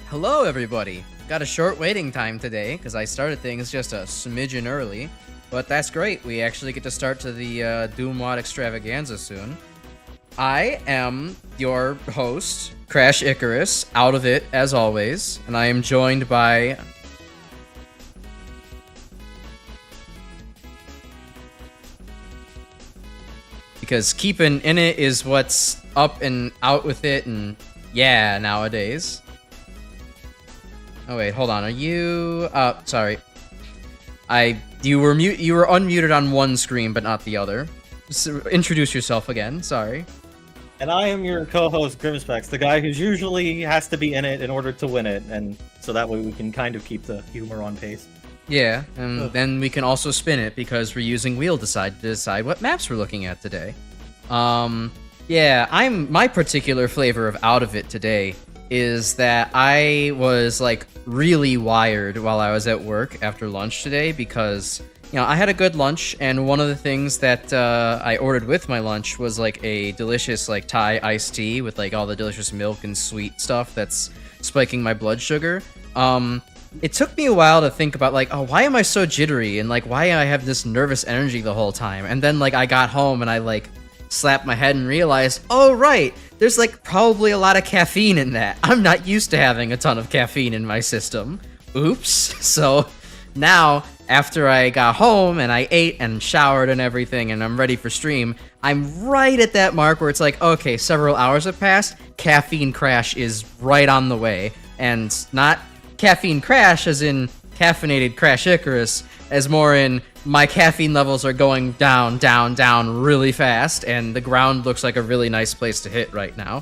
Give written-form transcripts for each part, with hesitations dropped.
Hello, everybody. Got a short waiting time today because I started things just a smidgen early, but that's great. We actually get to start to the Doom WAD extravaganza soon. I am your host, Crash Icarus, out of it as always, and I am joined by. Because keeping in it is what's up and out with it, and yeah, nowadays. Oh wait, hold on. Are you? Sorry. You were unmuted on one screen, but not the other. So, introduce yourself again. Sorry. And I am your co-host Grimspecs, the guy who usually has to be in it in order to win it, and so that way we can kind of keep the humor on pace. Yeah, and then we can also spin it because we're using wheel to decide what maps we're looking at today. Yeah, my particular flavor of out of it today is that I was like really wired while I was at work after lunch today because, you know, I had a good lunch, and one of the things that I ordered with my lunch was like a delicious like Thai iced tea with like all the delicious milk and sweet stuff that's spiking my blood sugar. It took me a while to think about like, oh, why am I so jittery and like why I have this nervous energy the whole time? And then like I got home and I like slapped my head and realized, oh right, there's like probably a lot of caffeine in that. I'm not used to having a ton of caffeine in my system. Oops. So now after I got home and I ate and showered and everything and I'm ready for stream, I'm right at that mark where it's like, okay, several hours have passed, caffeine crash is right on the way. And not caffeine crash as in caffeinated Crash Icarus, as more in my caffeine levels are going down, down, down really fast, and the ground looks like a really nice place to hit right now.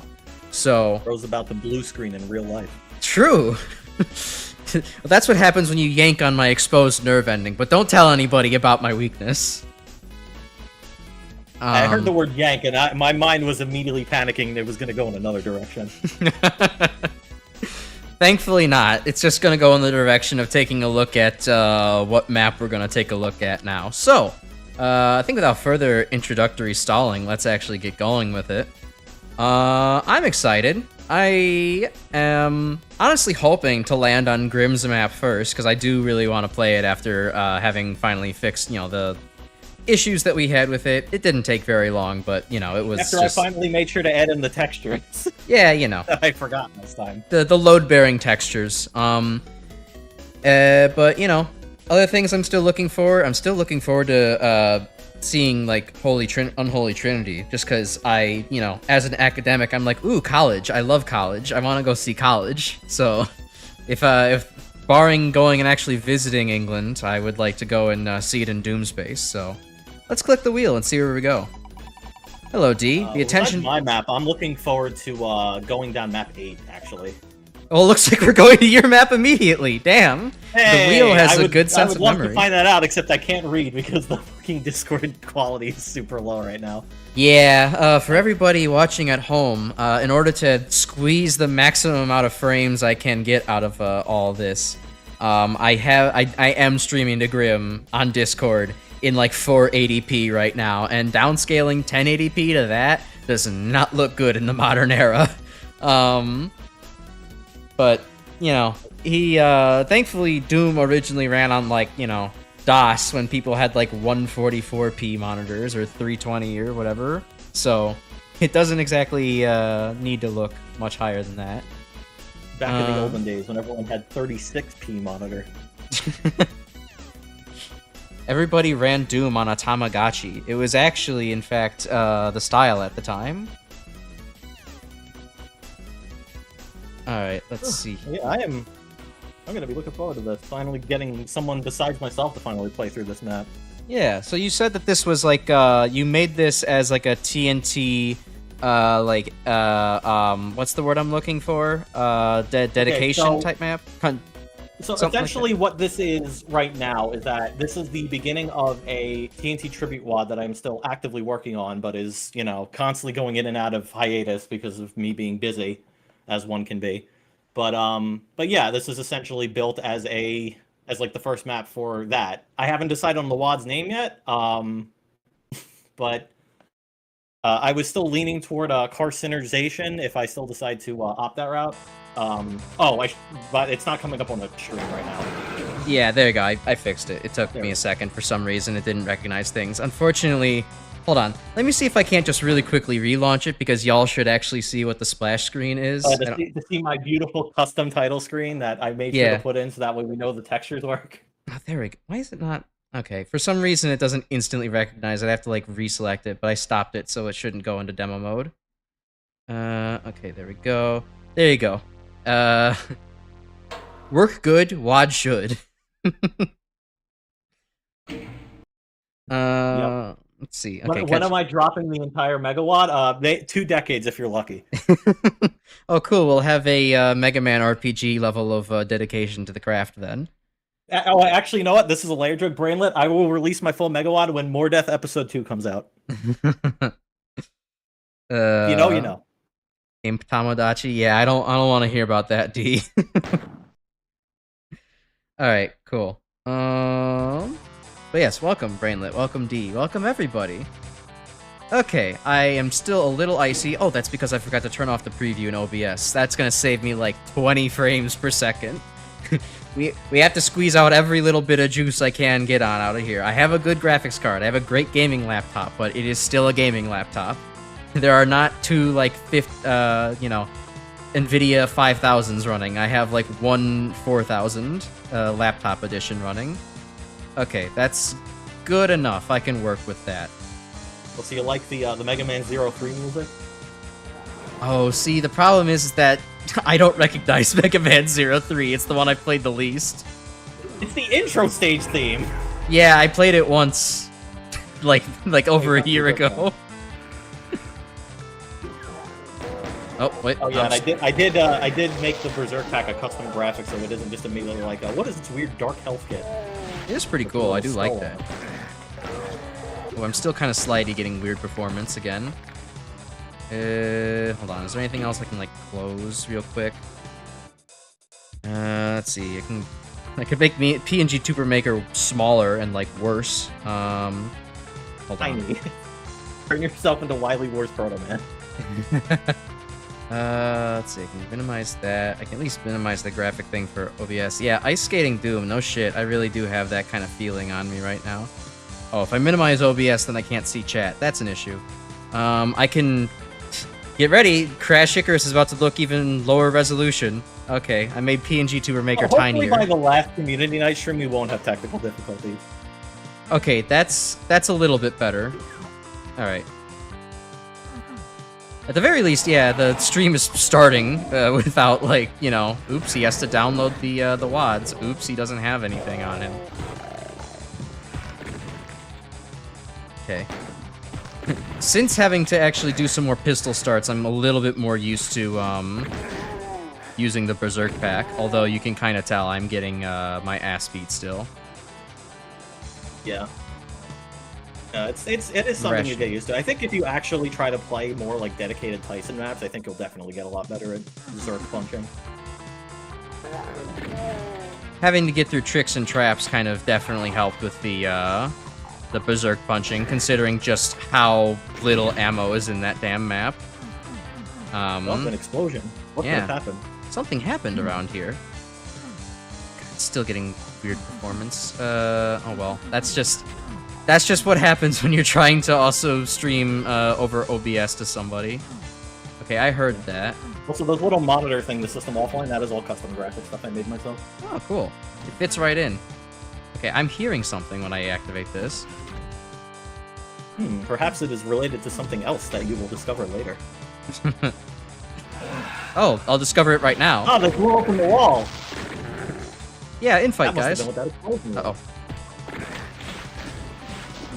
So Bro's about the blue screen in real life. True. That's what happens when you yank on my exposed nerve ending, but don't tell anybody about my weakness. I heard the word yank, and my mind was immediately panicking it was going to go in another direction. Thankfully not. It's just going to go in the direction of taking a look at what map we're going to take a look at now. So, I think without further introductory stalling, let's actually get going with it. I'm excited. I am honestly hoping to land on Grimm's map first, because I do really want to play it after having finally fixed, you know, the issues that we had with it. It didn't take very long, but, you know, it was After just... I finally made sure to add in the textures. Yeah, you know. I forgot this time. The load-bearing textures. But, you know, other things I'm still looking for. I'm still looking forward to seeing, like, Unholy Trinity. Just because I, you know, as an academic, I'm like, ooh, college. I love college. I want to go see college. So, if barring going and actually visiting England, I would like to go and see it in Doomspace. So, let's click the wheel and see where we go. Hello, D. The attention. My map. I'm looking forward to going down map 8, actually. Well, it looks like we're going to your map immediately. Damn. Hey, the wheel has a good sense of memory. I would love to find that out, except I can't read because the fucking Discord quality is super low right now. Yeah, for everybody watching at home, in order to squeeze the maximum amount of frames I can get out of all this, I am streaming to Grim on Discord in like 480p right now, and downscaling 1080p to that does not look good in the modern era. But, you know, he, thankfully Doom originally ran on like, you know, DOS when people had like 144p monitors or 320 or whatever, so it doesn't exactly need to look much higher than that. Back in the olden days when everyone had 36p monitor. Everybody ran Doom on a Tamagotchi. It was actually, in fact, the style at the time. Alright, let's see. Yeah, I'm gonna be looking forward to this. Finally getting someone besides myself to finally play through this map. Yeah, so you said that this was like, you made this as like a TNT, what's the word I'm looking for? Dedication type map? So essentially what this is right now is that this is the beginning of a TNT tribute WAD that I'm still actively working on, but is, you know, constantly going in and out of hiatus because of me being busy, as one can be. But yeah, this is essentially built as like the first map for that. I haven't decided on the WAD's name yet, but I was still leaning toward carcinization if I still decide to opt that route. But it's not coming up on the stream right now. Yeah, there you go. I fixed it. It took me a second. For some reason, it didn't recognize things. Unfortunately, hold on. Let me see if I can't just really quickly relaunch it, because y'all should actually see what the splash screen is. To see my beautiful custom title screen that I made sure to put in, so that way we know the textures work. Oh, there we go. Why is it not? Okay, for some reason it doesn't instantly recognize it. I have to like reselect it, but I stopped it, so it shouldn't go into demo mode. Okay, there we go. There you go. Work good, WAD should. Yep. Let's see. Okay, when am I dropping the entire megawatt? 2 decades if you're lucky. Oh, cool. We'll have a Mega Man RPG level of dedication to the craft then. Oh, actually, you know what? This is a layer joke, Brainlet. I will release my full megawatt when More Death Episode 2 comes out. You know. Imp Tomodachi? Yeah, I don't want to hear about that, D. Alright, cool. But yes, welcome, Brainlet. Welcome, D. Welcome, everybody. Okay, I am still a little icy. Oh, that's because I forgot to turn off the preview in OBS. That's gonna save me like 20 frames per second. We have to squeeze out every little bit of juice I can get on out of here. I have a good graphics card. I have a great gaming laptop, but it is still a gaming laptop. There are not two, like, NVIDIA 5000s running. I have, like, one 4000 laptop edition running. Okay, that's good enough. I can work with that. Well, so you like the Mega Man 03 music? Oh, see, the problem is that I don't recognize Mega Man 03. It's the one I played the least. It's the intro stage theme. Yeah, I played it once, like over a year ago. Oh wait. Oh yeah, and I did make the Berserk pack a custom graphic, so it isn't just immediately like, what is this weird dark health kit? It is pretty cool. I do like that. Oh, I'm still kind of slidey, getting weird performance again. Hold on. Is there anything else I can like close real quick? Let's see. I could make PNG Tuber Maker smaller and like worse. Hold on. Tiny. Turn yourself into Wily Wars Proto Man. Let's see. I can minimize that. I can at least minimize the graphic thing for OBS. Yeah, Ice Skating Doom. No shit. I really do have that kind of feeling on me right now. Oh, if I minimize OBS, then I can't see chat. That's an issue. I can... Get ready, Crash Icarus is about to look even lower resolution. Okay, I made PNG Tuber Maker tinier. Hopefully by the last community night stream we won't have technical difficulties. Okay, that's a little bit better. Alright. At the very least, yeah, the stream is starting without, like, you know, oops, he has to download the WADs. Oops, he doesn't have anything on him. Okay. Since having to actually do some more pistol starts, I'm a little bit more used to using the Berserk pack, although you can kind of tell I'm getting my ass beat still. Yeah. It is something you get used to. I think if you actually try to play more like dedicated Tyson maps, I think you'll definitely get a lot better at Berserk punching. Having to get through tricks and traps kind of definitely helped with the Berserk punching, considering just how little ammo is in that damn map. An explosion. What could have happened? Something happened around here. God, still getting weird performance. Oh well, that's just what happens when you're trying to also stream over OBS to somebody. Okay, I heard that. Also, those little monitor thing, the system offline, that is all custom graphic stuff I made myself. Oh, cool. It fits right in. Okay, I'm hearing something when I activate this. Perhaps it is related to something else that you will discover later. Oh, I'll discover it right now. Oh, they blew open the wall! Yeah, infight, that guys. Must have been what that explosion was.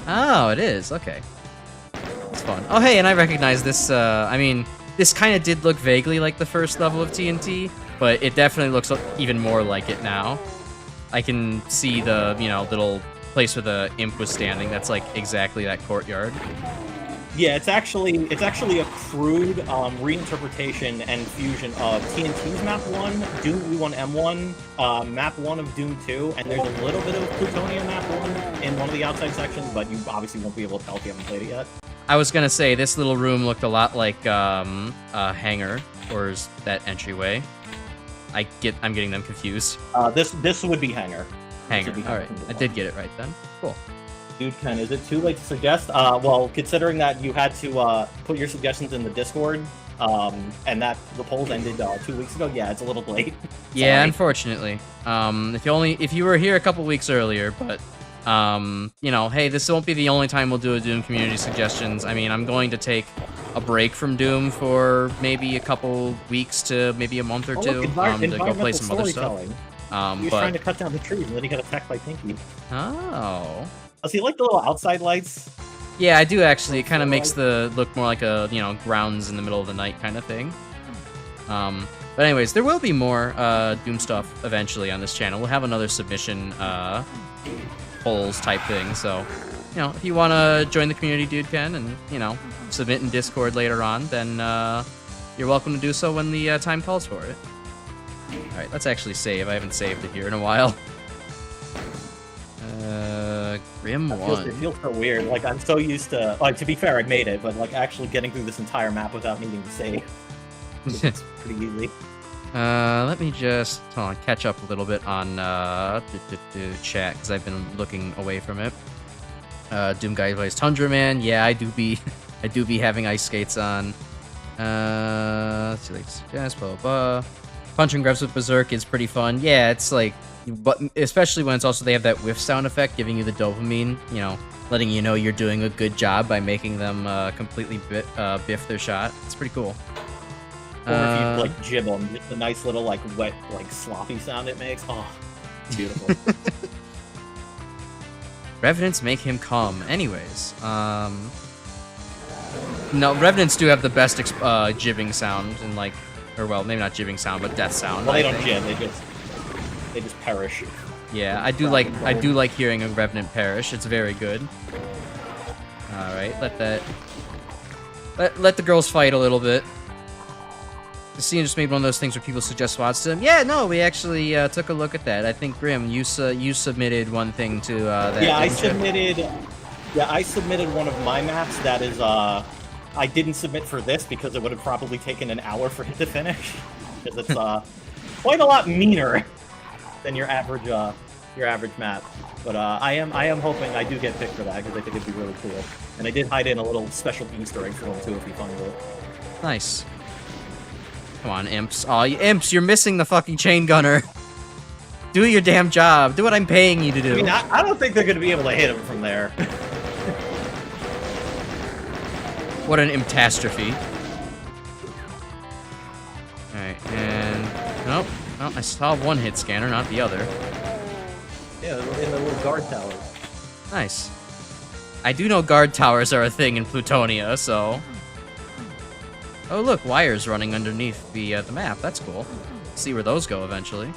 Oh, it is. Okay. It's fun. Oh, hey, and I recognize this, I mean, this kind of did look vaguely like the first level of TNT, but it definitely looks even more like it now. I can see the, you know, little place where the imp was standing. That's like exactly that courtyard. Yeah, it's actually a crude reinterpretation and fusion of TNT's Map 1, Doom E1M1, Map 1 of Doom 2, and there's a little bit of Plutonium Map 1 in one of the outside sections, but you obviously won't be able to tell if you haven't played it yet. I was gonna say, this little room looked a lot like a hangar, or is that entryway? I'm getting them confused. This would be Hanger. Hanger. All right, I did get it right then. Cool. Dude, Ken, is it too late to suggest? Well, considering that you had to put your suggestions in the Discord, and that the polls ended 2 weeks ago, yeah, it's a little late. Yeah, unfortunately. If you were here a couple weeks earlier, but you know, hey, this won't be the only time we'll do a Doom community suggestions. I mean, I'm going to take a break from Doom for maybe a couple weeks to maybe a month or two look, to go play some other stuff. He was trying to cut down the trees, and then he got attacked by Pinky. Oh. Does he like the little outside lights? Yeah, I do actually. It kind of makes the look more like a, you know, grounds in the middle of the night kind of thing. But anyways, there will be more Doom stuff eventually on this channel. We'll have another submission polls type thing. So, you know, if you want to join the community, dude, Ken, and, you know, submit in Discord later on, then you're welcome to do so when the time calls for it. All right, let's actually save. I haven't saved it here in a while. Grim 1. It feels so weird. Like, I'm so used to... Like, to be fair, I made it, but, like, actually getting through this entire map without needing to save. It's pretty easy. Let me just catch up a little bit on chat, because I've been looking away from it. Doom Guy plays Tundra Man. Yeah, I do be having ice skates on. Let's see, like, yes, blah, blah, blah. Punch and grabs with Berserk is pretty fun. Yeah, it's like... But especially when it's also they have that whiff sound effect giving you the dopamine, you know, letting you know you're doing a good job by making them completely biff their shot. It's pretty cool. Or if you like jib them, just the nice little like wet, like sloppy sound it makes. Oh, beautiful. Revenants make him come. Anyways, no, Revenants do have the best jibbing sound and like, or well, maybe not jibbing sound, but death sound. Well, they don't jib. They just perish. Yeah, I do like hearing a Revenant perish. It's very good. All right, let the girls fight a little bit. Decino just made one of those things where people suggest WADs to them. Yeah, no, we actually took a look at that. I think Grim, you submitted one thing to that. Yeah, I submitted one of my maps. That is, I didn't submit for this because it would have probably taken an hour for it to finish. Because it's quite a lot meaner than your average map. But I am hoping I do get picked for that because I think it'd be really cool. And I did hide in a little special Easter egg for him too if you find it. Nice. Come on, imps. Aw, you imps, you're missing the fucking chain gunner. Do your damn job. Do what I'm paying you to do. I mean, I don't think they're going to be able to hit him from there. What an imptastrophe. Alright, and... Nope. Well, I saw one hit scanner, not the other. Yeah, in the little guard towers. Nice. I do know guard towers are a thing in Plutonia, so... Oh, look, wires running underneath the map. That's cool. See where those go eventually.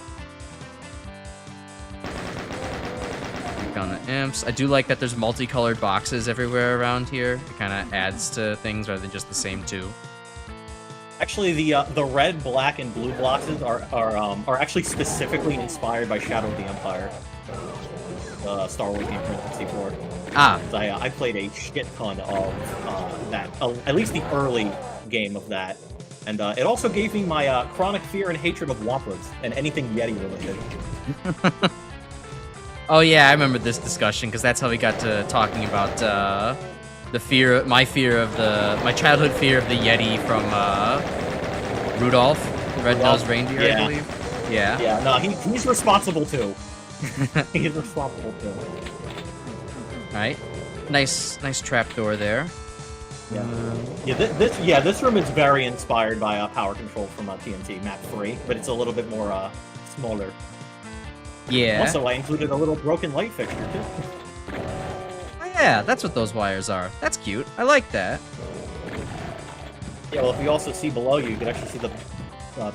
Click on the imps. I do like that there's multicolored boxes everywhere around here. It kind of adds to things rather than just the same two. Actually, the red, black, and blue boxes are actually specifically inspired by Shadow of the Empire, Star Wars game from 64. Ah. I played a shit ton of that, at least the early game of that, and it also gave me my chronic fear and hatred of Wampas and anything Yeti related. Oh yeah, I remember this discussion because that's how we got to talking about my childhood fear of the Yeti from Rudolph, the red-nosed reindeer, yeah. I believe. Yeah. Yeah, no, he's responsible too. He's responsible too. Alright. Nice trapdoor there. Yeah. This room is very inspired by Power Control from TNT Map 3, but it's a little bit more smaller. Yeah. Also, I included a little broken light fixture too. Oh yeah, that's what those wires are. That's cute. I like that. Yeah, well, if you also see below you can actually see the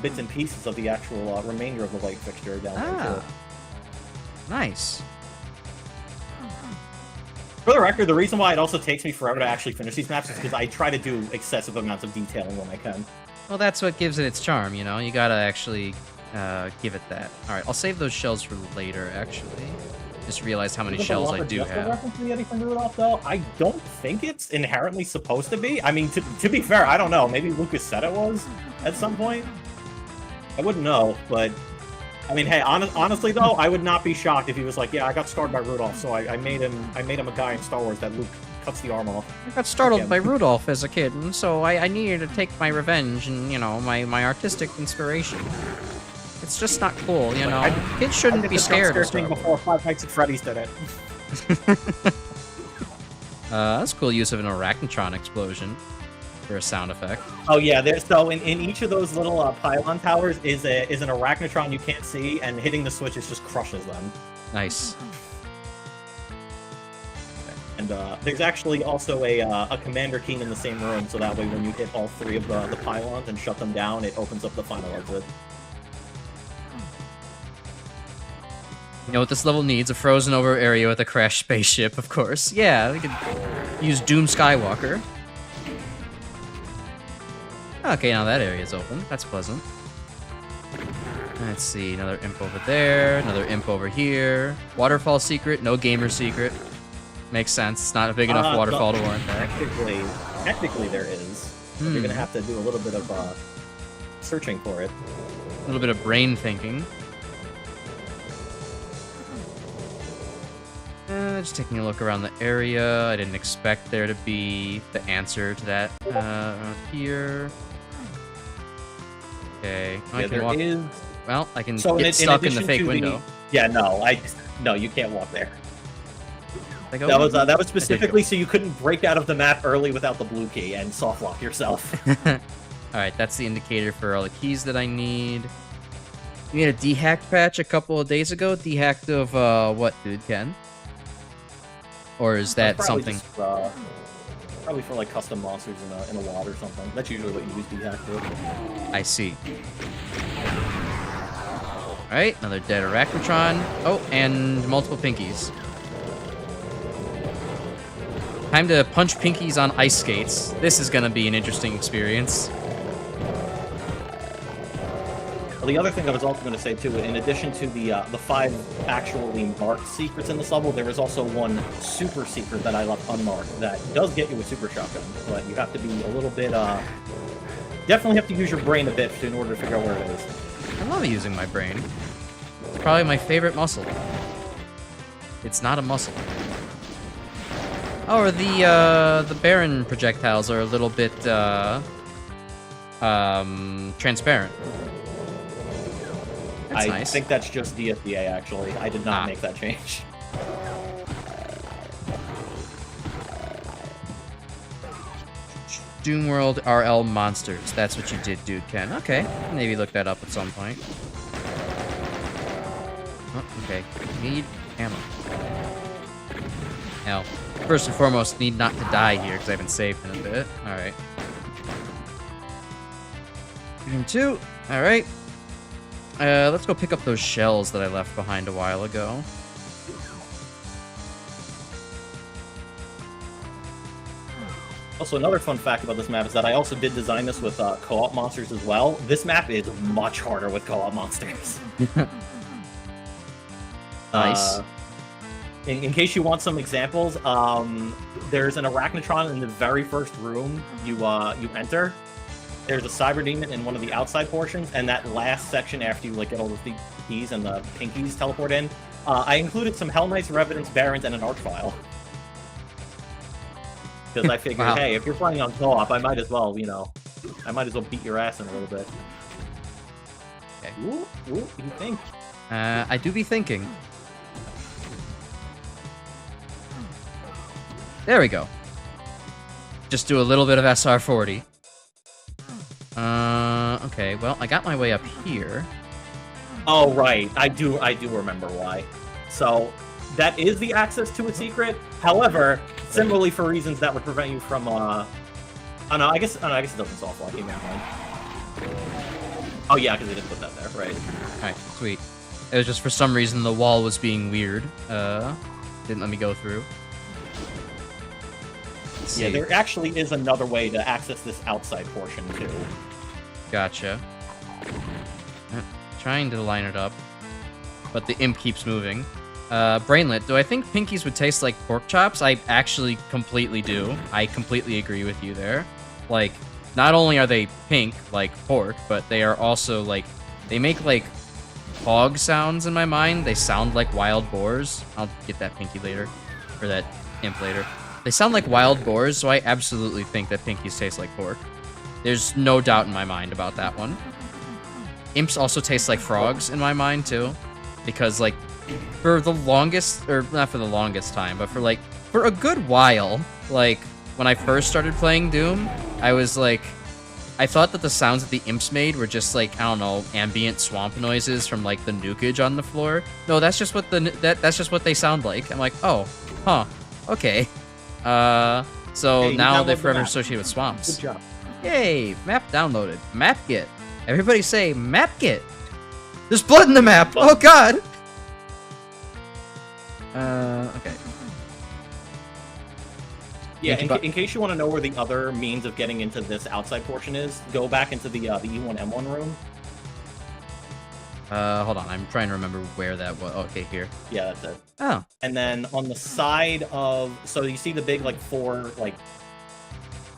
bits and pieces of the actual remainder of the light fixture down there too. Nice. For the record, the reason why it also takes me forever to actually finish these maps is because I try to do excessive amounts of detailing when I can. Well, that's what gives it its charm, you know? You gotta actually give it that. Alright, I'll save those shells for later, actually. Just realized how many shells I do have. Reference to the Yeti from Rudolph, though? I don't think it's inherently supposed to be. I mean, to be fair, I don't know. Maybe Lucas said it was at some point. I wouldn't know, but I mean, hey, honestly though, I would not be shocked if he was like, "Yeah, I got scarred by Rudolph, so I made him a guy in Star Wars that Luke cuts the arm off." I got startled by Rudolph as a kid, and so I needed to take my revenge and, you know, my artistic inspiration. It's just not cool, you know? Kids shouldn't be scared of Star Wars. Before Five Nights at Freddy's did it. That's cool use of an Arachnotron explosion for a sound effect. Oh yeah, so in each of those little pylon towers is an Arachnotron you can't see, and hitting the switches just crushes them. Nice. And there's actually also a commander key in the same room, so that way when you hit all three of the pylons and shut them down, it opens up the final exit. You know what this level needs? A frozen over area with a crashed spaceship, of course. Yeah, we could use Doom Skywalker. Okay, now that area is open. That's pleasant. Let's see, another imp over there, another imp over here. Waterfall secret, no gamer secret. Makes sense. It's not a big enough waterfall to warrant that. Technically there is. You're gonna have to do a little bit of searching for it. A little bit of brain thinking. Just taking a look around the area. I didn't expect there to be the answer to that around here. Okay. Yeah, I can walk. Well, I can get stuck in the fake window. Yeah, no, you can't walk there. That was specifically so you couldn't break out of the map early without the blue key and soft lock yourself. Alright, that's the indicator for all the keys that I need. You made a dehack patch a couple of days ago. Dehacked of what, dude, Ken? Or is that something? Just, probably for like custom monsters in a WAD or something. That's usually what you use dehack for. I see. Alright, another dead Arachnotron. Oh, and multiple pinkies. Time to punch pinkies on ice skates. This is gonna be an interesting experience. Well, the other thing I was also going to say too, in addition to the 5 actually marked secrets in this level, there is also one super secret that I left unmarked that does get you a super shotgun, but you have to be a little bit, definitely have to use your brain a bit in order to figure out where it is. I love using my brain. It's probably my favorite muscle. It's not a muscle. Oh, or the Baron projectiles are a little bit, transparent. That's nice. I think that's just DSDA, actually. I did not make that change. Doomworld RL Monsters. That's what you did, dude, Ken. Okay. Maybe look that up at some point. Oh, okay. Need ammo. Now, first and foremost, need not to die here, because I haven't saved in a bit. Alright. Doom 2. Alright. Let's go pick up those shells that I left behind a while ago. Also, another fun fact about this map is that I also did design this with co-op monsters as well. This map is much harder with co-op monsters. Nice. In case you want some examples, there's an Arachnotron in the very first room you enter. There's a Cyber Demon in one of the outside portions, and that last section after you get all the keys and the pinkies teleport in, I included some Hell Knights, Revenants, Barons, and an Archvile. Because I figured, hey, if you're playing on co-op, I might as well, beat your ass in a little bit. Okay. Ooh, you think? I do be thinking. There we go. Just do a little bit of SR40. Okay, well, I got my way up here. Oh, right. I do remember why. So, that is the access to a secret. However, similarly for reasons that would prevent you from, I guess it doesn't soft lock. Never mind. Oh, yeah, because they didn't put that there, right. Alright, sweet. It was just for some reason the wall was being weird. Didn't let me go through. Yeah, there actually is another way to access this outside portion, too. Gotcha. Trying to line it up, but the imp keeps moving. Brainlet, do I think pinkies would taste like pork chops? I actually completely do. I completely agree with you there. Like, not only are they pink, like pork, but they are also, like, they make like hog sounds in my mind. They sound like wild boars. I'll get that pinky later, or that imp later. They sound like wild boars, so I absolutely think that pinkies taste like pork. There's no doubt in my mind about that one. Imps also taste like frogs in my mind too, because like for the longest, or not for the longest time, but for a good while, like when I first started playing Doom, I was like, I thought that the sounds that the imps made were just like, I don't know, ambient swamp noises from like the nukage on the floor. No, that's just what that's just what they sound like. I'm like, oh, huh, okay. So hey, now they're forever associated with swamps. Good job. Yay, map downloaded. Mapgit. Everybody say Mapgit. There's blood in the map. Oh god. Okay. Yeah, in case you want to know where the other means of getting into this outside portion is, go back into the E1M1 room. Hold on. I'm trying to remember where that was. Okay, here. Yeah, that's it. Oh. And then on the side of, so you see the big like 4 like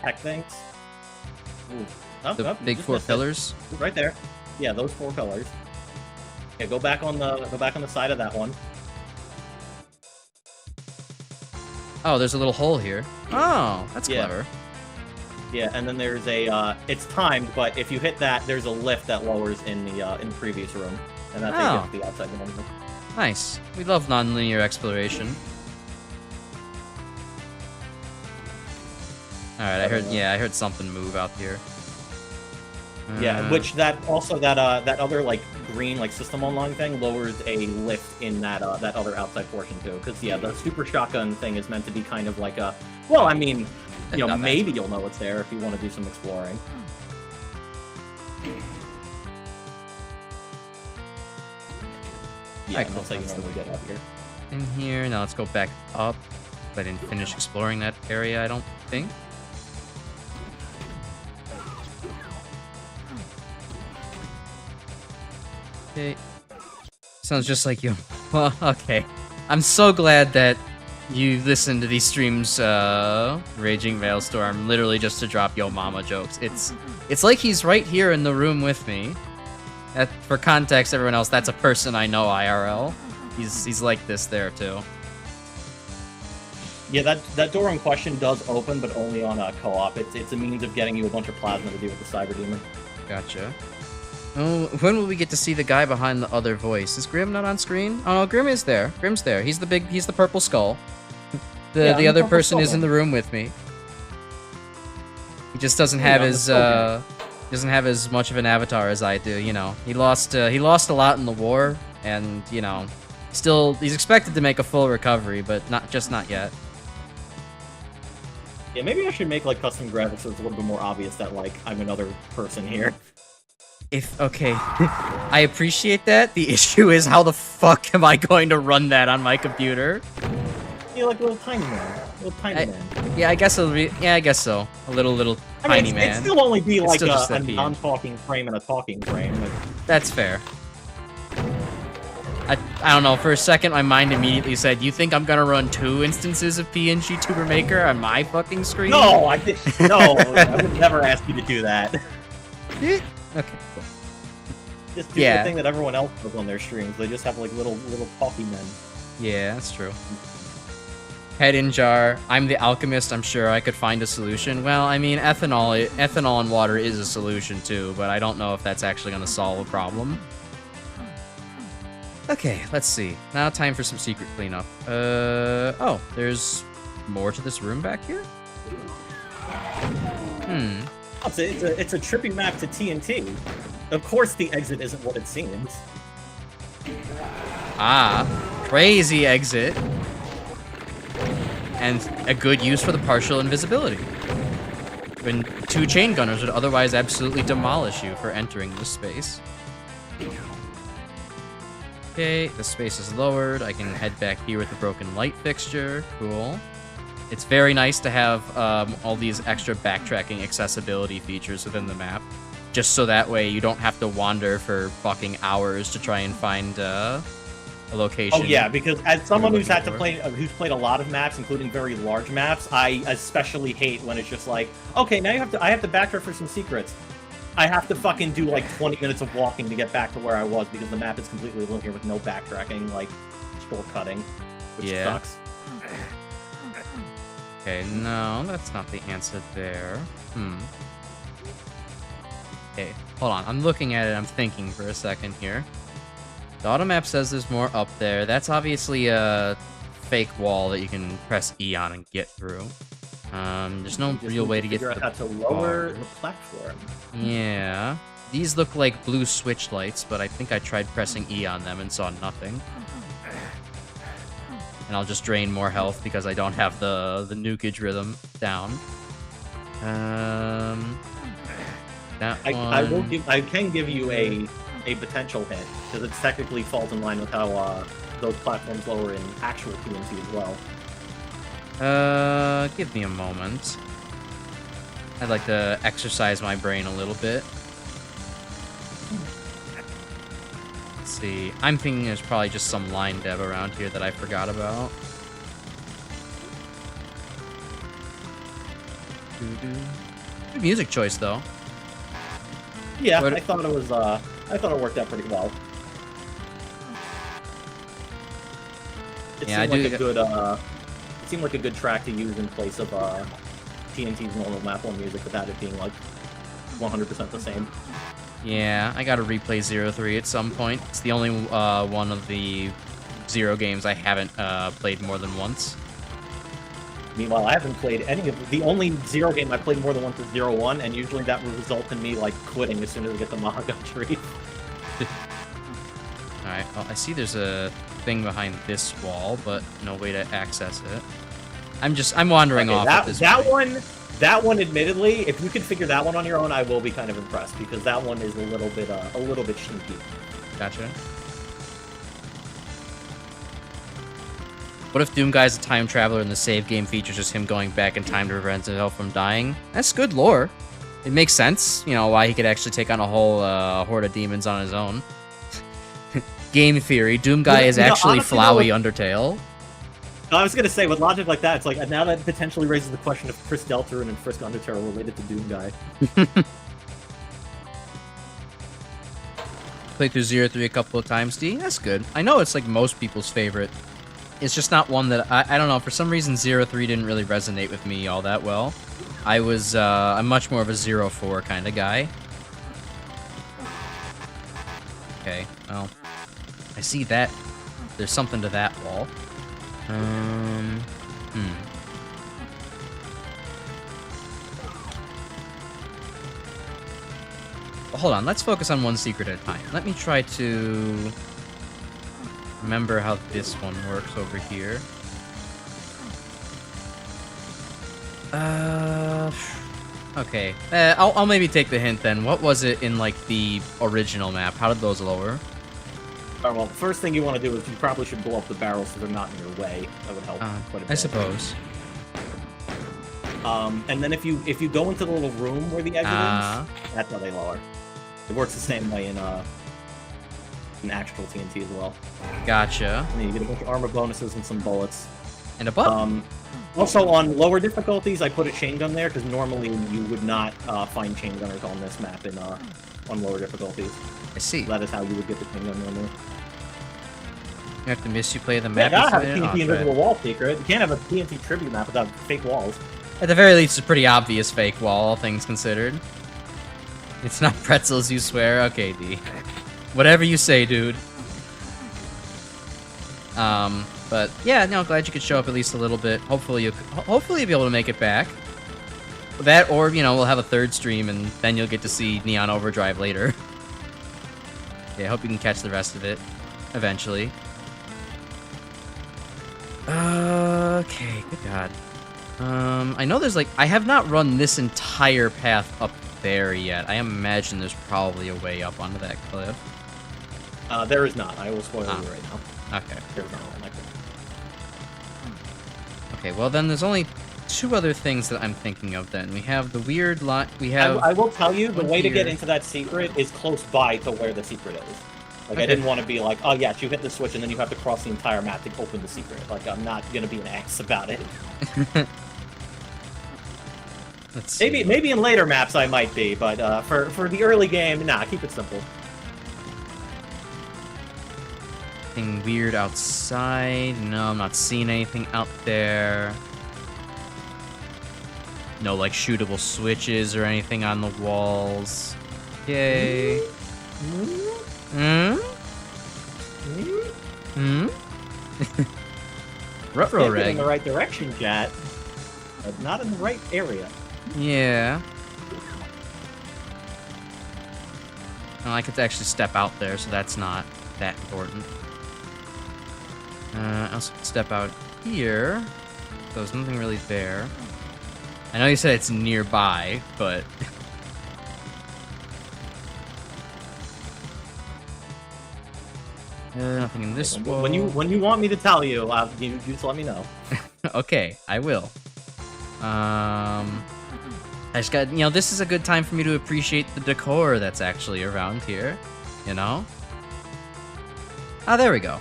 tech things. Ooh. Oh, The big 4 pillars. Right there. Yeah, those 4 pillars. Yeah, go back on the side of that one. Oh, there's a little hole here. Oh, that's clever. Yeah, and then there's a it's timed, but if you hit that, there's a lift that lowers in the previous room, and that's how you get to the outside room. Nice. We love non-linear exploration. All right, I heard something move out here. Yeah, which that other like green like system online thing lowers a lift in that that other outside portion too. Because yeah, the super shotgun thing is meant to be kind of like a, well, I mean, you know, maybe you'll know it's there if you want to do some exploring. Yeah, cool. that's how you normally get up here. In here, now let's go back up. I didn't finish exploring that area, I don't think. Okay. Sounds just like you. Well, okay. I'm so glad that you listen to these streams, Raging Veilstorm, literally just to drop Yo Mama jokes. It's like he's right here in the room with me. For context, everyone else, that's a person I know IRL. He's like this there too. Yeah, that door in question does open, but only on a co-op. It's a means of getting you a bunch of plasma to deal with the Cyber Demon. Gotcha. Oh, when will we get to see the guy behind the other voice? Is Grim not on screen? Oh no, Grim is there. Grim's there. He's the purple skull. The other person is in the room with me. He just doesn't have as much of an avatar as I do, you know. He lost a lot in the war, and you know, still he's expected to make a full recovery, but not yet. Yeah, maybe I should make like custom graphics so it's a little bit more obvious that like I'm another person here. Okay, I appreciate that. The issue is, how the fuck am I going to run that on my computer? You're like a little tiny man. Man. Yeah, I guess it'll be. Yeah, I guess so. A little tiny man. It'd still only be like a a non-talking frame and a talking frame. But... That's fair. I don't know. For a second, my mind immediately said, "You think I'm gonna run 2 instances of PNG Tuber Maker on my fucking screen?" No, I would never ask you to do that. Okay, cool. Just do the thing that everyone else does on their streams. They just have like little talking men. Yeah, that's true. Head in jar. I'm the alchemist. I'm sure I could find a solution. Well, I mean, ethanol and water is a solution too, but I don't know if that's actually going to solve a problem. Okay, let's see. Now time for some secret cleanup. Oh, there's more to this room back here? It's a trippy map to TNT. Of course the exit isn't what it seems. Ah, crazy exit. And a good use for the partial invisibility. When 2 chain gunners would otherwise absolutely demolish you for entering this space. Okay, the space is lowered. I can head back here with the broken light fixture. Cool. It's very nice to have all these extra backtracking accessibility features within the map. Just so that way you don't have to wander for fucking hours to try and find a location. Oh yeah, because as someone who's played a lot of maps, including very large maps, I especially hate when it's just like, okay, now I have to backtrack for some secrets. I have to fucking do like 20 minutes of walking to get back to where I was because the map is completely linear with no backtracking, like shortcutting, which sucks. Okay, no, that's not the answer there. Okay, hold on. I'm looking at it. I'm thinking for a second here. The automap says there's more up there. That's obviously a fake wall that you can press E on and get through. There's no real way to get to the how to lower the platform. Yeah. These look like blue switch lights, but I think I tried pressing E on them and saw nothing. And I'll just drain more health because I don't have the nukage rhythm down. I can give you a potential hit because it technically falls in line with how those platforms lower in actual TNT as well. Give me a moment. I'd like to exercise my brain a little bit. Let's see. I'm thinking there's probably just some line dev around here that I forgot about. Good music choice, though. Yeah, I thought it was. I thought it worked out pretty well. It seemed like a good track to use in place of TNT's normal map 1 music without it being like 100% the same. Yeah, I gotta replay 03 at some point. It's the only one of the Zero games I haven't played more than once. Meanwhile, I haven't played any of the only Zero game I played more than once is 01, and usually that will result in me like quitting as soon as I get the Maga tree. Alright, well, I see there's a thing behind this wall, but no way to access it. I'm wandering off at this point. That one, admittedly, if you can figure that one on your own, I will be kind of impressed because that one is a little bit sneaky. Gotcha. What if Doom Guy's a time traveler and the save game features just him going back in time to prevent himself from dying? That's good lore. It makes sense, you know, why he could actually take on a whole horde of demons on his own. Game theory, Doom Guy is actually honestly, Flowey Undertale. I was gonna say, with logic like that, it's like, now that potentially raises the question if Chris Deltarune and Frisk Undertale are related to Doom Guy. Played through 03 a couple of times, D. That's good. I know it's like most people's favorite. It's just not one that, I don't know, for some reason 03 didn't really resonate with me all that well. I'm much more of a 04 kind of guy. Okay, well, I see that. There's something to that wall. Well, hold on, let's focus on one secret at a time. Let me try to remember how this one works over here. Okay. I'll maybe take the hint then. What was it in, like, the original map? How did those lower? Alright, well, the first thing you want to do is you probably should blow up the barrels so they're not in your way. That would help quite a bit. I suppose. And then if you go into the little room where the exit is, that's how they lower. It works the same way in actual TNT as well. Gotcha. And then you get a bunch of armor bonuses and some bullets. And a button. Also, on lower difficulties, I put a chain gun there, because normally you would not find chain gunners on this map on lower difficulties. I see. So that is how you would get the chain gun normally. You have to miss you play the map. Yeah, gotta have a TNT invisible wall secret. You can't have a TNT tribute map without fake walls. At the very least, it's a pretty obvious fake wall, all things considered. It's not pretzels, you swear? Okay, D. Whatever you say, dude. But yeah, no, glad you could show up at least a little bit. Hopefully you'll be able to make it back. That, or, you know, we'll have a third stream and then you'll get to see Neon Overdrive later. Yeah, I hope you can catch the rest of it eventually. Okay, good God. I know there's like, I have not run this entire path up there yet. I imagine there's probably a way up onto that cliff. There is not. I will spoil you right now. Okay. There's not one like that. Okay, well then there's only two other things that I'm thinking of then. We have the weird lot, we have... I will tell you, the way to get into that secret is close by to where the secret is. Like, okay. I didn't want to be like, oh yes, you hit the switch and then you have to cross the entire map to open the secret. Like, I'm not gonna be an ass about it. Let's see. Maybe in later maps I might be, but for the early game, nah, keep it simple. Anything weird outside? No, I'm not seeing anything out there. No, like, shootable switches or anything on the walls. Yay. Ruh-roh Reg. reg. In the right direction, chat, but not in the right area. Yeah. Well, I could actually step out there, so that's not that important. I also could step out here. So there's nothing really there. I know you said it's nearby, but... nothing in this wall. When you want me to tell you, you just let me know. Okay, I will. I just got, this is a good time for me to appreciate the decor that's actually around here, you know? Ah, there we go.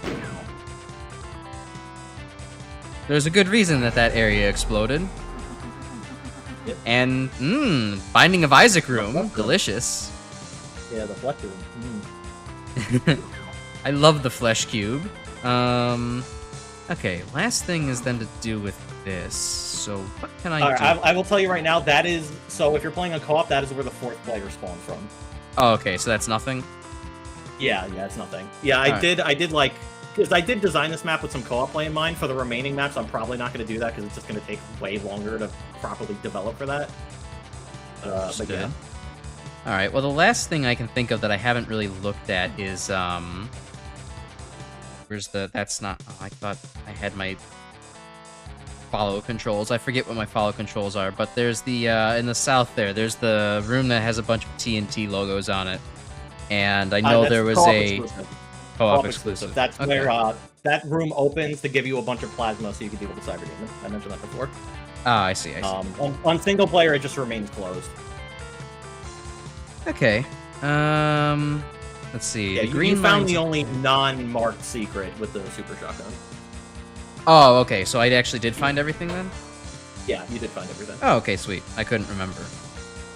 There's a good reason that area exploded. Yep. And, Binding of Isaac room, delicious. Yeah, the flesh room. I love the flesh cube. Okay, last thing is then to do with this. So what can I do? I will tell you right now, that is, so if you're playing a co-op, that is where the 4th player spawns from. Oh, okay, so that's nothing? Yeah, it's nothing. Yeah, I did like, because I did design this map with some co-op play in mind. For the remaining maps, I'm probably not going to do that because it's just going to take way longer to properly develop for that. But yeah. Alright, well the last thing I can think of that I haven't really looked at is, where's the, that's not, oh, I thought I had my follow controls. I forget what my follow controls are, but there's the, in the south there's the room that has a bunch of TNT logos on it. And I know there was a co-op exclusive. That's where that room opens to give you a bunch of plasma so you can deal with the cyber demon. I mentioned that before. Ah, I see. On single player, it just remains closed. Okay. Let's see. Yeah, the green you found the only non-marked secret with the super shotgun. Oh, okay. So I actually did find everything then? Yeah, you did find everything. Oh, okay, sweet. I couldn't remember.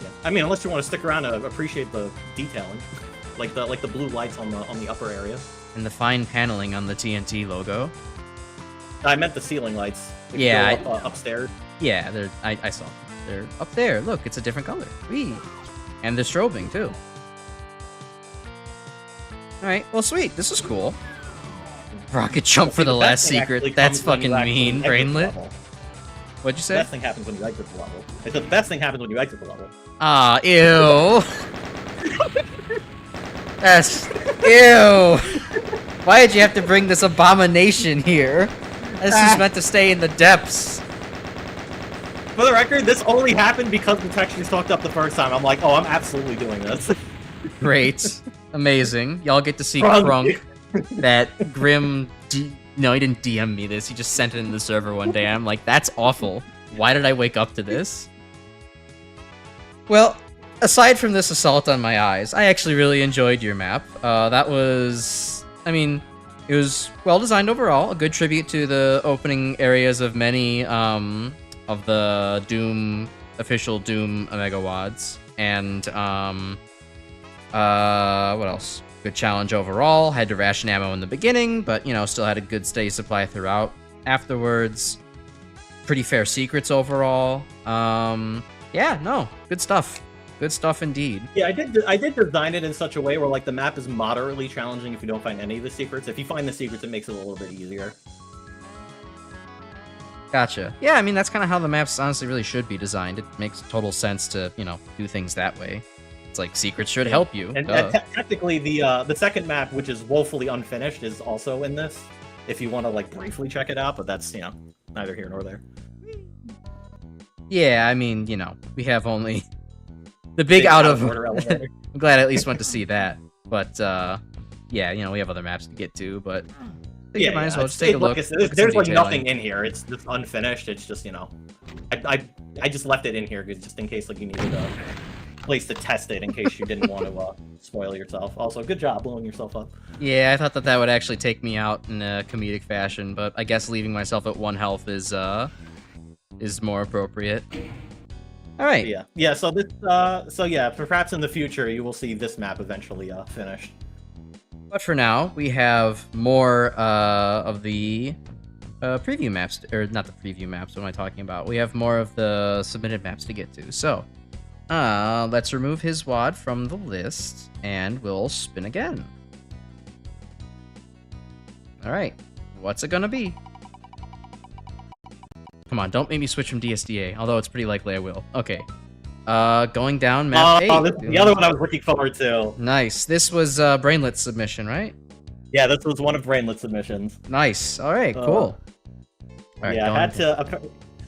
Yeah. I mean, unless you want to stick around to appreciate the detailing, like the blue lights on the upper area. And the fine paneling on the TNT logo. I meant the ceiling lights. Yeah. Upstairs. Yeah, I saw them. They're up there. Look, it's a different color. Whee! And they're strobing, too. Alright, well, sweet. This is cool. Rocket jump for the last secret. That's fucking mean, Brainlet. What'd you say? The best thing happens when you exit the level. I said the best thing happens when you exit the level. Ah, ew. That's... Ew. Why did you have to bring this abomination here? This is meant to stay in the depths. For the record, this only happened because the textures talked up the first time. I'm like, oh, I'm absolutely doing this. Great. Amazing. Y'all get to see Crunk. That Grim... No, he didn't DM me this. He just sent it in the server one day. I'm like, that's awful. Why did I wake up to this? Well, aside from this assault on my eyes, I actually really enjoyed your map. That was... I mean, it was well-designed overall. A good tribute to the opening areas of many of the Doom... official Doom Omega WADs. And, what else? Good challenge overall. Had to ration ammo in the beginning, but, still had a good steady supply throughout. Afterwards, pretty fair secrets overall. Yeah, no, good stuff. Good stuff indeed. Yeah, I did design it in such a way where, like, the map is moderately challenging if you don't find any of the secrets. If you find the secrets, it makes it a little bit easier. Gotcha. Yeah, I mean, that's kind of how the maps honestly really should be designed. It makes total sense to, do things that way. It's like secrets should help you. And technically, the second map, which is woefully unfinished, is also in this. If you want to like briefly check it out, but that's neither here nor there. Yeah, I mean, we have only the big out of order elevator. I'm glad I at least went to see that. But yeah, we have other maps to get to. But I think you might as well just take a look. There's like nothing in here. It's just unfinished. It's just I just left it in here just in case like you needed a place to test it in case you didn't want to spoil yourself. Also, good job blowing yourself up. Yeah, I thought that would actually take me out in a comedic fashion, but I guess leaving myself at 1 health is more appropriate. All right. Yeah. So this, perhaps in the future you will see this map eventually finished. But for now, we have more of the preview maps, or not the preview maps. What am I talking about? We have more of the submitted maps to get to. So, let's remove his WAD from the list, and we'll spin again. All right, what's it gonna be? Come on, don't make me switch from DSDA, although it's pretty likely I will. Okay. Going down map 8. This is the other one I was looking forward to. Nice. This was Brainlet's submission, right? Yeah, this was one of Brainlet's submissions. Nice. All right, cool. All right, yeah, I had to.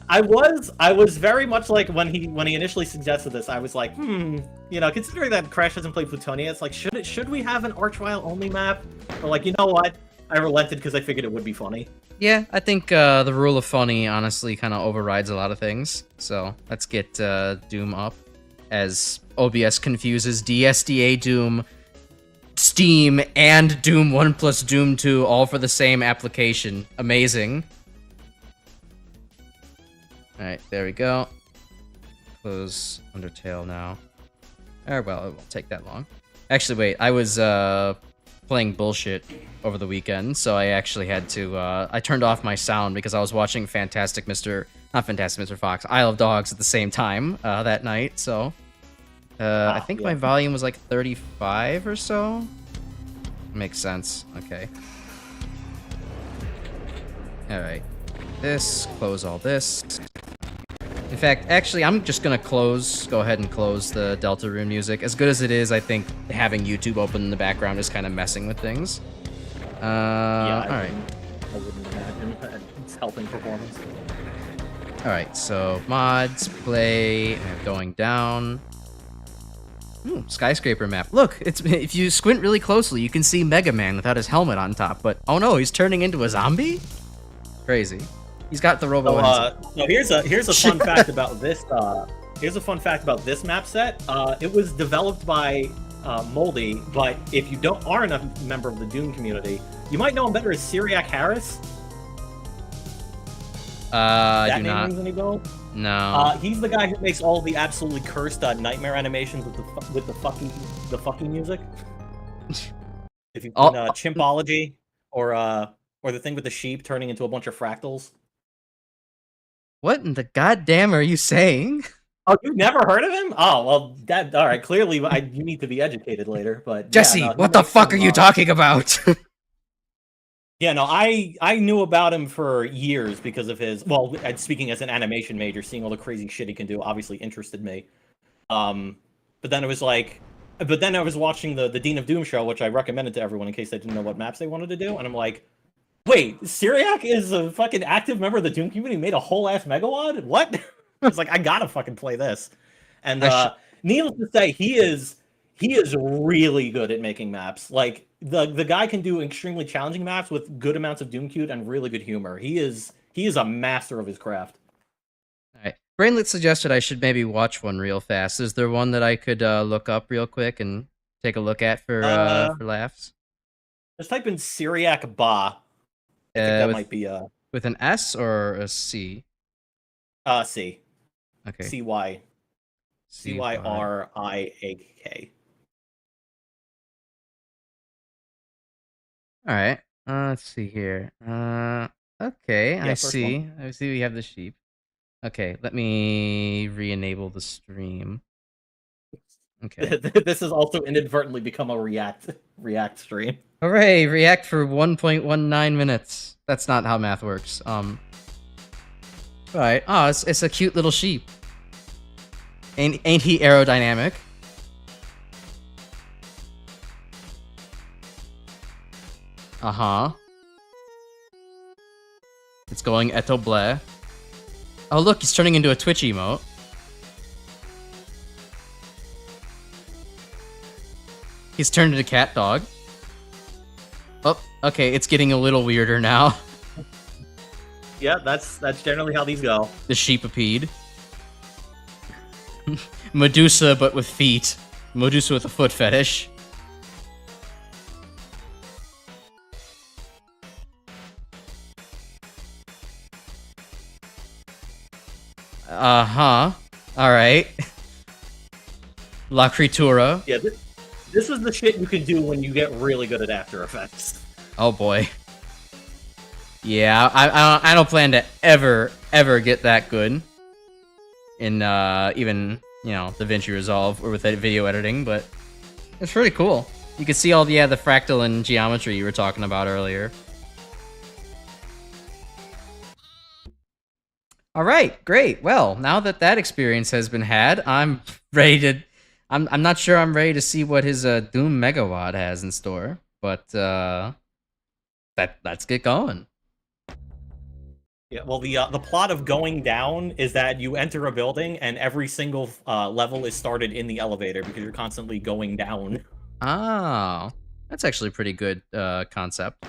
I was very much like when he initially suggested this. I was like, considering that Crash hasn't played Plutonia, it's like should we have an Archvile only map? Or like, you know what? I relented because I figured it would be funny. Yeah, I think the rule of funny honestly kind of overrides a lot of things. So let's get Doom up, as OBS confuses DSDA Doom, Steam, and Doom 1 plus Doom 2 all for the same application. Amazing. Alright, there we go. Close Undertale now. Well, it won't take that long. Actually, wait, I was playing bullshit over the weekend, so I actually had to, I turned off my sound because I was watching not Fantastic Mr. Fox, Isle of Dogs at the same time that night, so I think my volume was like 35 or so. Makes sense. Okay. Alright. Close all this. In fact, actually, I'm just gonna go ahead and close the Deltarune music. As good as it is, I think having YouTube open in the background is kind of messing with things. Alright. I wouldn't imagine it's helping performance. Alright, so mods, play, going down. Skyscraper map. Look, if you squint really closely, you can see Mega Man without his helmet on top, but oh no, he's turning into a zombie? Crazy. He's got the robo so here's a fun fact about this here's a fun fact about this map set. It was developed by Moldy, but if you aren't a member of the Doom community, you might know him better as Syriac Harris. I do not. Rings any bells? No. He's the guy who makes all the absolutely cursed nightmare animations with the fucking music. If you've seen Chimpology or the thing with the sheep turning into a bunch of fractals. What in the goddamn are you saying? Oh, you've never heard of him? Oh, well, all right. Clearly, you need to be educated later. But Jesse, what the fuck are you talking about? Yeah, no, I knew about him for years because of his. Well, speaking as an animation major, seeing all the crazy shit he can do obviously interested me. But then it was like, I was watching the Dean of Doom show, which I recommended to everyone in case they didn't know what maps they wanted to do, and I'm like, wait, Syriac is a fucking active member of the Doom community, made a whole ass Megawad? What? I was like, I gotta fucking play this. And needless to say, he is really good at making maps. Like the guy can do extremely challenging maps with good amounts of Doom cute and really good humor. He is a master of his craft. All right. Brainlet suggested I should maybe watch one real fast. Is there one that I could look up real quick and take a look at for laughs? Just type in Syriac Ba. I think that might be with an S or a C? C. Okay. CY. CYRIAK. All right. Let's see here. Okay, Yeah, I see. I see we have the sheep. Okay, let me re-enable the stream. Okay. This has also inadvertently become a React stream. Hooray! React for 1.19 minutes. That's not how math works. Right. Oh, it's a cute little sheep. Ain't he aerodynamic? Uh-huh. It's going Eto Bleh. Oh look, he's turning into a Twitch emote. He's turned into cat dog. Oh, okay, it's getting a little weirder now. Yeah, that's generally how these go. The sheepipede. Medusa, but with feet. Medusa with a foot fetish. Uh-huh. All right. La Critura. Yeah, this is the shit you can do when you get really good at After Effects. Oh boy. Yeah, I don't plan to ever get that good in even, you know, DaVinci Resolve or with video editing, but it's pretty cool. You can see all the fractal and geometry you were talking about earlier. All right, great. Well, now that that experience has been had, I'm ready to. I'm not sure I'm ready to see what his Doom Megawad has in store, but let's get going. Yeah, well, the plot of Going Down is that you enter a building and every single level is started in the elevator because you're constantly going down. Oh, that's actually a pretty good concept.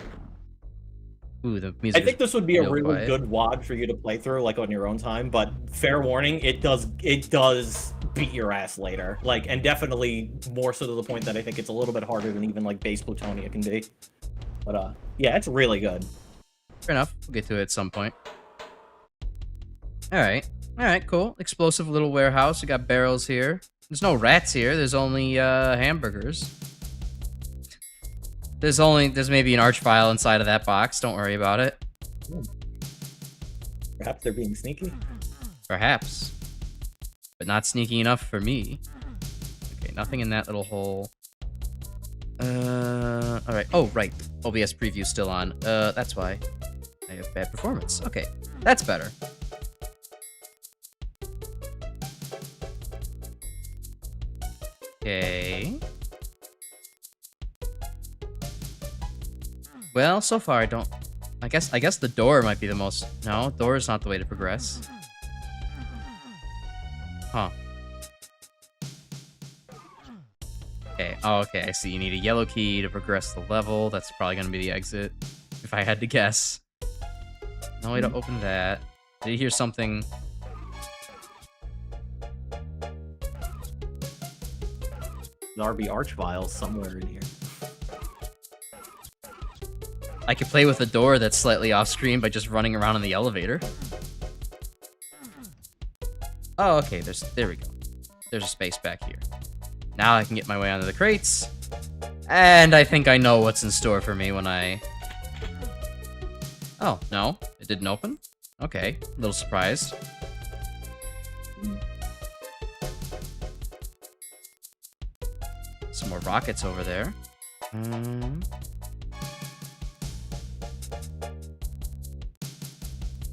Ooh, the music. I think this would be a really quiet. good WAD for you to play through, like on your own time. But fair warning, it does beat your ass later. Like, and definitely more so to the point that I think it's a little bit harder than even like base Plutonia can be. But yeah, it's really good. Fair enough. We'll get to it at some point. All right, cool. Explosive little warehouse. We got barrels here. There's no rats here. There's only hamburgers. There's maybe an arch file inside of that box. Don't worry about it. Perhaps they're being sneaky. Perhaps. But not sneaky enough for me. Okay, nothing in that little hole. Alright. Oh, right. OBS preview still on. That's why I have bad performance. Okay, that's better. Okay. Well, so far I don't. I guess the door might be the most. No, door is not the way to progress. Huh. Okay. Oh, okay. I see. You need a yellow key to progress the level. That's probably gonna be the exit, if I had to guess. No way to open that. Did you hear something? There'll be arch files somewhere in here. I could play with a door that's slightly off screen by just running around in the elevator. Oh, okay, there we go. There's a space back here. Now I can get my way onto the crates. And I think I know what's in store for me when I... Oh, no, it didn't open? Okay, a little surprised. Some more rockets over there.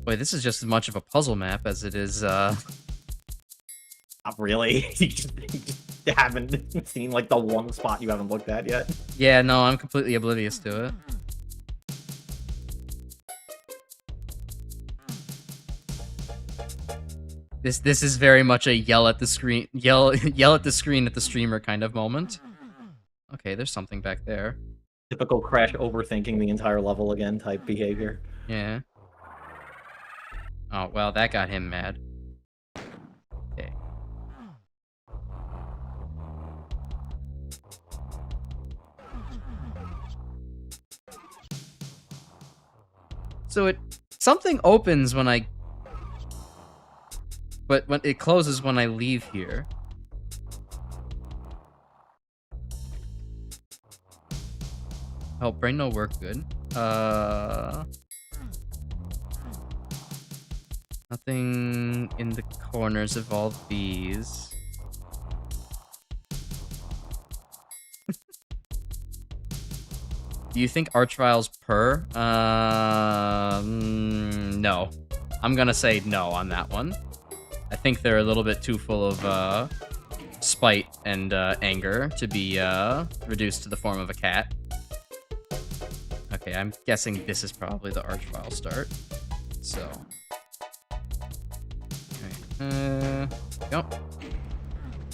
Boy, this is just as much of a puzzle map as it is, Not really. You just haven't seen, like, the one spot you haven't looked at yet. Yeah, no, I'm completely oblivious to it. This is very much a yell at the screen at the screen at the streamer kind of moment. Okay, there's something back there. Typical Crash overthinking the entire level again type behavior. Yeah. Oh, well, that got him mad. Okay. So something opens when I... But when it closes when I leave here. Oh, brain no work good. Nothing in the corners of all these. Do you think arch files per? No. I'm gonna say no on that one. I think they're a little bit too full of spite and anger to be reduced to the form of a cat. Okay, I'm guessing this is probably the arch file start. So. Yep.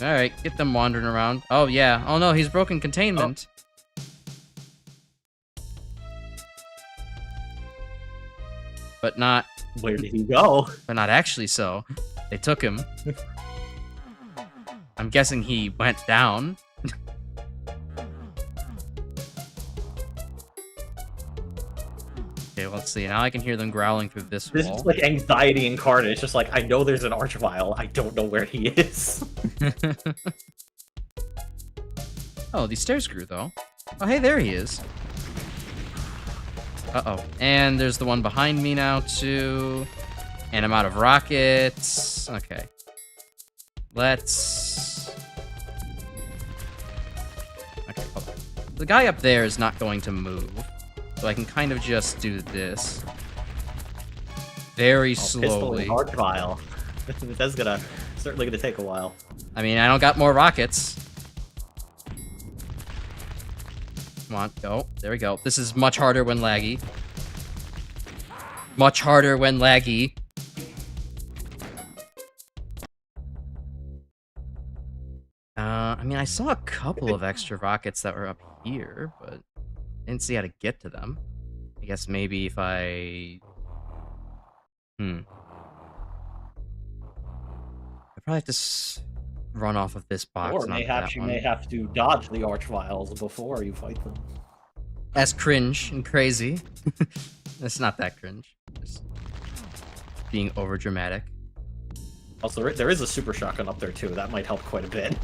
Alright, get them wandering around. Oh, yeah. Oh, no, he's broken containment. Oh. But not... Where did he go? But not actually so. They took him. I'm guessing he went down. Okay, Okay, let's see. Now I can hear them growling through this This wall. is like anxiety incarnate. It's just like, I know there's an Archvile. I don't know where he is. Oh, these stairs grew, though. Oh, hey, there he is. Uh-oh. And there's the one behind me now, too. And I'm out of rockets. Okay. Let's... Okay, hold on. The guy up there is not going to move. So I can kind of just do this. Very slowly. Archvile. That's certainly gonna take a while. I mean, I don't got more rockets. Come on, go. There we go. This is much harder when laggy. Much harder when laggy. I mean, I saw a couple of extra rockets that were up here, but I didn't see how to get to them. I guess maybe if I... I probably have to run off of this box. Or mayhaps you may have to dodge the Archviles before you fight them. That's cringe and crazy. It's not that cringe. Just being over dramatic. Also, there is a super shotgun up there too. That might help quite a bit.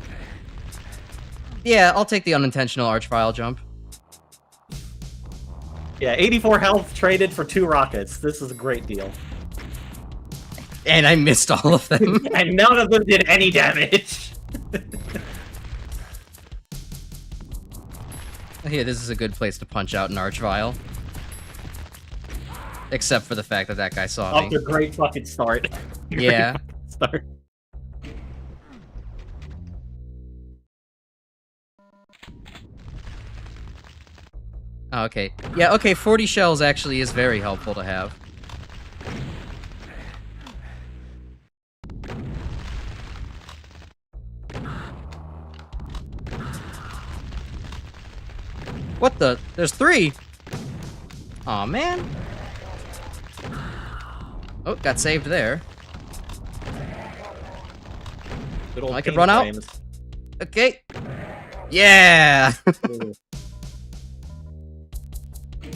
Yeah, I'll take the unintentional Archvile jump. Yeah, 84 health traded for 2 rockets. This is a great deal. And I missed all of them. And none of them did any damage. Here, this is a good place to punch out an Archvile. Except for the fact that that guy saw me. Off to a great fucking start. Yeah. Start. Oh, okay. Yeah, okay, 40 shells actually is very helpful to have. What the? There's 3! Aw, man. Oh, got saved there. Good old I could run out. frames. Okay. Yeah!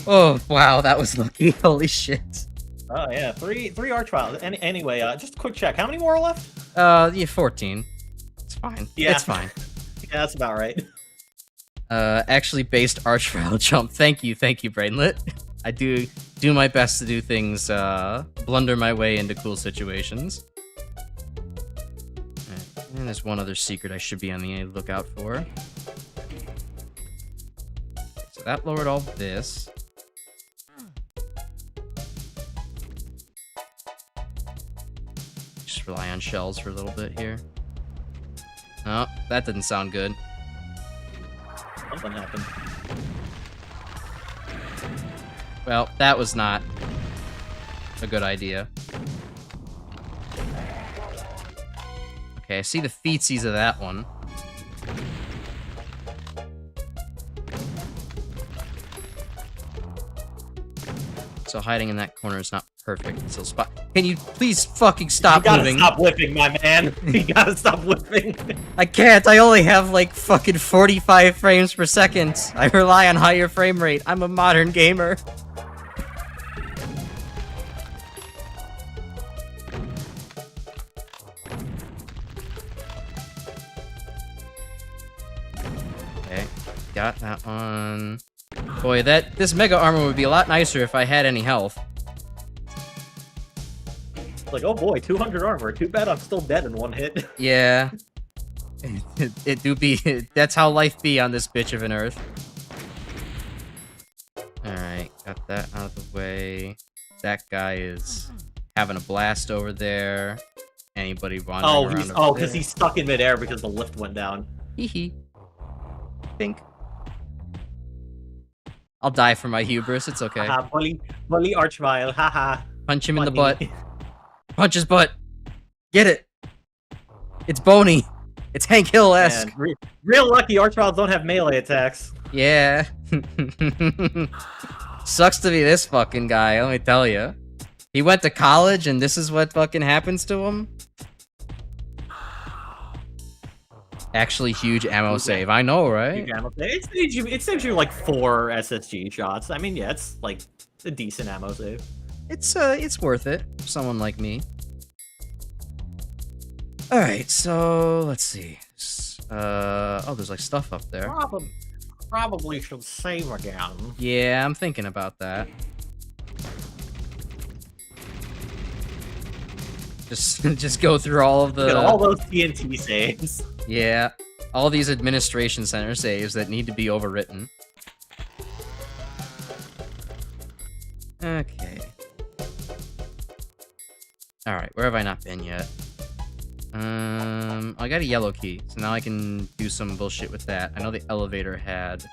Oh, wow, that was lucky. Holy shit. Oh, yeah. Three Archviles. Anyway, just a quick check. How many more are left? Yeah, 14. It's fine. Yeah. It's fine. Yeah, that's about right. Actually based Archvile jump. Thank you, Brainlet. I do my best to do things, blunder my way into cool situations. Alright, and there's one other secret I should be on the lookout for. So that lowered all this. Just rely on shells for a little bit here. Oh, that didn't sound good. Something happened. Well, that was not a good idea. Okay, I see the feetsies of that one. So hiding in that corner is not perfect until spot. Can you please fucking stop moving? You gotta stop whipping, my man. You gotta stop whipping. I can't. I only have like fucking 45 frames per second. I rely on higher frame rate. I'm a modern gamer. Okay, got that one. Boy, this mega armor would be a lot nicer if I had any health. Like, oh boy, 200 armor. Too bad I'm still dead in one hit. Yeah. It do be. That's how life be on this bitch of an earth. Alright, got that out of the way. That guy is having a blast over there. Anybody wandering around over because there? he's stuck in midair because the lift went down. Hee hee. Think. I'll die for my hubris, it's okay. Haha, bully Archvile, haha. Punch him in the butt. Punch his butt. Get it. It's bony. It's Hank Hill-esque. Real lucky Archviles don't have melee attacks. Yeah. Sucks to be this fucking guy, let me tell you. He went to college and this is what fucking happens to him? Actually, huge ammo save. I know, right? Huge ammo save. It saves you like 4 SSG shots. I mean, yeah, it's like a decent ammo save. It's worth it for someone like me. All right, so let's see. Oh, there's like stuff up there. Probably should save again. Yeah, I'm thinking about that. Just go through all of the... Look at all those TNT saves. Yeah, all these administration center saves that need to be overwritten. Okay. Alright, where have I not been yet? I got a yellow key, so now I can do some bullshit with that. I know the elevator had...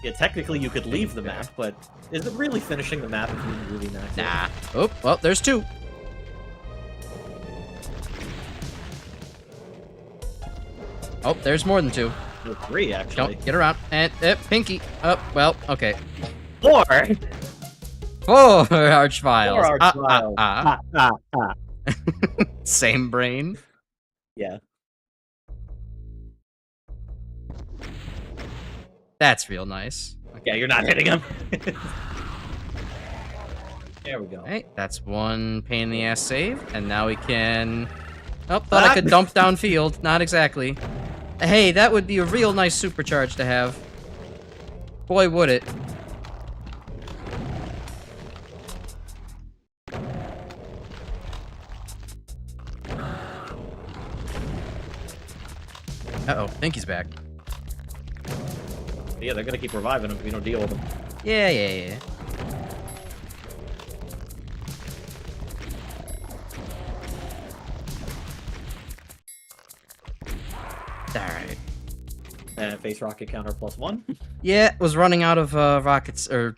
Yeah, technically you could leave the map, but is it really finishing the map if you really max it? Nah. Oh, well, there's two. Oh, there's more than two. There's three, actually. Don't get around. And, Pinky. Oh, well, okay. Four! Four archviles. Four archviles. Same brain. Yeah. That's real nice. Yeah, you're not hitting him. There we go. Hey, that's one pain in the ass save, and now we can... Oh, thought I could dump downfield. Not exactly. Hey, that would be a real nice supercharge to have. Boy, would it. Uh-oh, Pinky's back. Yeah, they're gonna keep reviving him if we don't deal with them. Yeah. Alright. And face rocket counter +1. Yeah, was running out of rockets or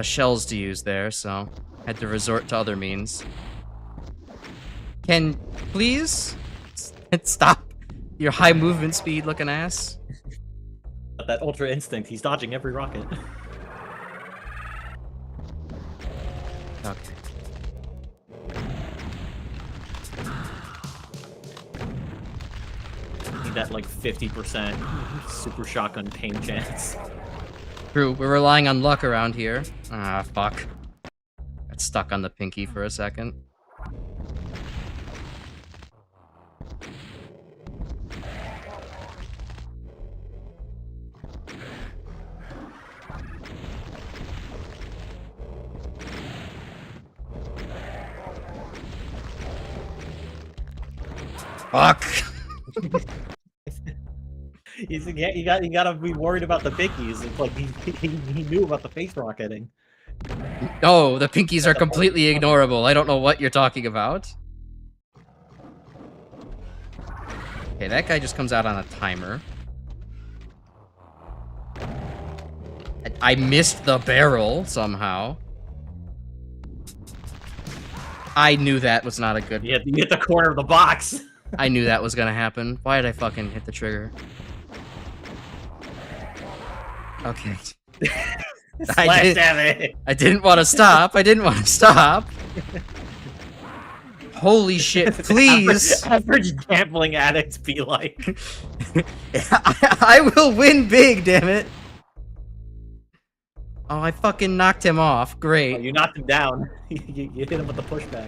shells to use there, so had to resort to other means. Can please stop your high movement speed looking ass? That ultra instinct, he's dodging every rocket. Okay. Need that like 50% super shotgun pain chance. True, we're relying on luck around here. Ah, fuck. Got stuck on the Pinky for a second. Fuck! You gotta be worried about the Pinkies. It's like he knew about the face rocketing. Oh, the Pinkies are completely ignorable. I don't know what you're talking about. Okay, that guy just comes out on a timer. I missed the barrel somehow. I knew that was not a good... You hit the corner of the box. I knew that was gonna happen. Why did I fucking hit the trigger? Okay. I didn't want to stop. I didn't want to stop. Holy shit, please! Average gambling addicts be like. I will win big, damn it! Oh, I fucking knocked him off. Great. Oh, you knocked him down. You hit him with the pushback.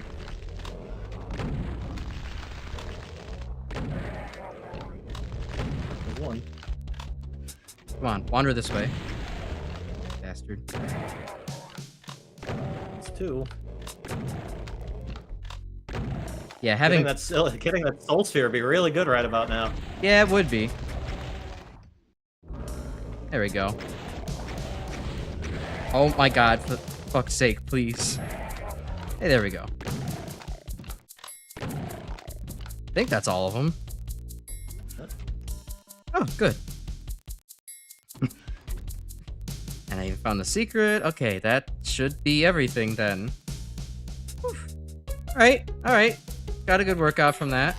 There's one. Come on, wander this way. Bastard. It's two. Yeah, having getting that soul sphere would be really good right about now. Yeah, it would be. There we go. Oh my god, for fuck's sake, please. Hey, there we go. I think that's all of them. Oh, good. And I even found the secret. Okay, that should be everything then. Alright, alright. Got a good workout from that.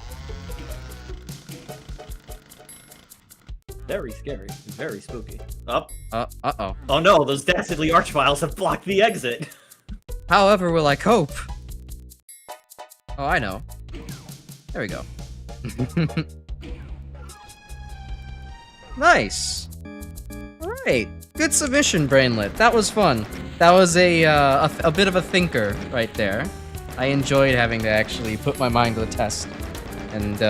Very scary. Very spooky. Up. Uh-oh. Oh no, those dastardly archviles have blocked the exit. However will I cope? Oh, I know. There we go. Nice. Alright. Good submission, Brainlet. That was fun. That was a bit of a thinker right there. I enjoyed having to actually put my mind to the test and,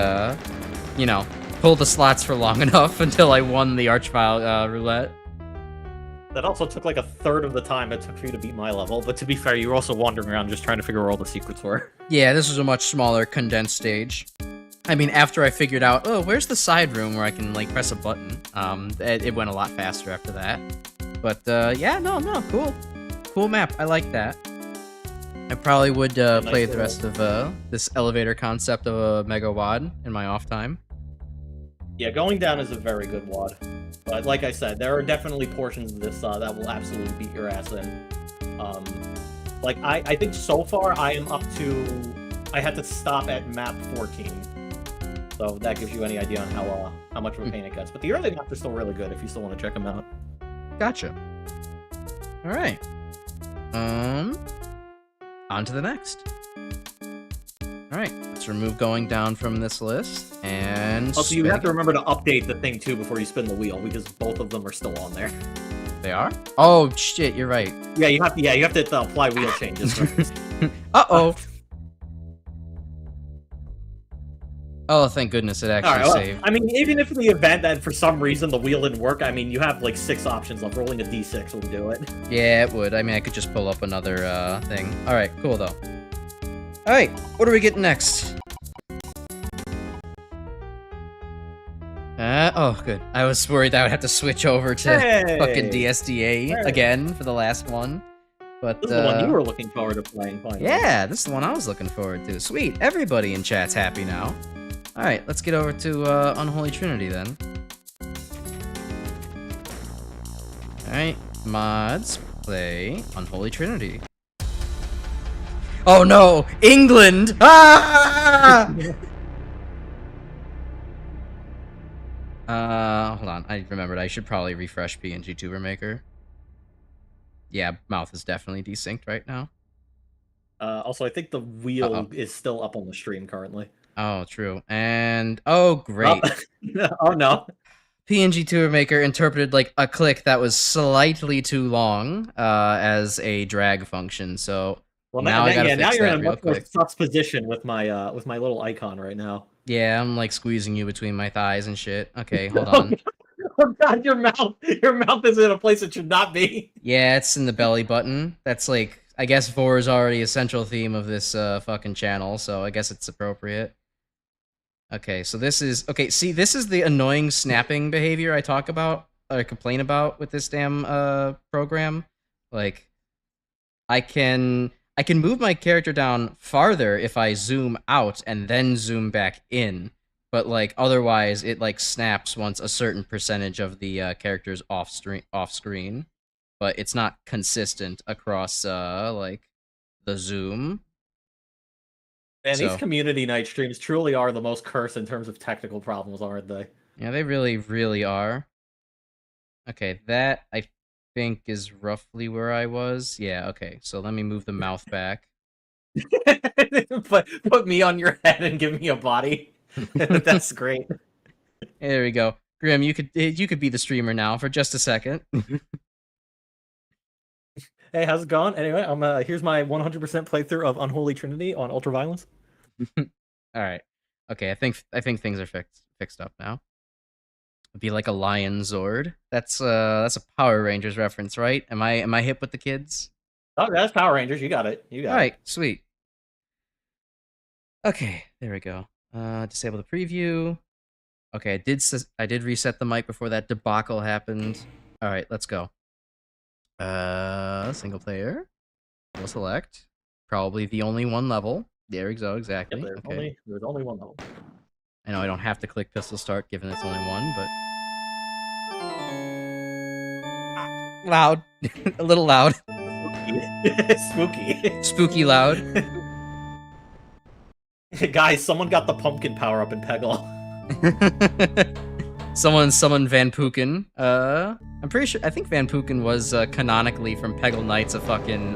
you know, pull the slots for long enough until I won the Archvile roulette. That also took like a third of the time it took for you to beat my level, but to be fair, you were also wandering around just trying to figure out where all the secrets were. Yeah, this was a much smaller, condensed stage. I mean, after I figured out, oh, where's the side room where I can, like, press a button, it went a lot faster after that. But, yeah, no, cool. Cool map. I like that. I probably would play the rest of this elevator concept of a Mega WAD in my off time. Yeah, going down is a very good WAD. But like I said, there are definitely portions of this that will absolutely beat your ass in. Like, I think so far I am up to... I had to stop at map 14. So that gives you any idea on how much of a pain it gets. But the early maps are still really good if you still want to check them out. Gotcha. Alright. On to the next. Alright, let's remove going down from this list, and... Also, you have to remember to update the thing, too, before you spin the wheel, because both of them are still on there. They are? Oh, shit, you're right. Yeah, you have to apply wheel changes first. Uh-oh. Oh, thank goodness it actually saved. I mean, even if in the event that for some reason the wheel didn't work, I mean, you have like 6 options left. Rolling a d6 will do it. Yeah, it would. I mean, I could just pull up another thing. Alright, cool though. Alright, what are we getting next? Oh, good. I was worried I would have to switch over to fucking DSDA again for the last one. But, this is the one you were looking forward to playing, finally. Yeah, this is the one I was looking forward to. Sweet, everybody in chat's happy now. Alright, let's get over to Unholy Trinity then. Alright, mods, play Unholy Trinity. Oh no! England! Ah! Hold on, I remembered I should probably refresh PNG Tuber Maker. Yeah, mouth is definitely desynced right now. Also, I think the wheel is still up on the stream currently. Oh, true. And, oh, great. Oh, no. PNG Tuber Maker interpreted, like, a click that was slightly too long as a drag function, so now I gotta fix now you're that in a real much more quick. sus position with my little icon right now. Yeah, I'm, like, squeezing you between my thighs and shit. Okay, hold on. Oh god, your mouth is in a place it should not be. Yeah, it's in the belly button. That's, like, I guess 4 is already a central theme of this fucking channel, so I guess it's appropriate. Okay, so this is... Okay, see, this is the annoying snapping behavior I talk about, or complain about with this damn program. Like, I can move my character down farther if I zoom out and then zoom back in. But, like, otherwise, it, like, snaps once a certain percentage of the character's off screen. But it's not consistent across, like, the zoom. And these community night streams truly are the most cursed in terms of technical problems, aren't they? Yeah, they really, really are. Okay, that, I think, is roughly where I was. Yeah, okay, so let me move the mouth back. Put me on your head and give me a body. That's great. There we go. Grim, you could be the streamer now for just a second. Hey, how's it going? Anyway, here's my 100% playthrough of Unholy Trinity on Ultraviolence. All right. Okay, I think things are fixed up now. It'd be like a lion Zord. That's a Power Rangers reference, right? Am I hip with the kids? Oh, that's Power Rangers. You got it. You got it. All right, sweet. Okay, there we go. Disable the preview. Okay, I did reset the mic before that debacle happened. All right, let's go. Single player. We'll select. Probably the only one level. There we go, exactly. Yep, there's only one level. I know I don't have to click pistol start given it's only one, but... Loud. A little loud. Spooky. Spooky loud. Guys, someone got the pumpkin power up in Peggle. Someone summoned Van Pooken. I'm pretty sure, I think Van Pooken was canonically from Peggle Knights a fucking,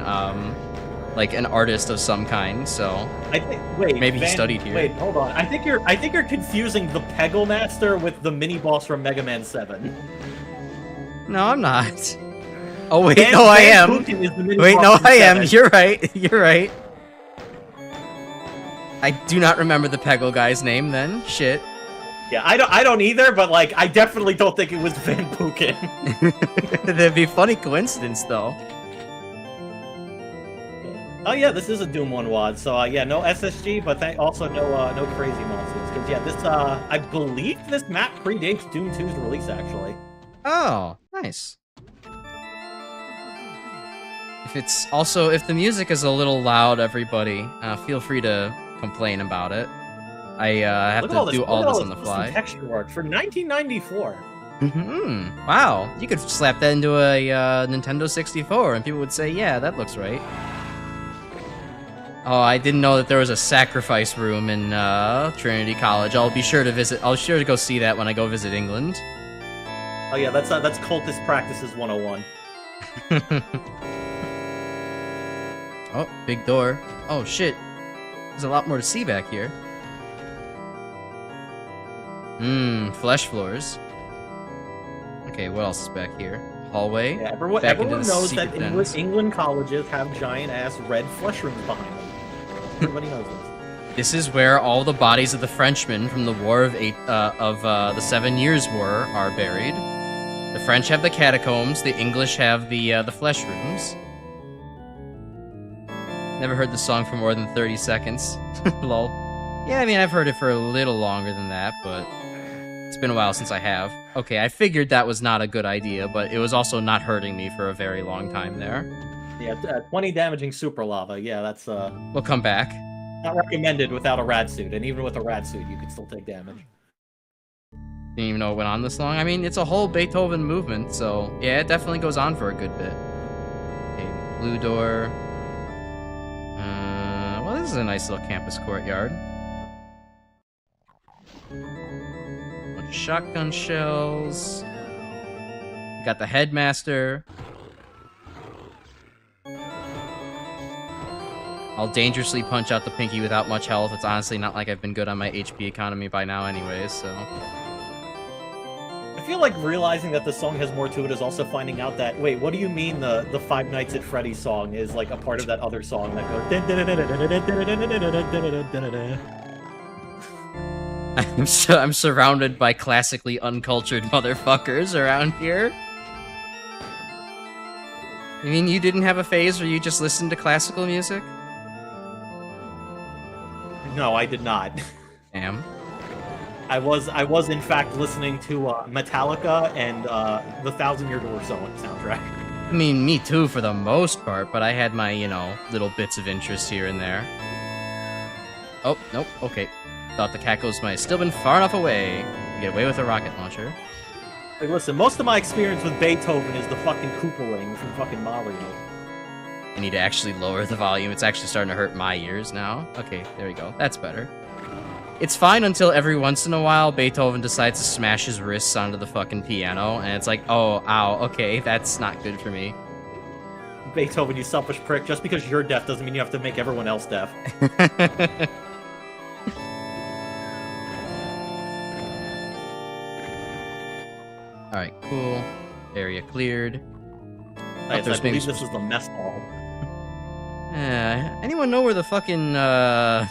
like an artist of some kind, so I think maybe he studied here. Wait, hold on. I think you're confusing the Peggle Master with the mini boss from Mega Man 7. No, I'm not. Oh wait, Van- no, I Van am. Buchen is the mini Wait, boss no, in I am. 7. You're right. You're right. I do not remember the Peggle guy's name then. Shit. Yeah, I don't either, but like I definitely don't think it was Van Buchen. That'd be a funny coincidence though. Oh yeah, this is a Doom 1 WAD, so yeah, no SSG, but also no crazy monsters. Because yeah, this I believe this map predates Doom 2's release actually. Oh, nice. If the music is a little loud, everybody, feel free to complain about it. I have to do all this on the fly. Texture work for 1994. Wow, you could slap that into a Nintendo 64, and people would say, "Yeah, that looks right." Oh, I didn't know that there was a sacrifice room in Trinity College. I'll be sure to visit. I'll sure to go see that when I go visit England. Oh yeah, that's cultist practices 101. Oh, big door. Oh shit, there's a lot more to see back here. Flesh floors. Okay, what else is back here? Hallway. Yeah, everyone knows that England colleges have giant ass red flesh rooms behind them. Everybody knows this. This is where all the bodies of the Frenchmen from the War of the 7 Years War are buried. The French have the catacombs. The English have the flesh rooms. Never heard the song for more than 30 seconds. Lol. Yeah, I mean, I've heard it for a little longer than that, but it's been a while since I have. Okay, I figured that was not a good idea, but it was also not hurting me for a very long time there. Yeah, 20 damaging super lava. Yeah, that's We'll come back. not recommended without a rad suit, and even with a rad suit, you could still take damage. Didn't even know it went on this long. I mean, it's a whole Beethoven movement, so yeah, it definitely goes on for a good bit. Okay, blue door. Well, this is a nice little campus courtyard. Bunch of shotgun shells. We got the headmaster. I'll dangerously punch out the pinky without much health. It's honestly not like I've been good on my HP economy by now anyways, so... I feel like realizing that the song has more to it is also finding out that, wait, what do you mean the Five Nights at Freddy's song is like a part of that other song that goes... I'm surrounded by classically uncultured motherfuckers around here. You mean you didn't have a phase where you just listened to classical music? No, I did not. Damn. I was in fact listening to Metallica and the Thousand Year Door soundtrack. I mean, me too for the most part, but I had my, little bits of interest here and there. Oh, nope, okay. Thought the Cackles might have still been far enough away to get away with a rocket launcher. Like, listen, most of my experience with Beethoven is the fucking Koopaling from fucking Mario. I need to actually lower the volume. It's actually starting to hurt my ears now. Okay, there we go. That's better. It's fine until every once in a while Beethoven decides to smash his wrists onto the fucking piano, and it's like, oh, ow, okay, that's not good for me. Beethoven, you selfish prick. Just because you're deaf doesn't mean you have to make everyone else deaf. Alright, cool. Area cleared. Nice, I believe this is the mess hall. Anyone know where the fucking, the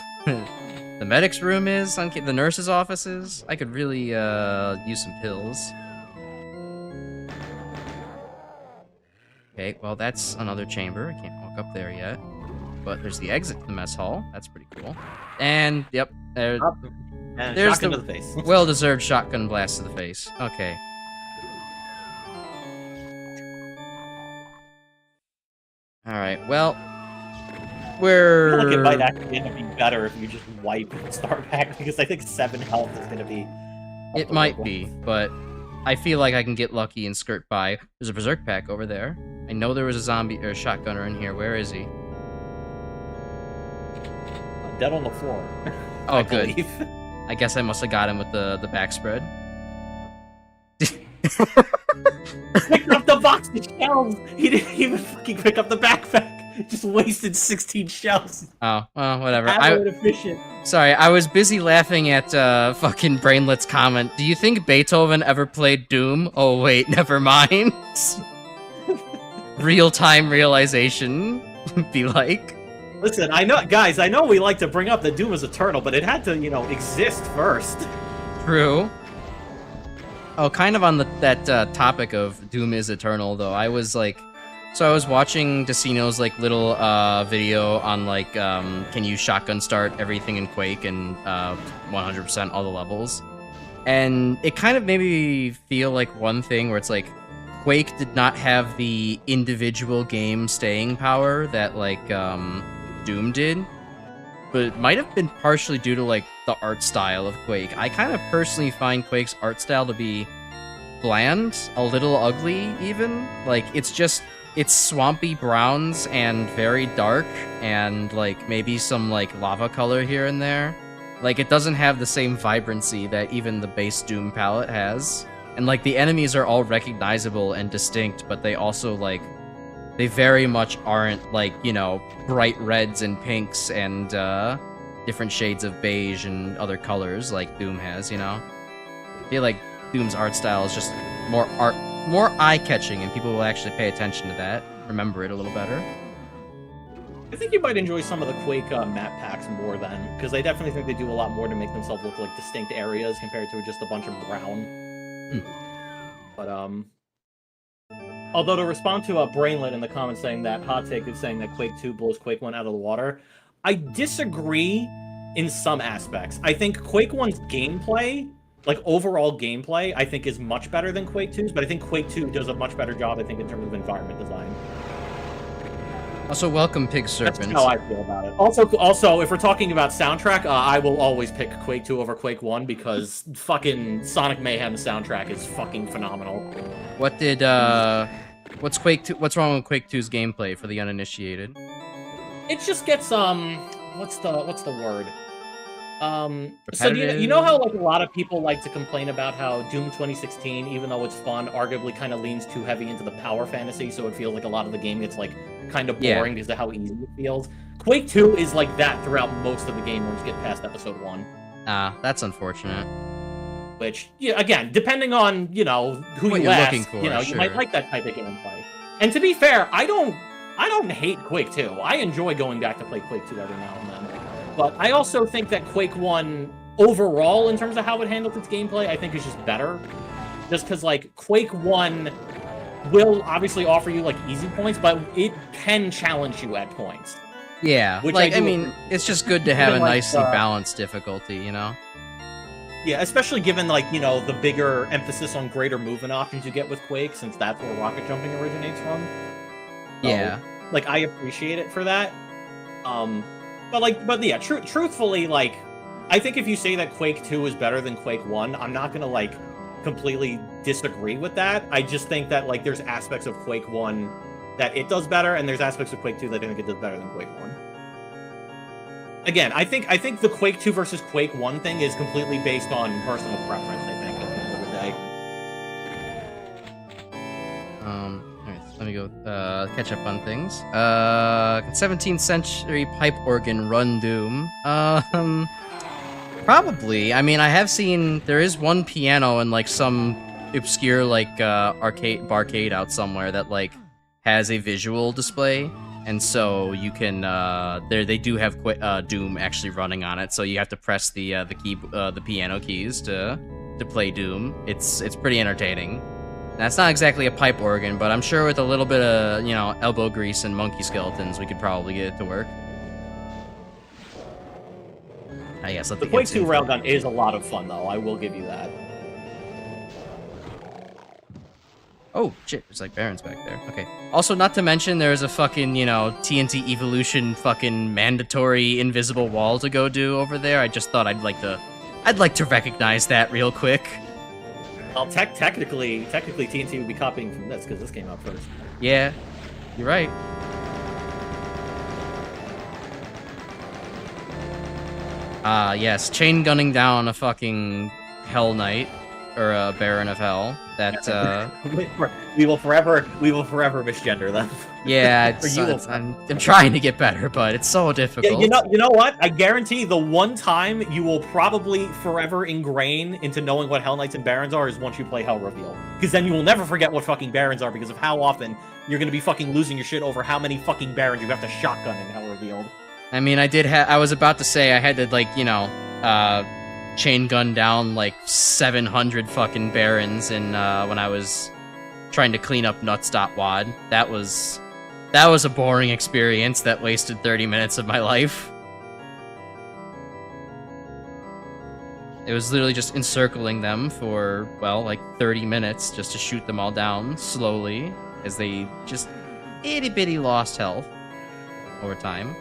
medic's room is? The nurse's offices? I could really, use some pills. Okay, well, that's another chamber. I can't walk up there yet. But there's the exit to the mess hall. That's pretty cool. And, yep, there's shotgun to the face. Well-deserved shotgun blast to the face. Okay. Alright, well, I feel like it might actually end up being better if you just wipe and start back, because I think 7 health is going to be... It might be, but I feel like I can get lucky and skirt by. There's a berserk pack over there. I know there was a zombie or a shotgunner in here. Where is he? Dead on the floor. Oh, good. I guess I must have got him with the backspread. Picked up the box of shells! He didn't even fucking pick up the backpack! Just wasted 16 shells. Oh, well, whatever. Efficient. Sorry, I was busy laughing at fucking Brainlet's comment. Do you think Beethoven ever played Doom? Oh wait, never mind. Real-time realization. Be like. Listen, I know, guys, I know we like to bring up that Doom is eternal, but it had to, you know, exist first. True. Oh, kind of on that topic of Doom is eternal, though. I was like, so I was watching Decino's like little video on like, can you shotgun start everything in Quake and 100% all the levels, and it kind of made me feel like one thing where it's like, Quake did not have the individual game staying power that like Doom did, but it might have been partially due to like the art style of Quake. I kind of personally find Quake's art style to be bland, a little ugly even. Like it's swampy browns and very dark and like maybe some like lava color here and there. Like it doesn't have the same vibrancy that even the base Doom palette has. And like the enemies are all recognizable and distinct, but they also like, they very much aren't like, you know, bright reds and pinks and different shades of beige and other colors like Doom has, you know? I feel like Doom's art style is just more eye-catching, and people will actually pay attention to that, remember it a little better. I think you might enjoy some of the Quake map packs more then, because I definitely think they do a lot more to make themselves look like distinct areas compared to just a bunch of brown. But although to respond to Brainlet in the comments saying that hot take is saying that Quake 2 blows Quake 1 out of the water, I disagree in some aspects. I think Quake 1's gameplay, like overall gameplay, I think is much better than Quake 2's, but I think Quake 2 does a much better job, I think, in terms of environment design. Also, welcome, Pig Serpent. That's how I feel about it. Also, if we're talking about soundtrack, I will always pick Quake 2 over Quake 1 because fucking Sonic Mayhem's soundtrack is fucking phenomenal. What did, what's wrong with Quake 2's gameplay for the uninitiated? It just gets, what's the word? So you know how like a lot of people like to complain about how Doom 2016, even though it's fun, arguably kind of leans too heavy into the power fantasy, so it feels like a lot of the game gets like kind of boring because of how easy it feels. Quake 2 is like that throughout most of the game once you get past episode 1. That's unfortunate. Which, yeah, again, depending on, you know, who what you you're ask, looking for, you know, sure. You might like that type of gameplay. And to be fair, I don't hate Quake 2. I enjoy going back to play Quake 2 every now and then. But I also think that Quake 1, overall, in terms of how it handles its gameplay, I think is just better. Just because, like, Quake 1 will obviously offer you, like, easy points, but it can challenge you at points. Yeah, like, I mean, it's just good to have a nicely balanced difficulty, you know? Yeah, especially given, like, you know, the bigger emphasis on greater movement options you get with Quake, since that's where rocket jumping originates from. So, yeah. Like, I appreciate it for that. But yeah, truthfully, like, I think if you say that Quake 2 is better than Quake 1, I'm not gonna, like, completely disagree with that. I just think that, like, there's aspects of Quake 1 that it does better, and there's aspects of Quake 2 that I think it does better than Quake 1. Again, I think the Quake 2 versus Quake 1 thing is completely based on personal preference, I think, at the end of the day. Let me go catch up on things. 17th century pipe organ run Doom. Probably. I mean, I have seen there is one piano in like some obscure like barcade out somewhere that like has a visual display, and so you can they do have Doom actually running on it. So you have to press the piano keys to play Doom. It's pretty entertaining. That's not exactly a pipe organ, but I'm sure with a little bit of, you know, elbow grease and monkey skeletons, we could probably get it to work. I guess let the Quake 2 railgun is a lot of fun, though. I will give you that. Oh, shit, there's like barons back there. Okay. Also, not to mention, there's a fucking, you know, TNT Evolution fucking mandatory invisible wall to go do over there. I just thought I'd like to recognize that real quick. Well, technically, TNT would be copying from this, because this came out first. Yeah, you're right. Yes, chain gunning down a fucking Hell Knight, or a Baron of Hell. That we will forever misgender them. yeah, I'm trying to get better, but it's so difficult. Yeah, you know what? I guarantee the one time you will probably forever ingrain into knowing what Hell Knights and Barons are is once you play Hell Reveal. Because then you will never forget what fucking Barons are because of how often you're gonna be fucking losing your shit over how many fucking Barons you have to shotgun in Hell Revealed. I mean, I was about to say I had to, like, you know, chain gun down like 700 fucking Barons in when I was trying to clean up nuts.wad. That was a boring experience that wasted 30 minutes of my life. It was literally just encircling them for, well, like 30 minutes just to shoot them all down slowly as they just itty bitty lost health over time.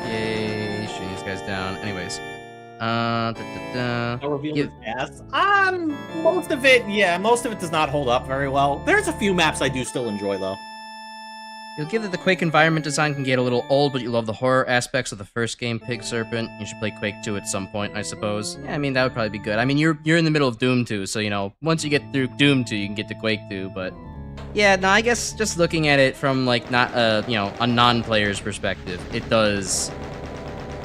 Yay, shooting these guys down. Anyways. Reveal his ass. Most of it does not hold up very well. There's a few maps I do still enjoy, though. You'll give that the Quake environment design can get a little old, but you love the horror aspects of the first game, Pig Serpent. You should play Quake 2 at some point, I suppose. Yeah, I mean, that would probably be good. I mean, you're in the middle of Doom 2, so, you know, once you get through Doom 2, you can get to Quake 2, but... Yeah, no, I guess just looking at it from, like, not, you know, a non-player's perspective, it does...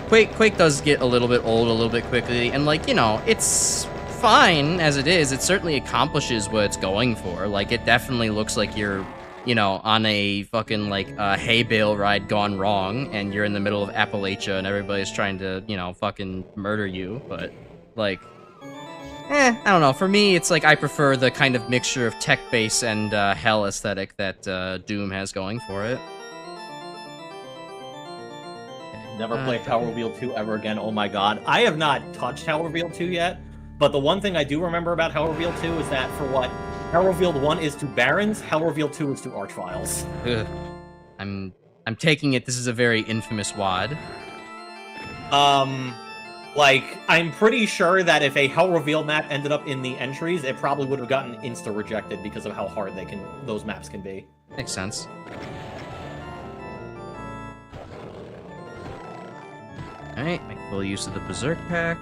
Quake does get a little bit old a little bit quickly, and, like, you know, it's fine as it is. It certainly accomplishes what it's going for. Like, it definitely looks like you're, you know, on a fucking, like, hay bale ride gone wrong, and you're in the middle of Appalachia, and everybody's trying to, you know, fucking murder you, but, like... I don't know. For me, it's like I prefer the kind of mixture of tech base and hell aesthetic that Doom has going for it. Never play Tower Reveal 2 ever again. Oh my god. I have not touched Tower Reveal 2 yet, but the one thing I do remember about Tower Reveal 2 is that for what Hell Revealed 1 is to Barons, Hell Revealed 2 is to Archviles. Ugh. I'm taking it this is a very infamous WAD. Like, I'm pretty sure that if a Hell Reveal map ended up in the entries, it probably would have gotten insta-rejected because of how hard those maps can be. Makes sense. Alright, make full use of the Berserk pack.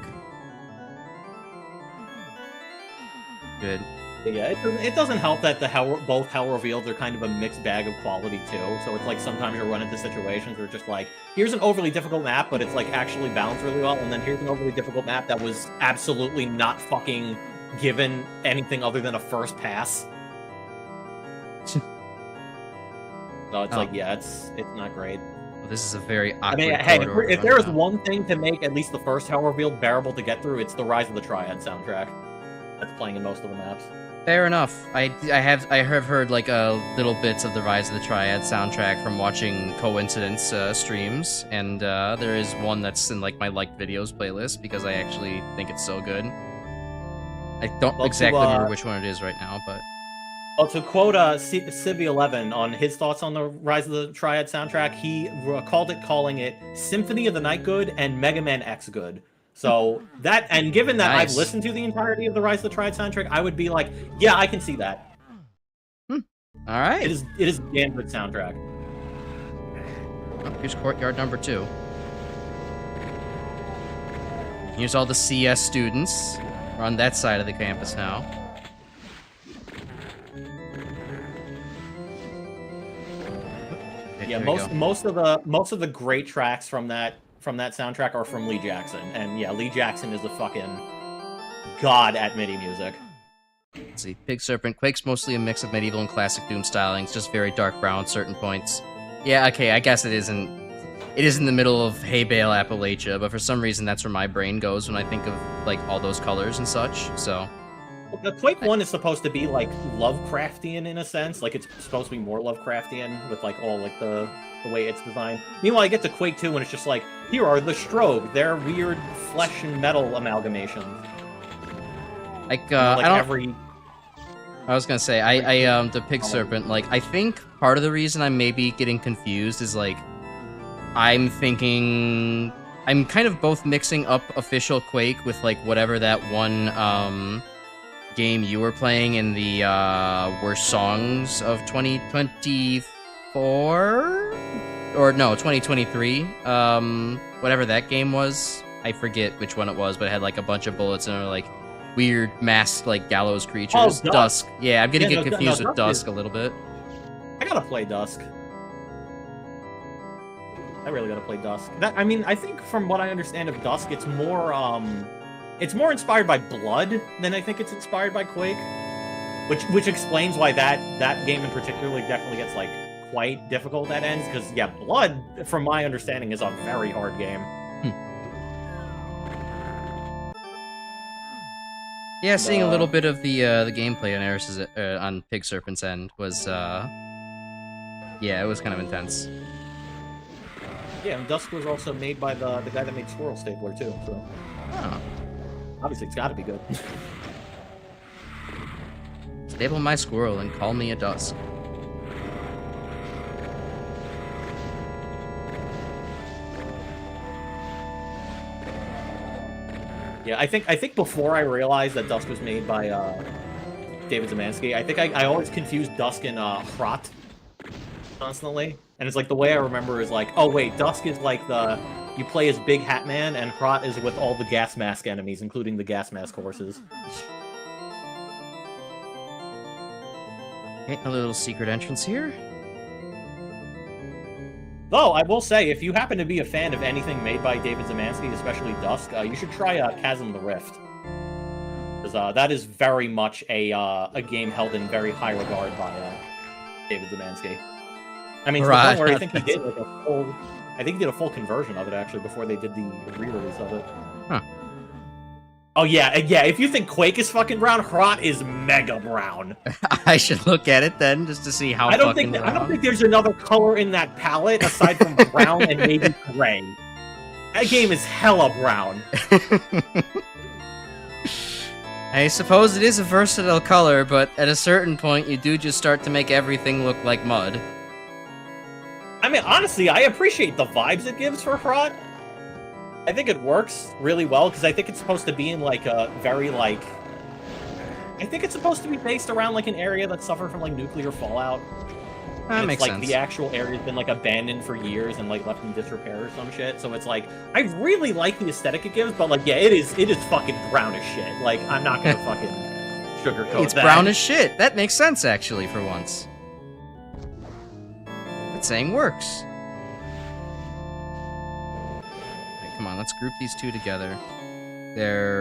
Good. Yeah, it doesn't help that both Hell Reveals are kind of a mixed bag of quality, too. So it's like sometimes you run into situations where it's just like, here's an overly difficult map, but it's like actually balanced really well, and then here's an overly difficult map that was absolutely not fucking given anything other than a first pass. So it's like, yeah, it's not great. Well, this is a very awkward I mean, hey, if there is one thing to make at least the first Hell Reveal bearable to get through, it's the Rise of the Triad soundtrack. That's playing in most of the maps. Fair enough. I have heard like little bits of the Rise of the Triad soundtrack from watching Coincidence streams, and there is one that's in like my liked videos playlist because I actually think it's so good. I don't exactly remember which one it is right now, but... Well, to quote Civ11 on his thoughts on the Rise of the Triad soundtrack, he calling it Symphony of the Night good and Mega Man X good. So that, and given that I've listened to the entirety of the Rise of the Triad soundtrack, I would be like, yeah, I can see that. All right. It is a damn good soundtrack. Oh, here's courtyard number 2. Here's all the CS students. We're on that side of the campus now. Okay, yeah, most of the great tracks from that soundtrack are from Lee Jackson, and yeah, Lee Jackson is a fucking god at MIDI music. Let's see, Pig Serpent. Quake's mostly a mix of medieval and classic Doom stylings, just very dark brown at certain points. Yeah, okay, I guess it isn't. It is in the middle of hay bale Appalachia, but for some reason that's where my brain goes when I think of like all those colors and such. So. The Quake 1 is supposed to be like Lovecraftian in a sense, like it's supposed to be more Lovecraftian with like all like the way it's designed. Meanwhile, I get to Quake 2 and it's just like, here are the Strobe. They're weird flesh and metal amalgamations. Like, I was gonna say, the Pig Serpent, like, I think part of the reason I'm maybe getting confused is, like, I'm thinking... I'm kind of both mixing up official Quake with, like, whatever that one, game you were playing in the, Worst Songs of 2024? Or, no, 2023, whatever that game was. I forget which one it was, but it had like a bunch of bullets and are like weird masked like gallows creatures. Oh, Dusk. Yeah, I'm gonna get confused with Dusk Dusk a little bit. I gotta play Dusk. I really gotta play Dusk. I mean, I think from what I understand of Dusk, it's more inspired by Blood than I think it's inspired by Quake. Which explains why that game in particular definitely gets like quite difficult at ends, because yeah, Blood, from my understanding, is a very hard game. Yeah, seeing a little bit of the gameplay on Eris's on Pig Serpent's end was yeah, it was kind of intense. Yeah, and Dusk was also made by the guy that made Squirrel Stapler too, so obviously it's got to be good. Stable my squirrel and call me a Dusk. Yeah, I think before I realized that Dusk was made by David Zemansky, I think I always confused Dusk and Hrot constantly. And it's like the way I remember is like, oh wait, Dusk is like you play as Big Hat Man, and Hrot is with all the gas mask enemies, including the gas mask horses. Okay, a little secret entrance here. Though, I will say, if you happen to be a fan of anything made by David Zemansky, especially Dusk, you should try Chasm the Rift. Because that is very much a game held in very high regard by David Zemansky. I mean, to the point where I think he did like a full conversion of it, actually, before they did the re-release of it. Huh. Oh, yeah, if you think Quake is fucking brown, Hrot is mega brown. I should look at it then, just to see how I don't think there's another color in that palette aside from brown and maybe gray. That game is hella brown. I suppose it is a versatile color, but at a certain point, you do just start to make everything look like mud. I mean, honestly, I appreciate the vibes it gives for Hrot. I think it works really well, because I think it's supposed to be in, like, a very, like... I think it's supposed to be based around, like, an area that suffered from, like, nuclear fallout. That makes sense. Like, the actual area's been, like, abandoned for years and, like, left in disrepair or some shit. So it's, like, I really like the aesthetic it gives, but, like, yeah, it is fucking brown as shit. Like, I'm not gonna fucking sugarcoat that. It's brown as shit. That makes sense, actually, for once. That saying works. Come on, let's group these two together.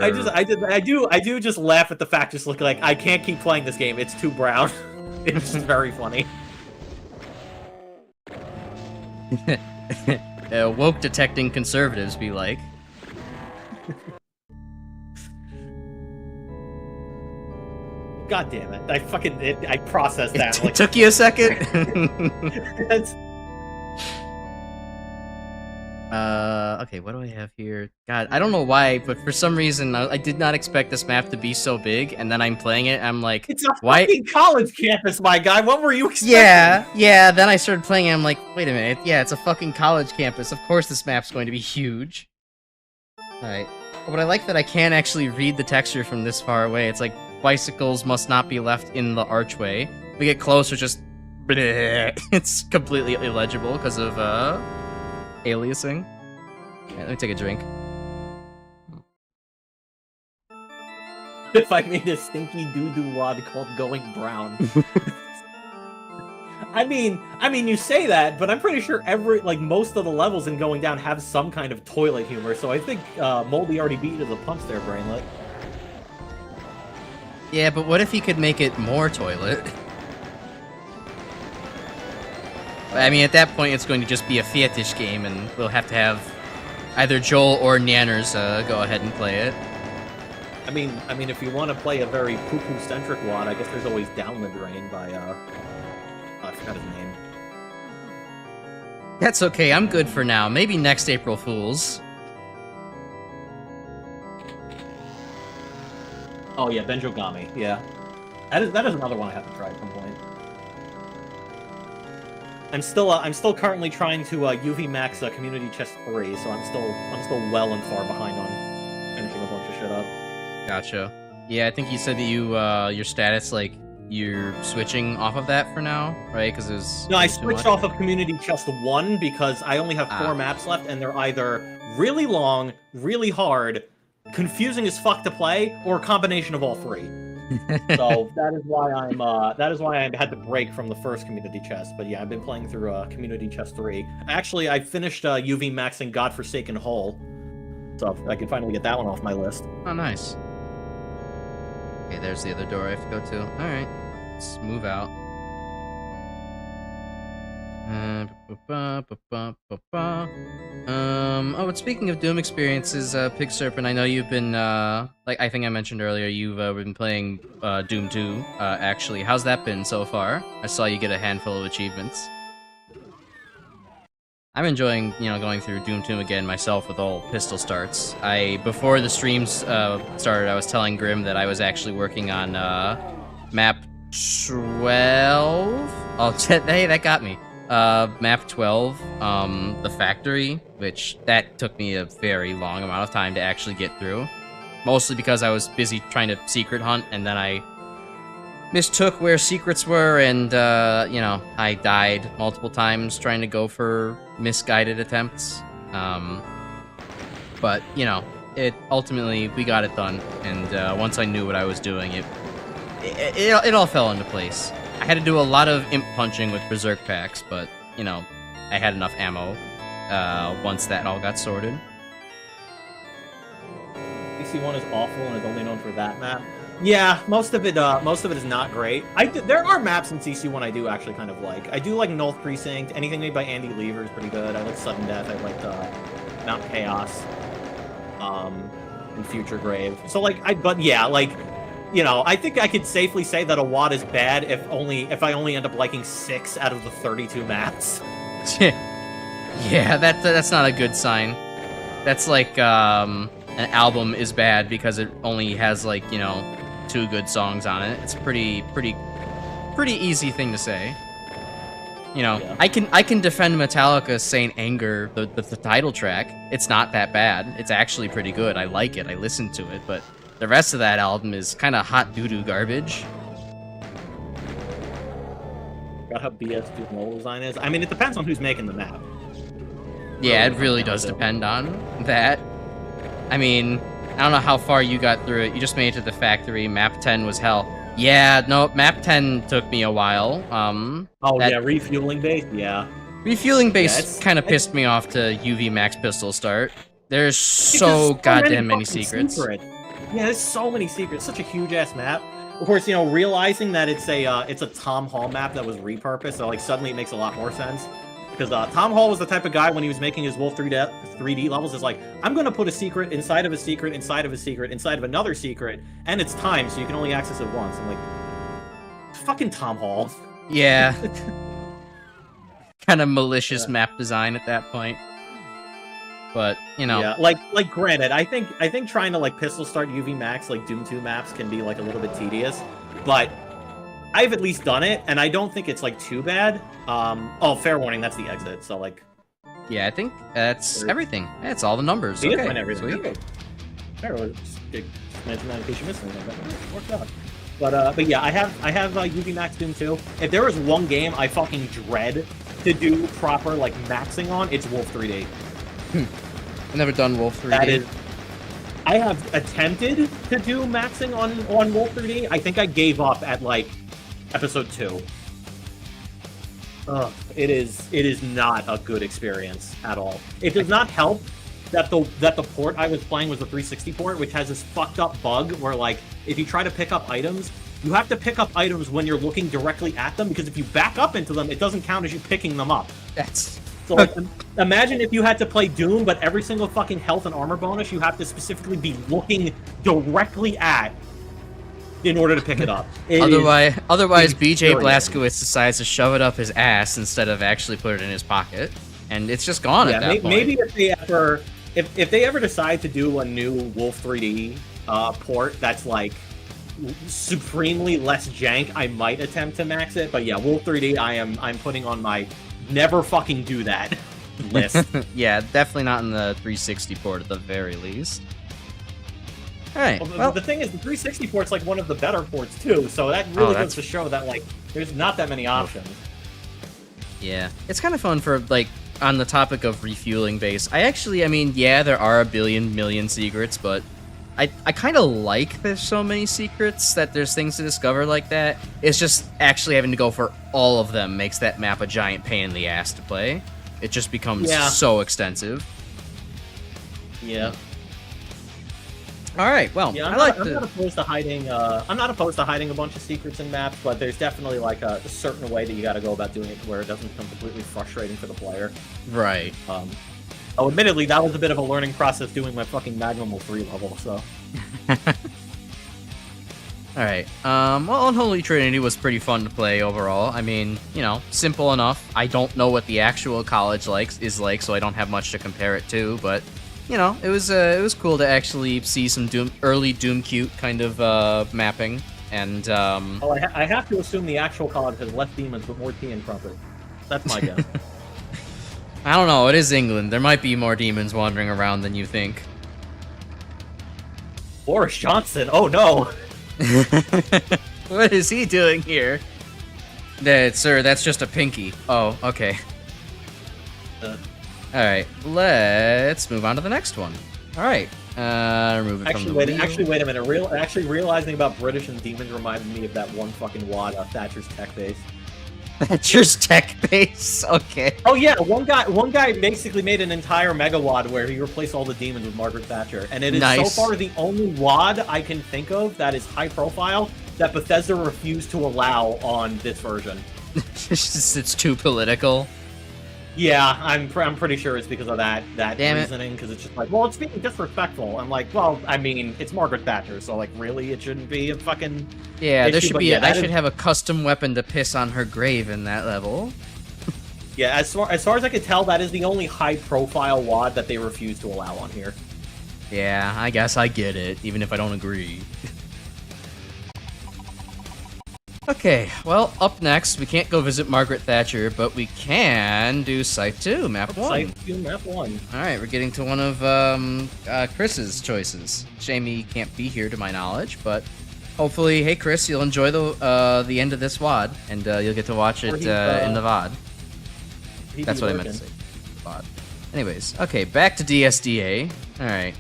I do just laugh at the fact, just look like I can't keep playing this game. It's too brown. It's just very funny. Woke detecting conservatives be like. God damn it! I processed that. It took you a second. Okay, what do I have here? God, I don't know why, but for some reason, I did not expect this map to be so big, and then I'm playing it, I'm like, it's a fucking college campus, my guy, what were you expecting? Yeah, then I started playing it, I'm like, wait a minute, yeah, it's a fucking college campus, of course this map's going to be huge. Alright, but I like that I can't actually read the texture from this far away, it's like, bicycles must not be left in the archway. If we get closer, just, bleh, it's completely illegible because of, aliasing. Yeah, let me take a drink. If I made a stinky doo-doo WAD called Going Brown. I mean, you say that, but I'm pretty sure most of the levels in Going Down have some kind of toilet humor, so I think Moldy already beat you to the punch there, Brainlet. Yeah, but what if he could make it more toilet? I mean, at that point, it's going to just be a fetish game, and we'll have to have either Joel or Nanners go ahead and play it. I mean, if you want to play a very poo-poo-centric WAD, I guess there's always Down the Drain by, I forgot his name. That's okay, I'm good for now. Maybe next April Fools. Oh yeah, Benjogami, yeah. That is another one I have to try at some point. I'm still currently trying to UV max Community Chest 3, so I'm still well and far behind on finishing a bunch of shit up. Gotcha. Yeah, I think you said that you your status, like, you're switching off of that for now, right? Because there's I switched off of Community Chest 1 because I only have 4 maps left, and they're either really long, really hard, confusing as fuck to play, or a combination of all three. So that is why I had to break from the first community chest. But yeah, I've been playing through community chest 3. Actually, I finished UV maxing Godforsaken Hole, so I can finally get that one off my list. Oh, nice. Okay, there's the other door I have to go to. All right, let's move out. Oh, but speaking of Doom experiences, Pig Serpent, I know you've been, like I think I mentioned earlier, you've been playing Doom 2, actually. How's that been so far? I saw you get a handful of achievements. I'm enjoying, going through Doom 2 again myself with all pistol starts. Before the streams started, I was telling Grim that I was actually working on map 12. Oh, hey, that got me. Map 12, the factory, which that took me a very long amount of time to actually get through. Mostly because I was busy trying to secret hunt, and then I mistook where secrets were, and, I died multiple times trying to go for misguided attempts. But, ultimately, we got it done, and, once I knew what I was doing, it all fell into place. I had to do a lot of imp punching with berserk packs, but, I had enough ammo once that all got sorted. DC1 is awful and is only known for that map. Yeah, most of it is not great. There are maps in CC1 I do actually kind of like. I do like Nolk Precinct. Anything made by Andy Lever is pretty good. I like Sudden Death. I like Mount Chaos, and Future Grave. So I think I could safely say that a WAD is bad if I only end up liking 6 out of the 32 maps. Yeah, that's not a good sign. That's like an album is bad because it only has 2 good songs on it. It's pretty easy thing to say. Yeah. I can defend Metallica's Saint Anger, the title track. It's not that bad. It's actually pretty good. I like it. I listen to it, but the rest of that album is kind of hot doo-doo garbage. Got how BS Dirt Nolk design is? I mean, it depends on who's making the map. Yeah, it really does depend on that. I mean, I don't know how far you got through it. You just made it to the factory. Map 10 was hell. Yeah, no, map 10 took me a while. refueling base? Yeah. Refueling base kind of pissed me off to UV max pistol start. There's so goddamn many secrets. Yeah, there's so many secrets. Such a huge-ass map. Of course, realizing that it's a Tom Hall map that was repurposed, so suddenly it makes a lot more sense. Because Tom Hall was the type of guy when he was making his Wolf 3D levels, is like, I'm going to put a secret inside of a secret, inside of a secret, inside of another secret, and it's timed, so you can only access it once. I'm like, fucking Tom Hall. Yeah. Kind of malicious map design at that point. But, Yeah, granted, I think trying to, pistol start UV max, Doom 2 maps can be, a little bit tedious, but I've at least done it, and I don't think it's, too bad. Fair warning, that's the exit, so, Yeah, I think that's everything. That's all the numbers. Okay, everything. Sweet. Okay. Fair, just mention that in case you missed anything, but it worked out. But yeah, I have UV max Doom 2. If there is one game I fucking dread to do proper, maxing on, it's Wolf 3D. I've never done Wolf 3D. I have attempted to do maxing on Wolf 3D. I think I gave up at episode 2. It is not a good experience at all. It does not help that the port I was playing was the 360 port, which has this fucked up bug where if you try to pick up items, you have to pick up items when you're looking directly at them, because if you back up into them, it doesn't count as you picking them up. So imagine if you had to play Doom, but every single fucking health and armor bonus you have to specifically be looking directly at in order to pick it up. Otherwise, BJ Blazkowicz decides to shove it up his ass instead of actually put it in his pocket, and it's just gone at that point. Maybe if they ever decide to do a new Wolf 3D port that's supremely less jank, I might attempt to max it. But yeah, Wolf 3D, I'm putting on my never fucking do that list. Yeah, definitely not in the 360 port at the very least. Alright, well, the thing is, the 360 port's one of the better ports too, so that really goes to show that there's not that many options. Yeah, it's kind of fun for on the topic of refueling base, I mean, yeah, there are a million secrets, but I kind of like there's so many secrets that there's things to discover like that. It's just actually having to go for all of them makes that map a giant pain in the ass to play. It just becomes so extensive. Yeah. All right. Well, yeah, I'm not opposed to hiding. I'm not opposed to hiding a bunch of secrets in maps, but there's definitely like a certain way that you got to go about doing it where it doesn't become completely frustrating for the player. Right. Oh, admittedly, that was a bit of a learning process doing my fucking Magnimal 3 level. So. All right. Well, Unholy Trinity was pretty fun to play overall. I mean, you know, simple enough. I don't know what the actual college is like, so I don't have much to compare it to. But, you know, it was cool to actually see some early Doom cute kind of mapping. And oh, I have to assume the actual college has less demons but more tea and crumpet. That's my guess. I don't know. It is England. There might be more demons wandering around than you think. Boris Johnson. Oh no. What is he doing here? Sir, that's just a pinky. Oh, okay. Alright, let's move on to the next one. Alright, remove it from the wheel. Actually, wait a minute. Actually, realizing about British and demons reminded me of that one fucking WAD, Thatcher's tech base. Thatcher's tech base? Okay. Oh yeah, one guy basically made an entire mega WAD where he replaced all the demons with Margaret Thatcher, and it is so far the only WAD I can think of that is high profile that Bethesda refused to allow on this version. It's too political. Yeah, I'm pretty sure it's because of that reasoning, because it's just like, well, it's being disrespectful. I'm like, well, I mean, it's Margaret Thatcher, so like, really, it shouldn't be a fucking issue, there should be. I should have a custom weapon to piss on her grave in that level. Yeah, as far as I can tell, that is the only high-profile WAD that they refuse to allow on here. Yeah, I guess I get it, even if I don't agree. Okay, well, up next, we can't go visit Margaret Thatcher, but we can do Scythe 2, Map 1. Scythe 2, Map 1. Alright, we're getting to one of Chris's choices. Shame he can't be here to my knowledge, but hopefully, hey Chris, you'll enjoy the end of this WAD, and you'll get to watch it in the VOD. That's what I meant to say. VOD. Anyways, okay, back to DSDA. Alright.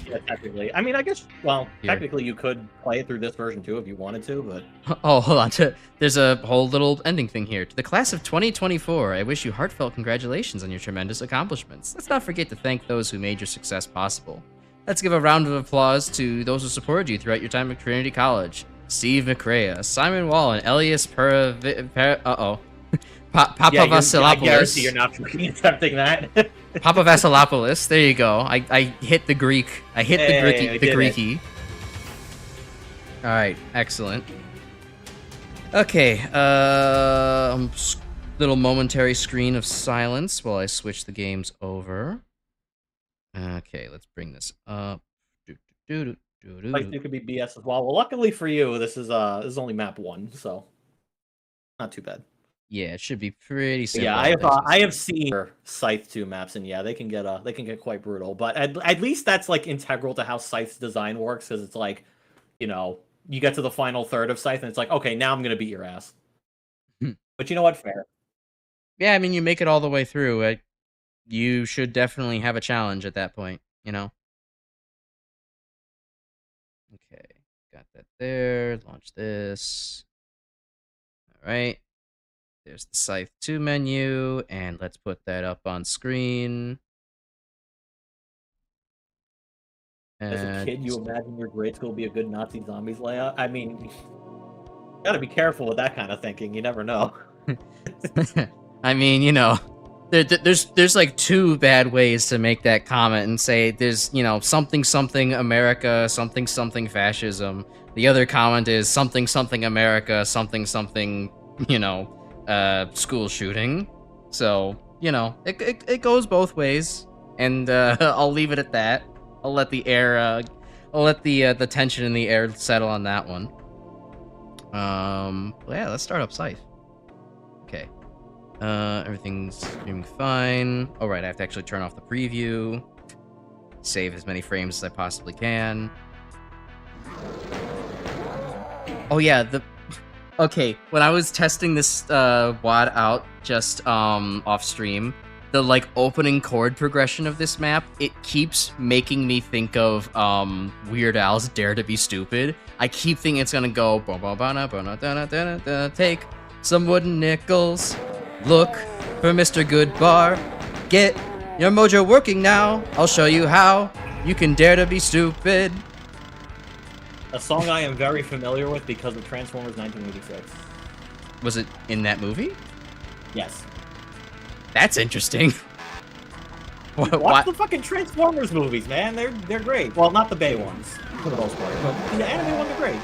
Yeah, technically. I mean, I guess, well, technically you could play it through this version too if you wanted to, but... Oh, hold on. There's a whole little ending thing here. To the class of 2024, I wish you heartfelt congratulations on your tremendous accomplishments. Let's not forget to thank those who made your success possible. Let's give a round of applause to those who supported you throughout your time at Trinity College. Steve McRae, Simon Wall, and Elias Papa Vasilopoulos. I guarantee you're not fucking attempting that. Papa Vasilopoulos. There you go. I hit the Greek. I hit the Greeky. All right, excellent. Okay, little momentary screen of silence while I switch the games over. Okay, let's bring this up. Like it could be BS as well. Well, luckily for you, this is only map 1, so not too bad. Yeah, it should be pretty simple. Yeah, I have seen Scythe 2 maps, and yeah, they can get quite brutal. But at least that's like integral to how Scythe's design works, because it's like, you know, you get to the final third of Scythe, and it's like, okay, now I'm gonna beat your ass. But you know what? Fair. Yeah, I mean, you make it all the way through. You should definitely have a challenge at that point, you know. Okay, got that there. Launch this. All right. There's the Scythe 2 menu, and let's put that up on screen. As a kid, you imagine your grade school be a good Nazi zombies layout? I mean, you gotta be careful with that kind of thinking. You never know. I mean, you know, there's like 2 bad ways to make that comment and say there's, you know, something America, something fascism. The other comment is something America, something, you know, school shooting. So, you know, it goes both ways, and I'll leave it at that. I'll let the air, I'll let the tension in the air settle on that one. Yeah, let's start up Scythe. Okay. Everything's streaming fine. Oh, right, I have to actually turn off the preview. Save as many frames as I possibly can. Oh, yeah, Okay, when I was testing this WAD out just off stream, the like opening chord progression of this map, it keeps making me think of Weird Al's Dare to Be Stupid. I keep thinking it's gonna go take some wooden nickels, look for Mr. Good Bar, get your mojo working now, I'll show you how you can dare to be stupid. A song I am very familiar with because of Transformers 1986. Was it in that movie? Yes. That's interesting. Watch the fucking Transformers movies, man. They're great. Well, not the Bay ones, for the most part, but the anime ones are great.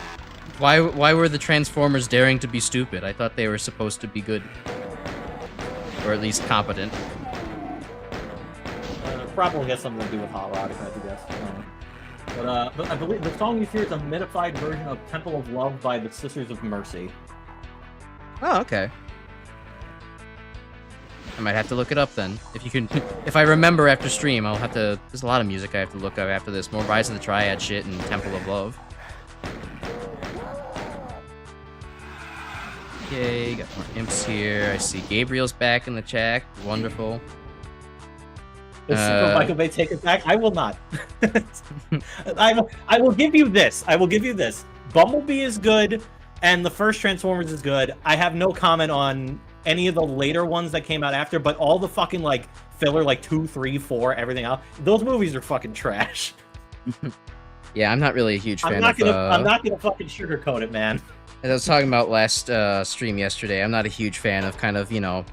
Why were the Transformers daring to be stupid? I thought they were supposed to be good. Or at least competent. Probably has something to do with Hot Rod, if I had to guess. But I believe the song you hear is a modified version of Temple of Love by the Sisters of Mercy. Oh, okay. I might have to look it up then. If you can, if I remember after stream, I'll have to. There's a lot of music I have to look up after this. More Rise of the Triad shit and Temple of Love. Yay, got more imps here. I see Gabriel's back in the chat. Wonderful. Does Super Michael Bay take it back? I will not. I will give you this. I will give you this. Bumblebee is good, and the first Transformers is good. I have no comment on any of the later ones that came out after, but all the fucking like filler, like 2, 3, 4, everything else. Those movies are fucking trash. Yeah, I'm not really a huge fan I'm not gonna fucking sugarcoat it, man. As I was talking about last stream yesterday, I'm not a huge fan of kind of, you know,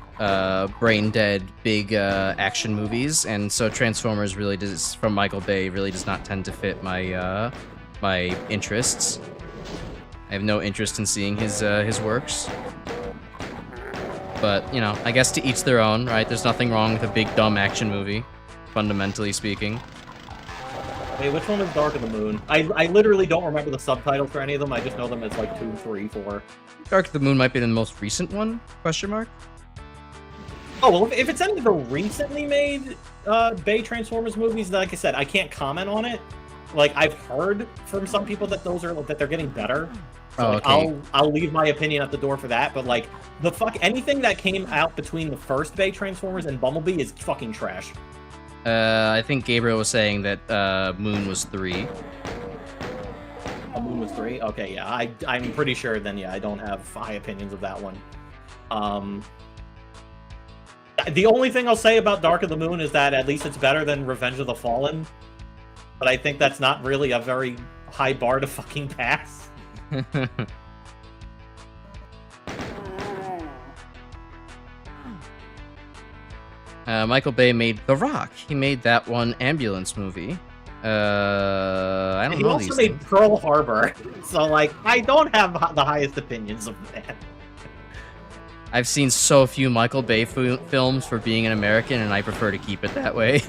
brain dead big action movies, and so Transformers really does, from Michael Bay, really does not tend to fit my my interests. I have no interest in seeing his works. But, you know, I guess to each their own, right? There's nothing wrong with a big dumb action movie, fundamentally speaking. Hey, which one is Dark of the Moon? I literally don't remember the subtitles for any of them. I just know them as like 2, 3, 4. Dark of the Moon might be the most recent one? Question mark. Oh well, if it's any of the recently made Bay Transformers movies, like I said, I can't comment on it. Like I've heard from some people that that they're getting better. So like, okay. I'll leave my opinion at the door for that. But like anything that came out between the first Bay Transformers and Bumblebee is fucking trash. I think Gabriel was saying that Moon was 3. Moon was 3? Okay, yeah. I'm pretty sure then, yeah, I don't have high opinions of that one. The only thing I'll say about Dark of the Moon is that at least it's better than Revenge of the Fallen. But I think that's not really a very high bar to fucking pass. Michael Bay made The Rock. He made that one ambulance movie. I don't know. He also made Pearl Harbor. So, like, I don't have the highest opinions of that. I've seen so few Michael Bay films for being an American, and I prefer to keep it that way.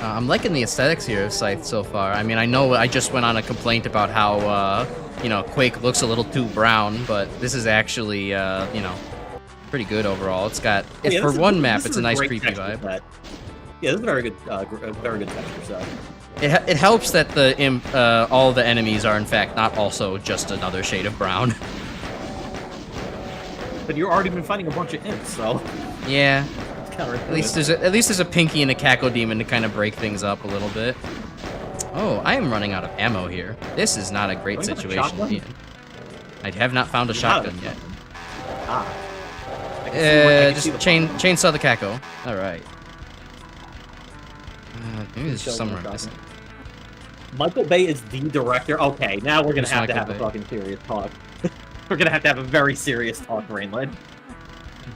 I'm liking the aesthetics here of Scythe so far. I mean, I know I just went on a complaint about how, you know, Quake looks a little too brown, but this is actually, you know, pretty good overall. It's got, for one map, it's a nice creepy vibe. Set. Yeah, this is a very good texture set. It helps that the all the enemies are in fact not also just another shade of brown. But you've already been fighting a bunch of imps, so yeah. At least there's a Pinky and a Caco Demon to kind of break things up a little bit. Oh, I am running out of ammo here. This is not a great situation to be in. I have not found a shotgun yet. Just chainsaw the Caco. All right. Maybe there's just somewhere I'm missing. Michael Bay is the director. Okay, now we're gonna have to have a fucking serious talk. We're gonna have to have a very serious talk, Rainland.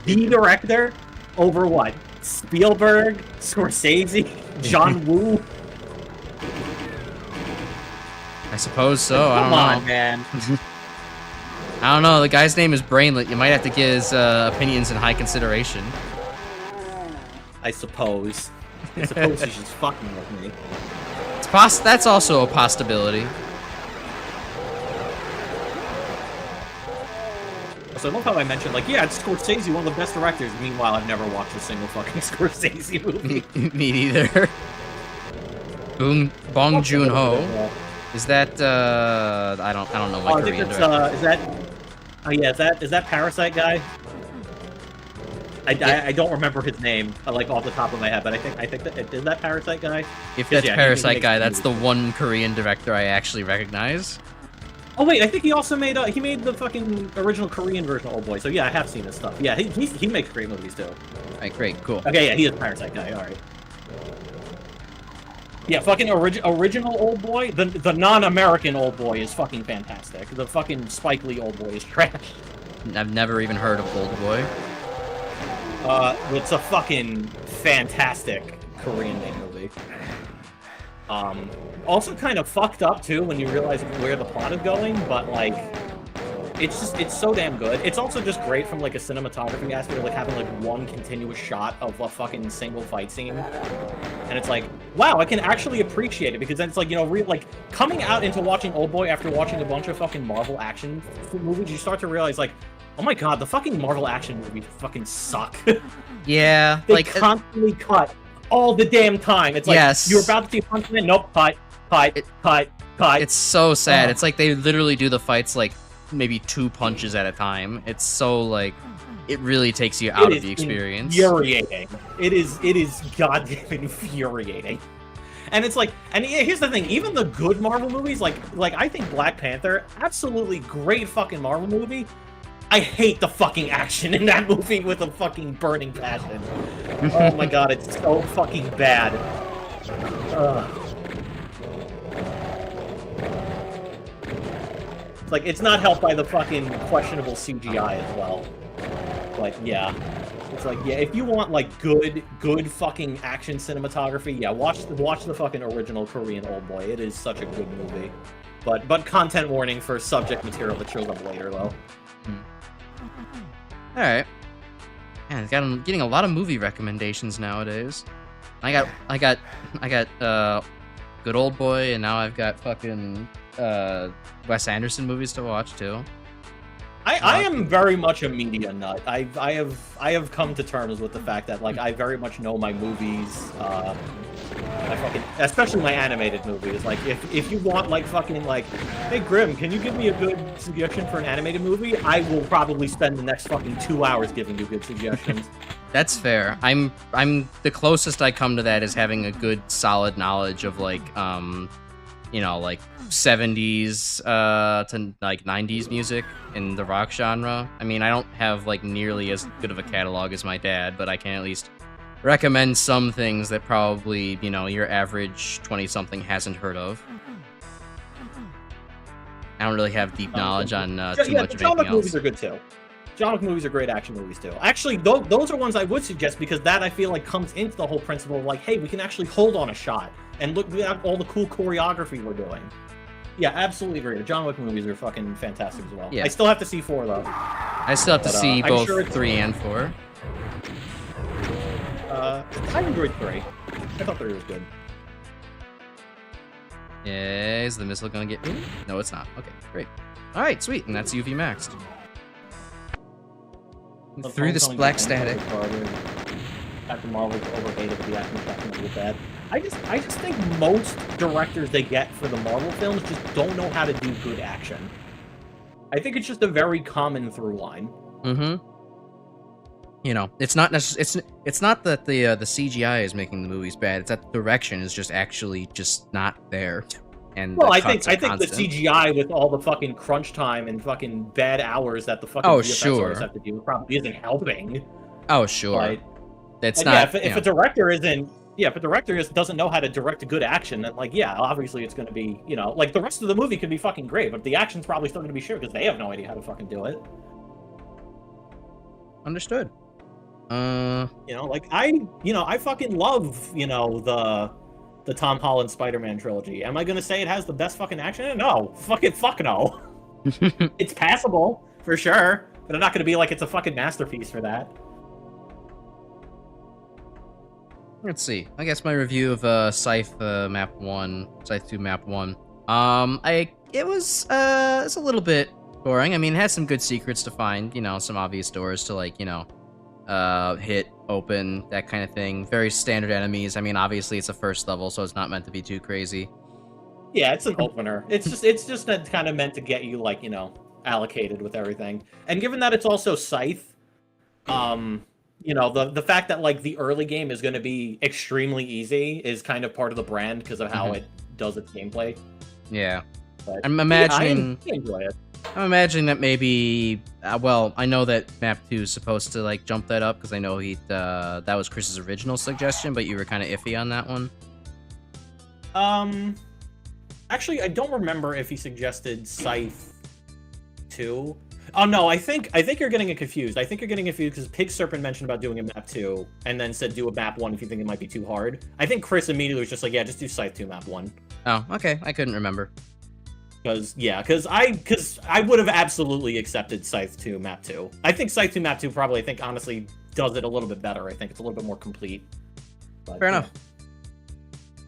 The director over what? Spielberg, Scorsese, John Woo. I suppose so. I don't know. Come on, man. I don't know. The guy's name is Brainlet. You might have to get his opinions in high consideration. I suppose. I suppose he's just fucking with me. That's also a possibility. So I love how I mentioned, like, yeah, it's Scorsese, one of the best directors. Meanwhile, I've never watched a single fucking Scorsese movie. Me neither. Bong Joon-ho. Is that I don't know my I think Korean it's director. is that Parasite guy? I don't remember his name like off the top of my head, but I think that is that Parasite guy. If that's Parasite guy, that's the movies. one Korean director I actually recognize. Oh wait, I think he also made he made the fucking original Korean version of Oldboy. So yeah, I have seen his stuff. Yeah, he makes great movies too. Alright, great, cool. Okay, yeah, he is a Parasite guy. All right. Yeah, fucking original Oldboy. The non-American Oldboy is fucking fantastic. The fucking Spike Lee Oldboy is trash. I've never even heard of Oldboy. It's a fucking fantastic Korean-made movie. Also kind of fucked up too when you realize where the plot is going, but like, it's so damn good. It's also just great from like a cinematography aspect, like having like one continuous shot of a fucking single fight scene, and it's like, wow, I can actually appreciate it because then it's like, you know, like coming out into watching Oldboy after watching a bunch of fucking Marvel action movies, you start to realize like, oh my god, the fucking Marvel action movies fucking suck. Yeah, they like constantly cut all the damn time. It's like, yes. You're about to see a punch in, nope, cut. It's so sad. It's like they literally do the fights like maybe 2 punches at a time. It's so like, it really takes you out of the experience. Infuriating. It is goddamn infuriating. And it's like, and here's the thing, even the good Marvel movies, like I think Black Panther, absolutely great fucking Marvel movie. I hate the fucking action in that movie with a fucking burning passion. Oh my god, it's so fucking bad. It's like, it's not helped by the fucking questionable CGI as well. Like, yeah. It's like, yeah, if you want, like, good fucking action cinematography, yeah, watch the fucking original Korean Oldboy. It is such a good movie. But content warning for subject material that shows up later, though. Alright. Man, I'm getting a lot of movie recommendations nowadays. I got Good Oldboy, and now I've got fucking Wes Anderson movies to watch too. I am very much a media nut. I have come to terms with the fact that like I very much know my movies. Especially my animated movies. Like if you want like fucking like, hey Grim, can you give me a good suggestion for an animated movie? I will probably spend the next fucking 2 hours giving you good suggestions. That's fair. I'm the closest I come to that is having a good solid knowledge of like you know, like 70s to like 90s music in the rock genre. I mean, I don't have like nearly as good of a catalog as my dad, but I can at least recommend some things that probably, you know, your average 20-something hasn't heard of. I don't really have deep knowledge on too much of anything else. Movies are good too. John Wick movies are great action movies too. Actually, those are ones I would suggest because that I feel like comes into the whole principle of like, hey, we can actually hold on a shot and look at all the cool choreography we're doing. Yeah, absolutely agree. The John Wick movies are fucking fantastic as well. Yeah. I still have to see 4 though. I still have to see both 3 and 4. I enjoyed 3. I thought 3 was good. Yeah, is the missile gonna get me? No, it's not. Okay, great. Alright, sweet, and that's UV maxed. Through this black static. Captain Marvel's overhated, but the action definitely bad. I just think most directors they get for the Marvel films just don't know how to do good action. I think it's just a very common through line. Mm-hmm. You know, it's not it's not that the CGI is making the movies bad. It's that the direction is just actually just not there. And well, I think the CGI with all the fucking crunch time and fucking bad hours that the fucking VFX artists have to do probably isn't helping. Oh sure, but, that's not. Yeah, if a director isn't, if a director doesn't know how to direct a good action, then like obviously it's going to be, you know, like the rest of the movie could be fucking great, but the action's probably still going to be shit because they have no idea how to fucking do it. Understood. You know, like I fucking love, you know, the Tom Holland Spider-Man trilogy. Am I gonna say it has the best fucking action? No. Fuck no. It's passable, for sure. But I'm not gonna be like it's a fucking masterpiece for that. Let's see. I guess my review of Scythe Map 1, Scythe 2 Map 1. It's a little bit boring. I mean, it has some good secrets to find, you know, some obvious doors to like, you know, hit, open, that kind of thing. Very standard enemies. I mean, obviously it's a first level, so it's not meant to be too crazy. Yeah, it's an opener. It's just kind of meant to get you like, allocated with everything. And given that it's also Scythe, the fact that like the early game is going to be extremely easy is kind of part of the brand because of how it does its gameplay. Yeah. But I'm imagining. I enjoy it. I'm imagining that maybe. Well, I know that map 2 is supposed to like jump that up because I know that was Chris's original suggestion, but you were kind of iffy on that one. Actually, I don't remember if he suggested Scythe 2. Oh no, I think you're getting it confused. I think you're getting confused because Pig Serpent mentioned about doing a map 2 and then said do a map 1 if you think it might be too hard. I think Chris immediately was just like, yeah, just do Scythe 2 map 1. Oh, okay. I couldn't remember. Because I would have absolutely accepted Scythe 2 map 2. I think Scythe 2 map 2 probably, I think, honestly, does it a little bit better. I think it's a little bit more complete. But, fair enough.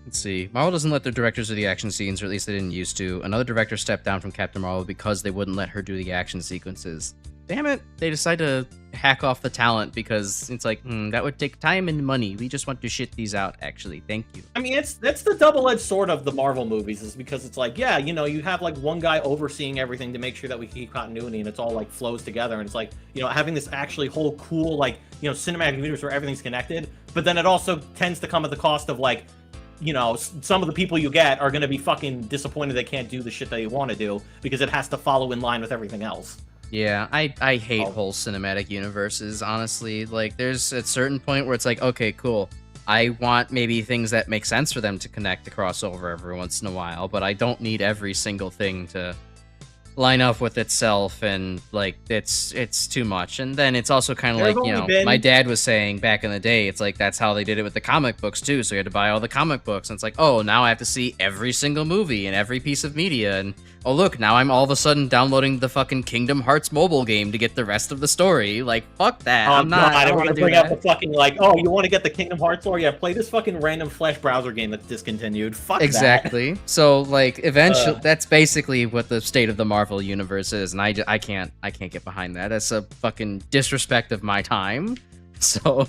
Let's see. Marvel doesn't let the directors do the action scenes, or at least they didn't used to. Another director stepped down from Captain Marvel because they wouldn't let her do the action sequences. Damn it. They decided to hack off the talent because it's like, that would take time and money. We just want to shit these out, actually. Thank you. I mean, that's the double-edged sword of the Marvel movies, is because it's like, yeah, you have like one guy overseeing everything to make sure that we keep continuity and it's all like flows together. And it's like, having this actually whole cool, like, cinematic universe where everything's connected. But then it also tends to come at the cost of like, some of the people you get are going to be fucking disappointed they can't do the shit they want to do because it has to follow in line with everything else. Yeah, I hate whole cinematic universes, honestly. Like, there's a certain point where it's like, okay, cool. I want maybe things that make sense for them to connect to crossover every once in a while, but I don't need every single thing to line up with itself, and like it's too much. And then it's also kind of like, my dad was saying back in the day, it's like that's how they did it with the comic books too, so you had to buy all the comic books, and it's like, oh, now I have to see every single movie and every piece of media, and oh look, now I'm all of a sudden downloading the fucking Kingdom Hearts mobile game to get the rest of the story. Like, fuck that. I'm not. I don't want to bring up the fucking like, oh, you want to get the Kingdom Hearts lore? Yeah, play this fucking random Flash browser game that's discontinued. Fuck exactly. That. So like, eventually, that's basically what the state of the Marvel universe is, and I can't get behind that. That's a fucking disrespect of my time. So,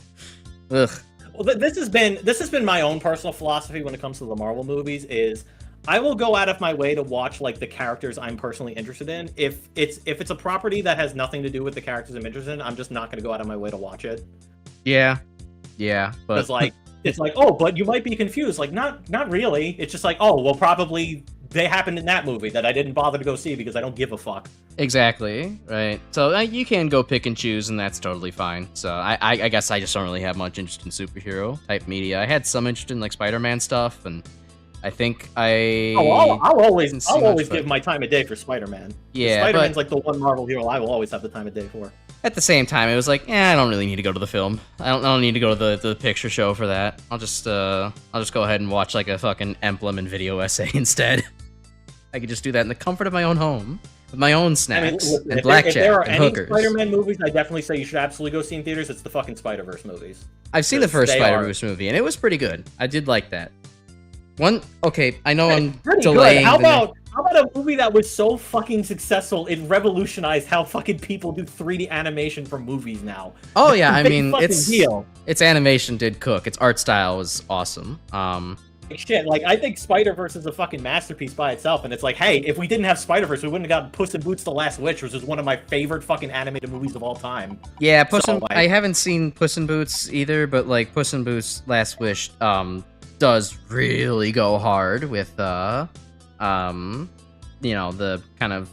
ugh. Well, this has been my own personal philosophy when it comes to the Marvel movies. Is I will go out of my way to watch like the characters I'm personally interested in. If it's a property that has nothing to do with the characters I'm interested in, I'm just not going to go out of my way to watch it. Yeah, but because like it's like, oh, but you might be confused. Like, not really. It's just like, oh, well, probably they happened in that movie that I didn't bother to go see because I don't give a fuck. Exactly, right. So you can go pick and choose, and that's totally fine. So I guess I just don't really have much interest in superhero type media. I had some interest in like Spider-Man stuff, and I think I'll always give my time of day for Spider-Man. Yeah, Spider-Man's like the one Marvel hero I will always have the time of day for. At the same time, it was like, I don't really need to go to the film. I don't need to go to the picture show for that. I'll just go ahead and watch like a fucking Emblem and video essay instead. I could just do that in the comfort of my own home with my own snacks and blackjack and hookers. If there are any Spider-Man movies, I definitely say you should absolutely go see in theaters. It's the fucking Spider-Verse movies. I've seen the first Spider-Verse movie, and it was pretty good. I did like that. I know I'm delaying. How about a movie that was so fucking successful it revolutionized how fucking people do 3D animation for movies now? Oh yeah, I mean its animation did cook. Its art style was awesome. Shit, like I think Spider-Verse is a fucking masterpiece by itself, and it's like, hey, if we didn't have Spider-Verse, we wouldn't have gotten Puss in Boots: The Last Witch, which is one of my favorite fucking animated movies of all time. Yeah, I haven't seen Puss in Boots either, but like Puss in Boots: Last Wish does really go hard with the kind of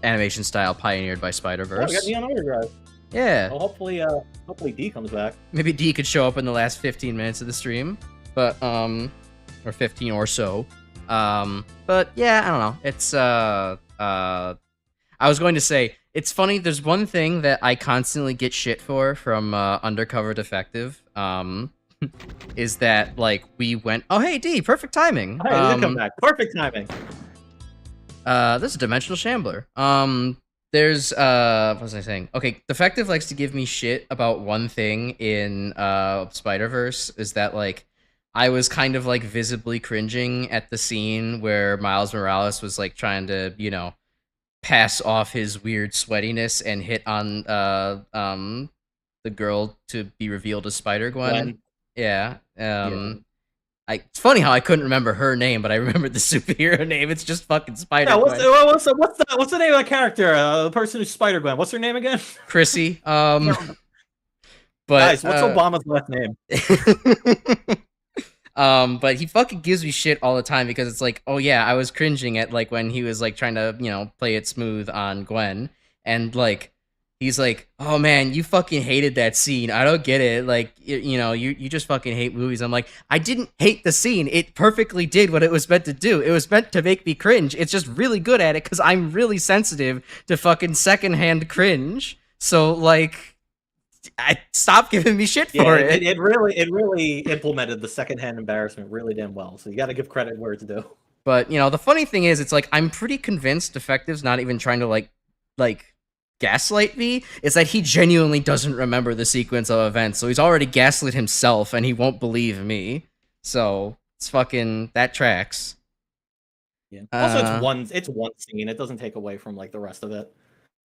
animation style pioneered by Spider-Verse. Oh, we got Neon Overdrive. Yeah. Well, hopefully D comes back. Maybe D could show up in the last 15 minutes of the stream, but or 15 or so. But yeah, I don't know. It's I was going to say, it's funny, there's one thing that I constantly get shit for from Undercover Defective. Is that like we went? Oh hey D, perfect timing. Hey, come back. Perfect timing. This is a Dimensional Shambler. There's what was I saying? Okay, Defective likes to give me shit about one thing in Spider-Verse, is that like I was kind of like visibly cringing at the scene where Miles Morales was like trying to, pass off his weird sweatiness and hit on the girl to be revealed as Spider-Gwen. Yeah. It's funny how I couldn't remember her name, but I remembered the superhero name. It's just fucking Spider Yeah, Gwen. what's the name of the character? The person who's Spider Gwen. What's her name again? Chrissy. But Guys, what's Obama's last name? But he fucking gives me shit all the time because it's like, oh yeah, I was cringing at like when he was like trying to, play it smooth on Gwen, and like he's like, oh man, you fucking hated that scene. I don't get it. Like, you just fucking hate movies. I'm like, I didn't hate the scene. It perfectly did what it was meant to do. It was meant to make me cringe. It's just really good at it because I'm really sensitive to fucking secondhand cringe. So like, I stop giving me shit for it. It really implemented the secondhand embarrassment really damn well. So you got to give credit where it's due. But the funny thing is, it's like I'm pretty convinced Defective's not even trying to like gaslight me. It's that he genuinely doesn't remember the sequence of events, so he's already gaslit himself, and he won't believe me. So it's fucking that tracks. Yeah. Also, it's one scene. It doesn't take away from like the rest of it.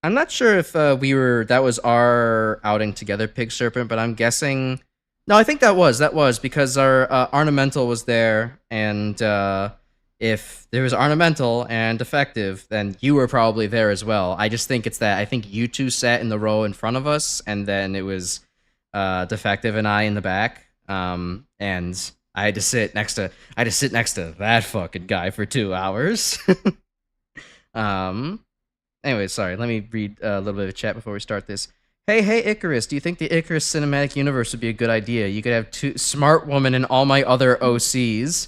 I'm not sure if that was our outing together, Pig Serpent, but I'm guessing. No, I think that was because our ornamental was there, and if there was ornamental and Defective, then you were probably there as well. I just think it's that I think you two sat in the row in front of us, and then it was Defective and I in the back, and I had to sit next to that fucking guy for 2 hours. Anyway, sorry, let me read a little bit of chat before we start this. Hey, Icarus, do you think the Icarus cinematic universe would be a good idea? You could have two Smart Woman and all my other OCs.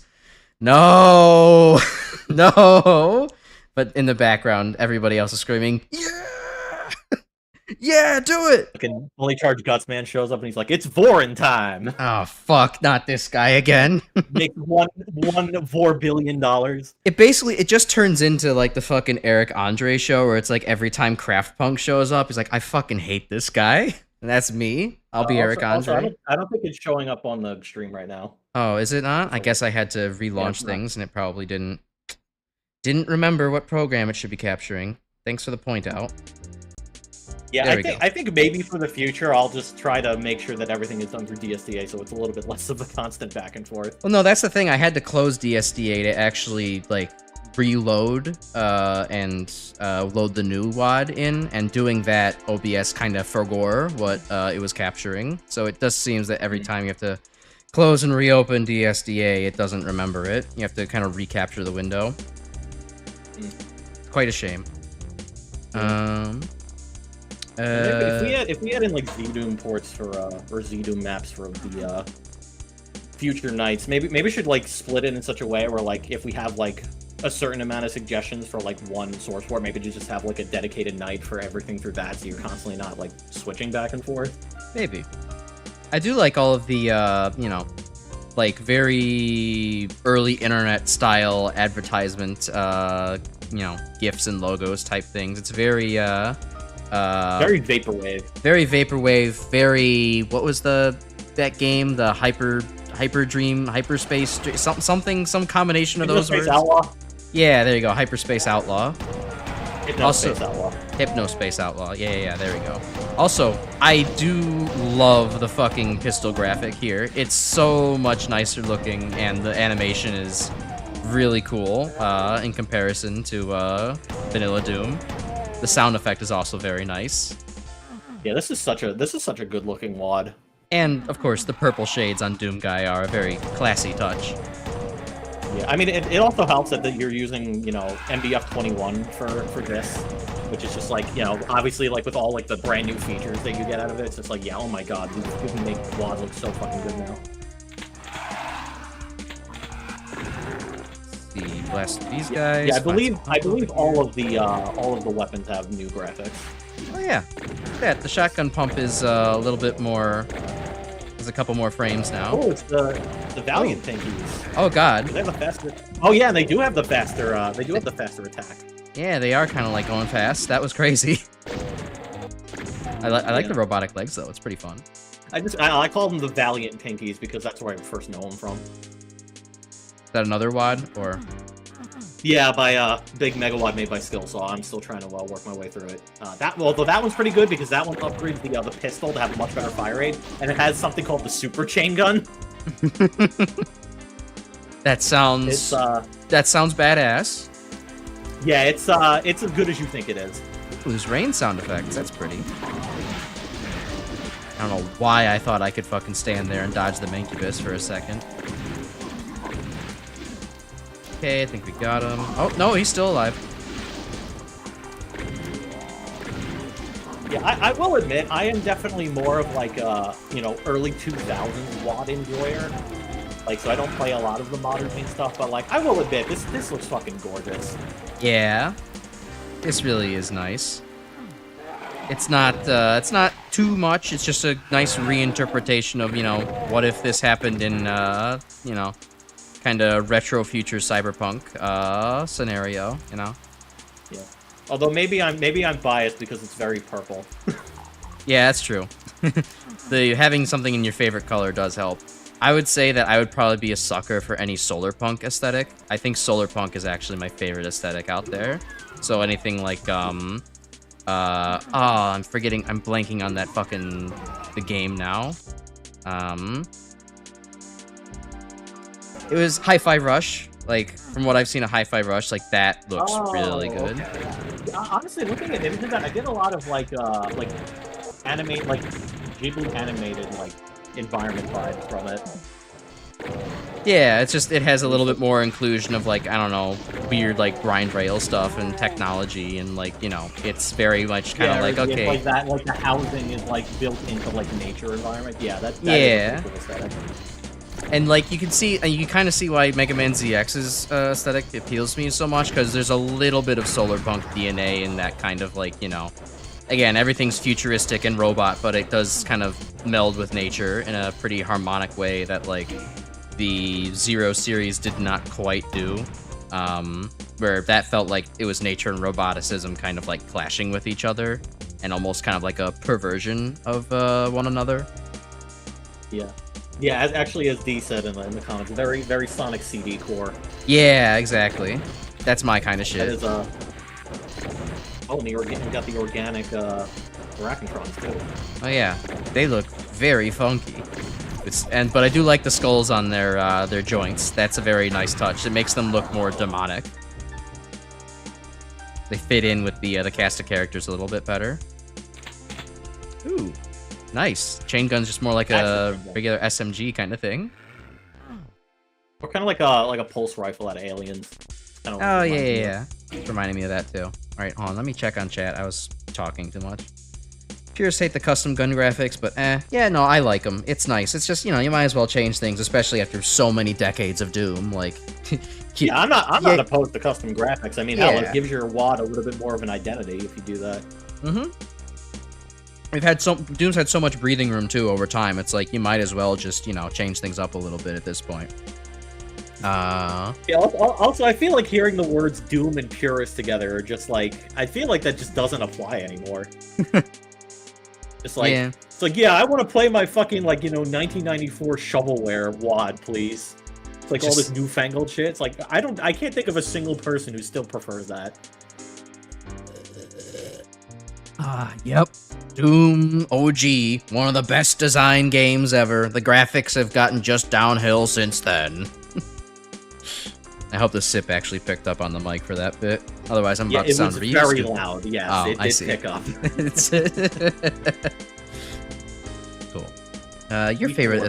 No! No! But in the background, everybody else is screaming, yeah! Yeah, do it! Fucking fully charged Guts Man shows up and he's like, it's Vorin time! Oh, fuck, not this guy again. Make $4 billion. It just turns into like the fucking Eric Andre show where it's like every time Kraft Punk shows up, he's like, I fucking hate this guy. And that's me. I'll be Eric Andre. I don't think it's showing up on the stream right now. Oh, is it not? I guess I had to relaunch things and it probably didn't remember what program it should be capturing. Thanks for the point out. Yeah, I think maybe for the future, I'll just try to make sure that everything is done through DSDA, so it's a little bit less of a constant back and forth. Well, no, that's the thing. I had to close DSDA to actually, like, reload and load the new WAD in, and doing that, OBS kind of forgot what it was capturing. So it just seems that every time you have to close and reopen DSDA, it doesn't remember it. You have to kind of recapture the window. Quite a shame. If we had in like ZDoom ports for or ZDoom maps for the future nights, maybe we should like split it in such a way where like if we have like a certain amount of suggestions for like one source port, maybe just have like a dedicated night for everything through that, so you're constantly not like switching back and forth. Maybe. I do like all of the like very early internet style advertisement GIFs and logos type things. It's very very vaporwave. Very vaporwave. Very what was that game? The hyperspace some combination of those words. Outlaw. Yeah, there you go. Hyperspace Outlaw. Hypnospace Outlaw. Hypnospace Outlaw. Yeah, there we go. Also, I do love the fucking pistol graphic here. It's so much nicer looking, and the animation is really cool in comparison to Vanilla Doom. The sound effect is also very nice. Yeah, this is such a good looking WAD. And of course, the purple shades on Doom Guy are a very classy touch. Yeah, I mean, it also helps that you're using, MBF 21 for this, which is just like, obviously like with all like the brand new features that you get out of it, it's just like, yeah, oh my god, we can make WAD look so fucking good now. The blast these guys. Yeah, I believe all of the weapons have new graphics. Oh yeah, the shotgun pump is a little bit more. There's a couple more frames now. Oh, it's the Valiant pinkies. Oh god. They have the faster. Oh yeah, they do have the faster. They do have the faster attack. Yeah, they are kind of like going fast. That was crazy. I like the robotic legs though. It's pretty fun. I call them the Valiant pinkies because that's where I first know them from. Is that another WAD or? Yeah, by big mega WAD made by Skillsaw. I'm still trying to work my way through it. Although that one's pretty good because that one upgrades the pistol to have a much better fire rate, and it has something called the super chain gun. That sounds badass. Yeah, it's as good as you think it is. Ooh, there's rain sound effects. That's pretty. I don't know why I thought I could fucking stand there and dodge the Incubus for a second. Okay, I think we got him. Oh, no, he's still alive. Yeah, I will admit, I am definitely more of like a, early 2000s WAD enjoyer. Like, so I don't play a lot of the modern thing stuff, but like, I will admit, this looks fucking gorgeous. Yeah. This really is nice. It's not too much, it's just a nice reinterpretation of, what if this happened in, kind of retro future cyberpunk, scenario, Yeah. Although maybe I'm biased because it's very purple. Yeah, that's true. Having something in your favorite color does help. I would say that I would probably be a sucker for any solar punk aesthetic. I think solar punk is actually my favorite aesthetic out there. So anything like I'm blanking on that the game now. It was Hi-Fi Rush. Like, from what I've seen of Hi-Fi Rush, like, that looks really good. Okay. Yeah, honestly, looking at images, I did a lot of, Ghibli animated, environment vibes from it. Yeah, it has a little bit more inclusion of, I don't know, weird, grind rail stuff and technology, and, it's very much kind of okay. Like that, the housing is, built into, nature environment. Yeah, that yeah. Is a cool aesthetic. And you can kind of see why Mega Man ZX's aesthetic appeals to me so much, because there's a little bit of solar punk DNA in that kind of again, everything's futuristic and robot, but it does kind of meld with nature in a pretty harmonic way that the Zero series did not quite do, where that felt like it was nature and roboticism kind of clashing with each other, and almost kind of like a perversion of one another. Yeah. Yeah, actually, as D said in the comments, very, very Sonic CD core. Yeah, exactly. That's my kind of shit. That is, and you got the organic, Racontrons, too. Oh, yeah. They look very funky. But I do like the skulls on their joints. That's a very nice touch. It makes them look more demonic. They fit in with the cast of characters a little bit better. Ooh. Nice. Chain gun's just more like a regular SMG kind of thing. Or kind of like a pulse rifle out of Aliens. Oh, yeah. It's reminding me of that, too. Alright, hold on. Let me check on chat. I was talking too much. Purists hate the custom gun graphics, but yeah, no, I like them. It's nice. It's just, you might as well change things, especially after so many decades of Doom. Yeah, I'm not opposed to custom graphics. I mean, hell, it gives your WAD a little bit more of an identity if you do that. Mm-hmm. Doom's had so much breathing room too over time. It's you might as well just change things up a little bit at this point. Yeah. Also, I feel like hearing the words Doom and Purist together are just I feel like that just doesn't apply anymore. It's yeah, I want to play my fucking 1994 shovelware WAD, please. It's all this newfangled shit. It's I can't think of a single person who still prefers that. Yep. Doom OG, one of the best design games ever. The graphics have gotten just downhill since then. I hope the sip actually picked up on the mic for that bit. Otherwise, I'm about to sound really very loud. Yes, it did pick up. Cool. Your favorite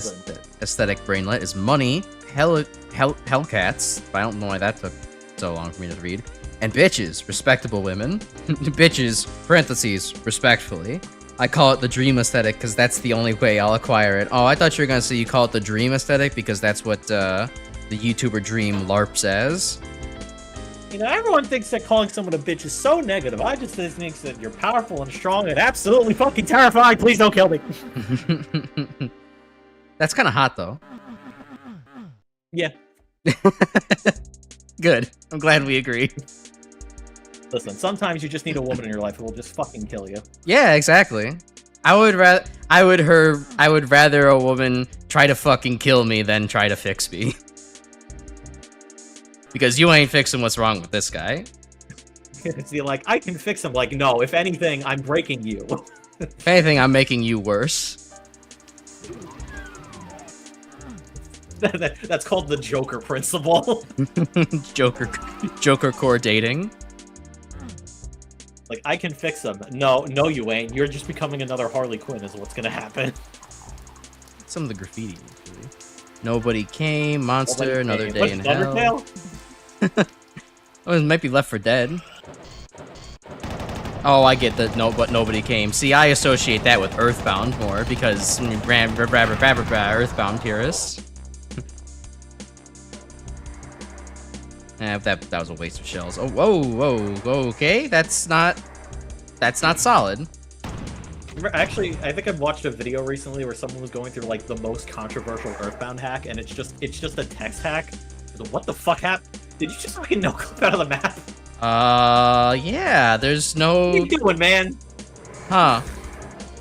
aesthetic brainlet is money, Hellcats. I don't know why that took so long for me to read. And bitches, respectable women. Bitches, parentheses, respectfully. I call it the dream aesthetic because that's the only way I'll acquire it. Oh, I thought you were going to say you call it the dream aesthetic because that's what the YouTuber dream LARPs as. Everyone thinks that calling someone a bitch is so negative. I just think that you're powerful and strong and absolutely fucking terrifying. Please don't kill me. That's kind of hot, though. Yeah. Good. I'm glad we agree. Listen, sometimes you just need a woman in your life who will just fucking kill you. Yeah, exactly. I would rather a woman try to fucking kill me than try to fix me. Because you ain't fixing what's wrong with this guy. See, I can fix him. No, if anything, I'm breaking you. If anything, I'm making you worse. That's called the Joker principle. Joker core dating. Like, I can fix them. No, you ain't. You're just becoming another Harley Quinn is what's gonna happen. Some of the graffiti, actually. Nobody came, monster, another day in hell. Undertale? Oh, it might be Left 4 Dead. Oh, I get the but nobody came. See, I associate that with Earthbound more because Earthbound purist. That was a waste of shells. Oh, whoa, okay, that's not solid. Actually, I think I watched a video recently where someone was going through like the most controversial Earthbound hack, and it's just a text hack. What the fuck happened? Did you just fucking no-clip out of the map? Yeah, there's no... What are you doing, man? Huh.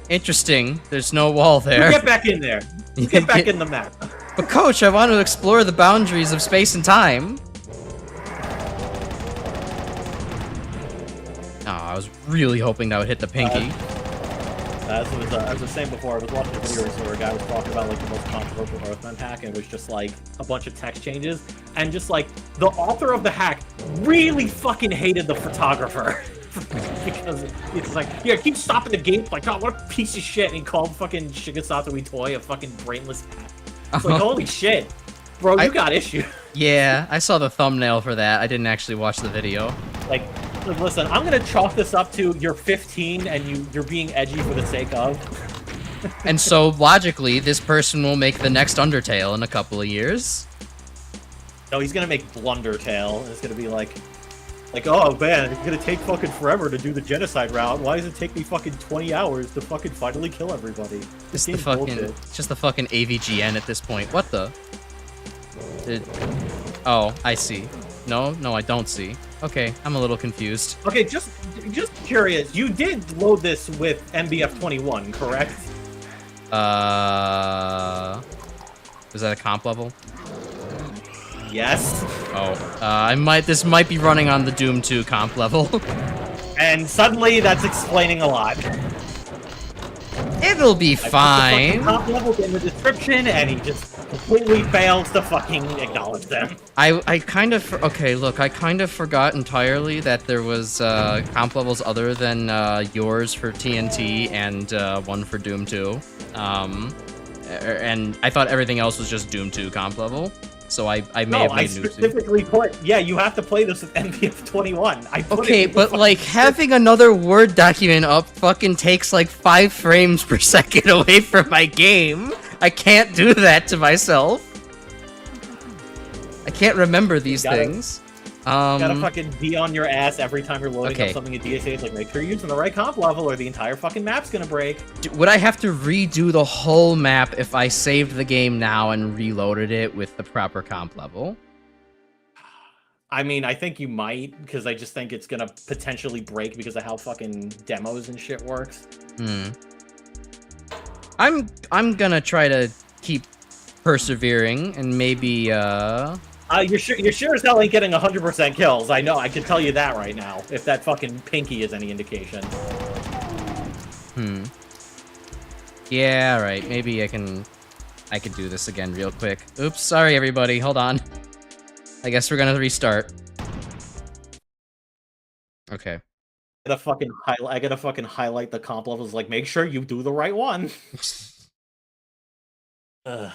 Interesting. There's no wall there. You get back in there. You get back in the map. But coach, I want to explore the boundaries of space and time. Oh, I was really hoping that would hit the pinky. As I was saying before, I was watching a video recently where a guy was talking about like the most controversial Earthbound hack, and it was just like a bunch of text changes, and just like the author of the hack really fucking hated the photographer because it's like, yeah, keep stopping the game, like, oh, what a piece of shit, and he called fucking Shigesato Itoi a fucking brainless hack. It's like, holy shit, bro, you got issues. Yeah, I saw the thumbnail for that. I didn't actually watch the video. Like, listen, I'm gonna chalk this up to you're 15 and you're being edgy for the sake of. And so logically, this person will make the next Undertale in a couple of years. No, he's gonna make Blundertale. It's gonna be like, oh man, it's gonna take fucking forever to do the genocide route. Why does it take me fucking 20 hours to fucking finally kill everybody? It's the fucking, it's just the fucking AVGN at this point. What the? Oh, I see. No, I don't see. Okay, I'm a little confused. Okay, just curious. You did load this with MBF21, correct? Was that a comp level? Yes. Oh, this might be running on the Doom 2 comp level. And suddenly, that's explaining a lot. It'll be fine. I put the fucking comp levels in the description, and he just completely fails to fucking acknowledge them. I kind of... Okay, look, I kind of forgot entirely that there was comp levels other than yours for TNT and one for Doom 2. And I thought everything else was just Doom 2 comp level. So I may have made I specifically put, yeah, you have to play this with MBF21. Okay, but like having another Word document up fucking takes like 5 frames per second away from my game. I can't do that to myself. I can't remember these things. You gotta fucking be on your ass every time you're loading up something in DSA. It's like, make sure you're using the right comp level or the entire fucking map's gonna break. Would I have to redo the whole map if I saved the game now and reloaded it with the proper comp level? I mean, I think you might, because I just think it's gonna potentially break because of how fucking demos and shit works. I'm gonna try to keep persevering and maybe you're sure as hell ain't getting 100% kills. I know, I can tell you that right now. If that fucking pinky is any indication. Yeah, right. Maybe I could do this again real quick. Oops, sorry everybody. Hold on. I guess we're gonna restart. Okay. I gotta fucking highlight the comp levels. Like, make sure you do the right one. There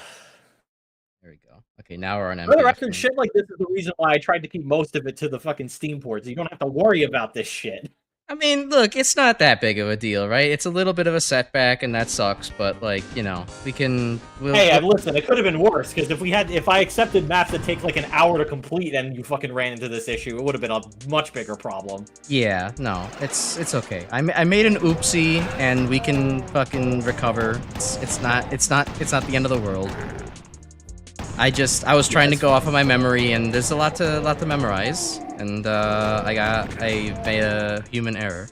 we go. Okay, now we're on MBF. For the record, shit like this is the reason why I tried to keep most of it to the fucking Steam ports. You don't have to worry about this shit. I mean, look, it's not that big of a deal, right? It's a little bit of a setback, and that sucks. But like, you know, Hey, listen, it could have been worse because if I accepted maps that take like an hour to complete, and you fucking ran into this issue, it would have been a much bigger problem. Yeah, no, it's okay. I made an oopsie, and we can fucking recover. It's not the end of the world. I was trying to go off of my memory, and there's a lot to memorize, and I made a human error.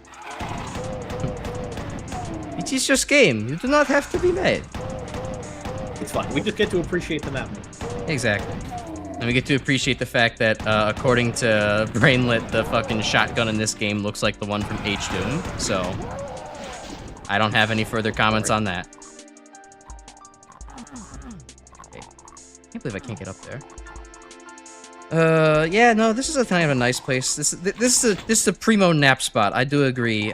It is just game. You do not have to be mad. It's fine. We just get to appreciate the map. Exactly. And we get to appreciate the fact that, according to Brainlit, the fucking shotgun in this game looks like the one from H-Doom. So I don't have any further comments on that. Can't believe I can't get up there. Yeah, no, this is a kind of a nice place. This is a primo nap spot. I do agree,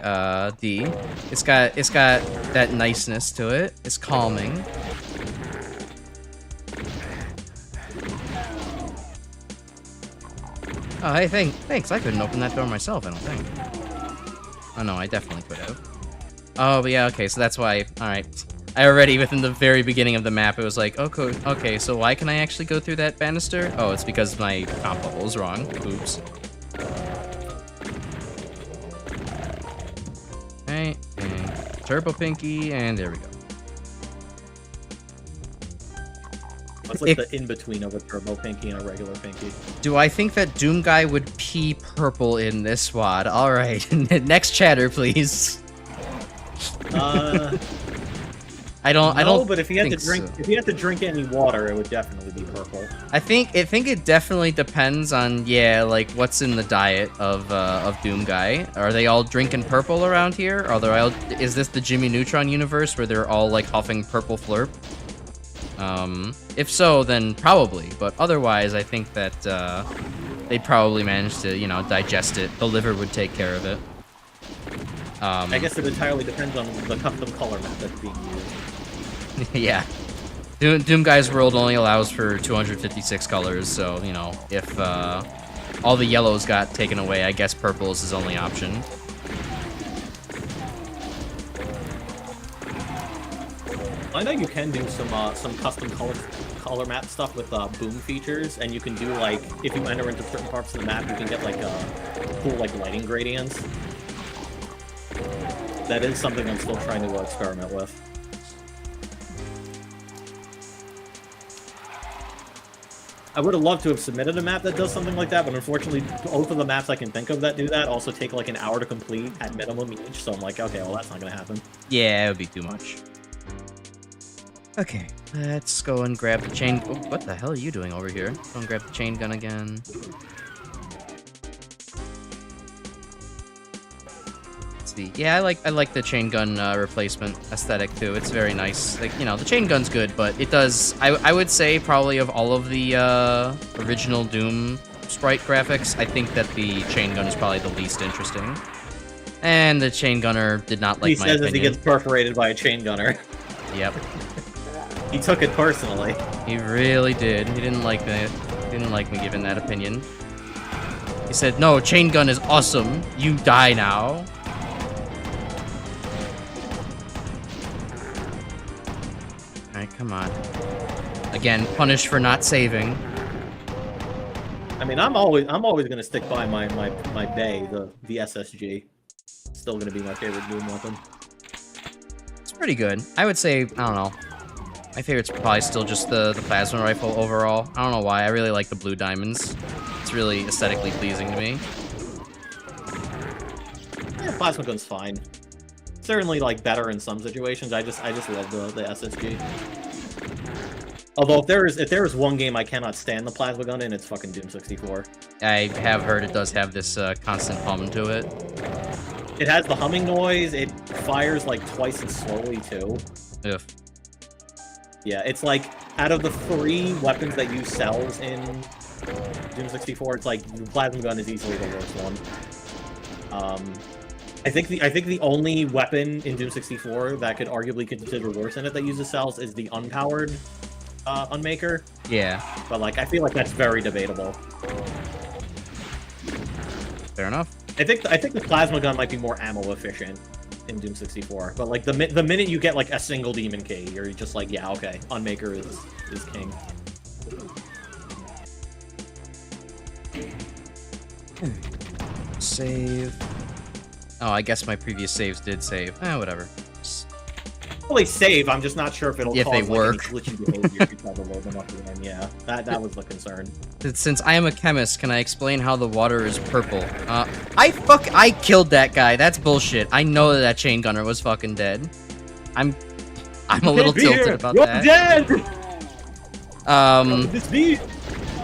D. It's got that niceness to it. It's calming. Oh, hey, thanks. I couldn't open that door myself, I don't think. Oh no, I definitely could have. Oh, but yeah, okay, so that's why. All right. I already, within the very beginning of the map, it was like, okay, so why can I actually go through that banister? Oh, it's because my comp level is wrong. Oops. Alright, and Turbo Pinky, and there we go. What's like the in-between of a Turbo Pinky and a regular Pinky? Do I think that Doom Guy would pee purple in this WAD? Alright, next chatter, please. I don't. But if he had to drink, so. if he had to drink any water, it would definitely be purple. I think it definitely depends on like what's in the diet of Doom Guy. Are they all drinking purple around here? Are they all? Is this the Jimmy Neutron universe where they're all like huffing purple flurp? If so, then probably. But otherwise, I think that they'd probably manage to digest it. The liver would take care of it. I guess it entirely depends on the custom color map that's being used. Yeah. Doom Guy's world only allows for 256 colors, so, if all the yellows got taken away, I guess purple is his only option. I know you can do some custom color map stuff with boom features, and you can do, like, if you enter into certain parts of the map, you can get, like, cool, like, lighting gradients. That is something I'm still trying to experiment with. I would have loved to have submitted a map that does something like that, but unfortunately, both of the maps I can think of that do that also take like an hour to complete at minimum each, so I'm like, okay, well, that's not gonna happen. Yeah, it would be too much. Okay, let's go and grab the chain. Oh, what the hell are you doing over here? Go and grab the chain gun again. Yeah, I like the chain gun replacement aesthetic too. It's very nice. Like, the chain gun's good, but it does. I would say probably of all of the original Doom sprite graphics, I think that the chain gun is probably the least interesting. And the chain gunner did not like my opinion. He says as he gets perforated by a chain gunner. Yep. He took it personally. He really did. He didn't like me. Didn't like me giving that opinion. He said, "No, chain gun is awesome. You die now." Come on. Again, punished for not saving. I mean, I'm always gonna stick by my Bay, the SSG. Still gonna be my favorite Doom weapon. It's pretty good. I would say, I don't know. My favorite's probably still just the plasma rifle overall. I don't know why. I really like the blue diamonds. It's really aesthetically pleasing to me. Yeah, plasma gun's fine. Certainly like better in some situations. I just love the SSG. Although if there is one game I cannot stand the plasma gun in, it's fucking Doom 64. I have heard it does have this constant hum to it. It has the humming noise. It fires like twice as slowly too. Ugh. Yeah, it's like out of the 3 weapons that use cells in Doom 64, it's like the plasma gun is easily the worst one. I think the only weapon in Doom 64 that could arguably consider worse in it that uses cells is the unpowered Unmaker. Yeah. But like I feel like that's very debatable. Fair enough. I think the plasma gun might be more ammo efficient in Doom 64. But like the minute you get like a single demon key, you're just like, yeah, okay, Unmaker is king. Save. Oh, I guess my previous saves did save. Whatever. Well, they save. I'm just not sure if it'll if they work. Like, any glitchy behavior if you try to load them up again. Yeah, that was the concern. Since I am a chemist, can I explain how the water is purple? I killed that guy. That's bullshit. I know that chain gunner was fucking dead. I'm a little tilted about that. You're dead. This be?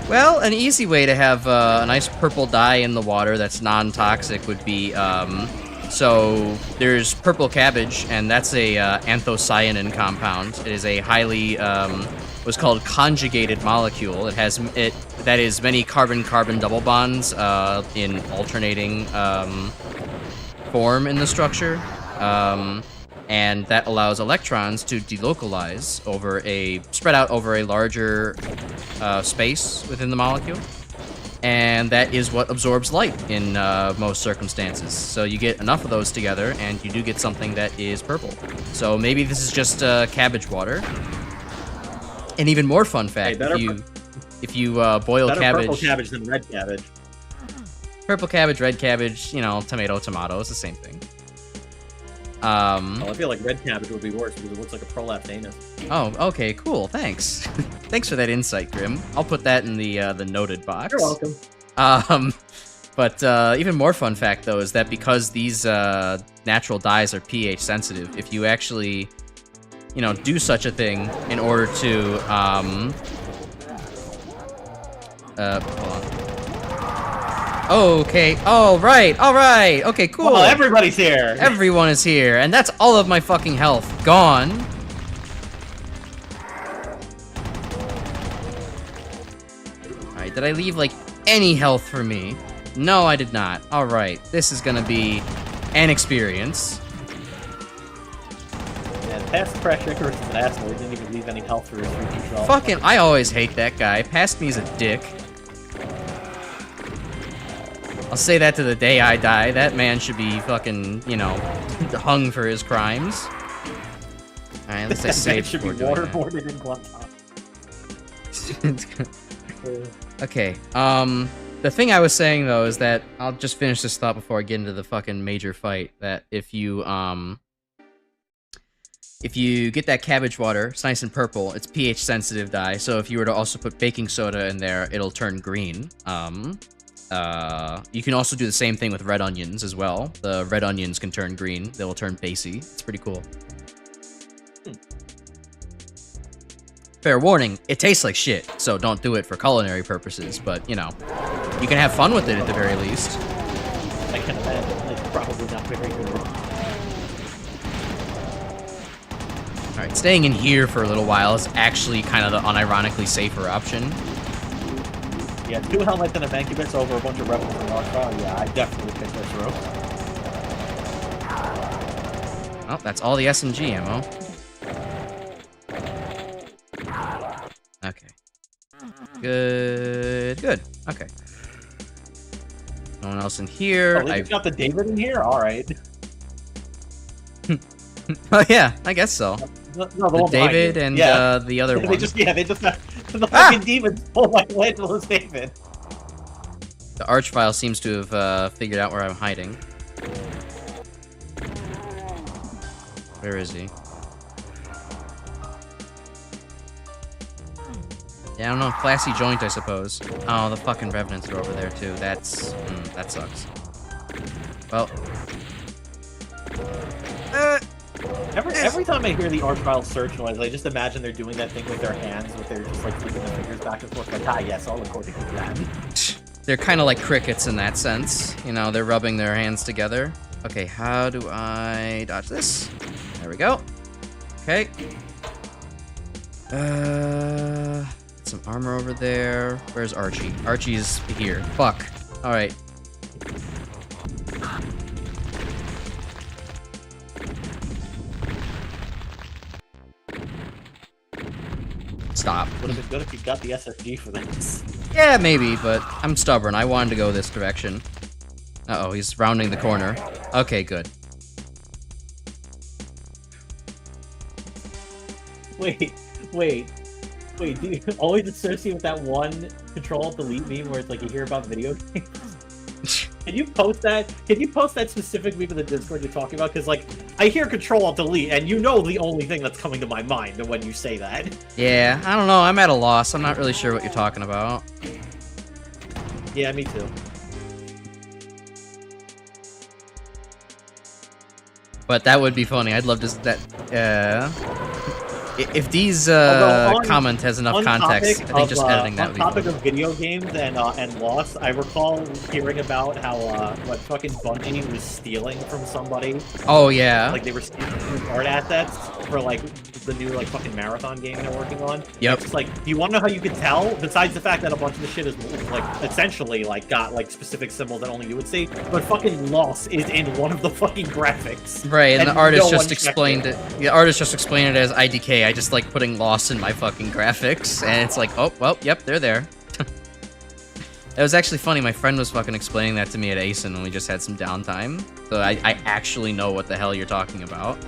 Well, an easy way to have a nice purple dye in the water that's non-toxic would be So there's purple cabbage, and that's a anthocyanin compound. It is a highly what's called conjugated molecule. That is many carbon-carbon double bonds in alternating form in the structure, and that allows electrons to delocalize spread out over a larger space within the molecule. And that is what absorbs light in most circumstances. So you get enough of those together, and you do get something that is purple. So maybe this is just cabbage water. An even more fun fact: if you boil cabbage, purple cabbage than red cabbage. Purple cabbage, red cabbage, tomato, it's the same thing. I feel like red cabbage would be worse because it looks like a prolapsed anus. Oh, okay, cool. Thanks. Thanks for that insight, Grim. I'll put that in the noted box. You're welcome. But even more fun fact though is that because these natural dyes are pH sensitive, if you actually, do such a thing in order to hold on. Okay, all right, okay, cool. Well, everybody's here. Everyone is here, and that's all of my fucking health gone. Alright, did I leave, like, any health for me? No, I did not. Alright, this is gonna be an experience. Yeah, past pressure Icarus is an asshole. He didn't even leave any health for his 3D. Fucking, I always hate that guy. Past me is a dick. I'll say that to the day I die. That man should be fucking, hung for his crimes. Alright, at least I saved should be before doing waterboarded in Guantanamo. Okay, the thing I was saying, though, is that I'll just finish this thought before I get into the fucking major fight, that if you get that cabbage water, it's nice and purple, it's pH sensitive dye, so if you were to also put baking soda in there, it'll turn green. You can also do the same thing with red onions as well. The red onions can turn green. They will turn basey. It's pretty cool. Fair warning, it tastes like shit, so don't do it for culinary purposes, but, you can have fun with it at the very least. I can imagine. It's probably not very good. Alright, staying in here for a little while is actually kind of the unironically safer option. Yeah, 2 helmets and a Vancubus over a bunch of rebels in Archon. Yeah, I definitely pick this rope. Well, that's all the SMG ammo. Okay. Good. Okay. No one else in here. Oh, I've got the David in here? Alright. Oh, yeah, I guess so. No, the David and the other one. They just have the fucking demons pull Michelangelo's David. The Archvile seems to have figured out where I'm hiding. Where is he? Yeah, I don't know. Classy joint, I suppose. Oh, the fucking Revenants are over there, too. That sucks. Well. Every time I hear the Archvile search noise, I just imagine they're doing that thing with their hands, where they're just, like, flipping their fingers back and forth, like, yes, all according to that. They're kind of like crickets in that sense. They're rubbing their hands together. Okay, how do I dodge this? There we go. Okay. Some armor over there. Where's Archie? Archie's here. Fuck. Alright. Stop. Would have been good if you got the SSG for this. Yeah, maybe, but I'm stubborn. I wanted to go this direction. Uh-oh, he's rounding the corner. Okay, good. Wait, do you always associate with that one Control-Delete meme where it's like you hear about video games? Can you post that? Can you post that specific meme in the Discord you're talking about? Because, like, I hear Control-Delete, and you know the only thing that's coming to my mind when you say that. Yeah, I don't know. I'm at a loss. I'm not really sure what you're talking about. Yeah, me too. But that would be funny. I'd love to... If these Although comment has enough context, I think just editing that on would be topic fun. of video games and loss, I recall hearing about how what fucking Bungie was stealing from somebody. Oh yeah. Like they were stealing art assets for like the new like fucking marathon game they're working on. Yep. It's just like, do you want to know how you can tell? Besides the fact that a bunch of the shit is like essentially like got like specific symbols that only you would see, but fucking loss is in one of the fucking graphics. Right, and the artist no just one checked explained it. The artist just explained it as IDK. I just like putting loss in my fucking graphics, and it's like, oh, well, yep, they're there. It was actually funny. My friend was fucking explaining that to me at ASIN when we just had some downtime. So I actually know what the hell you're talking about.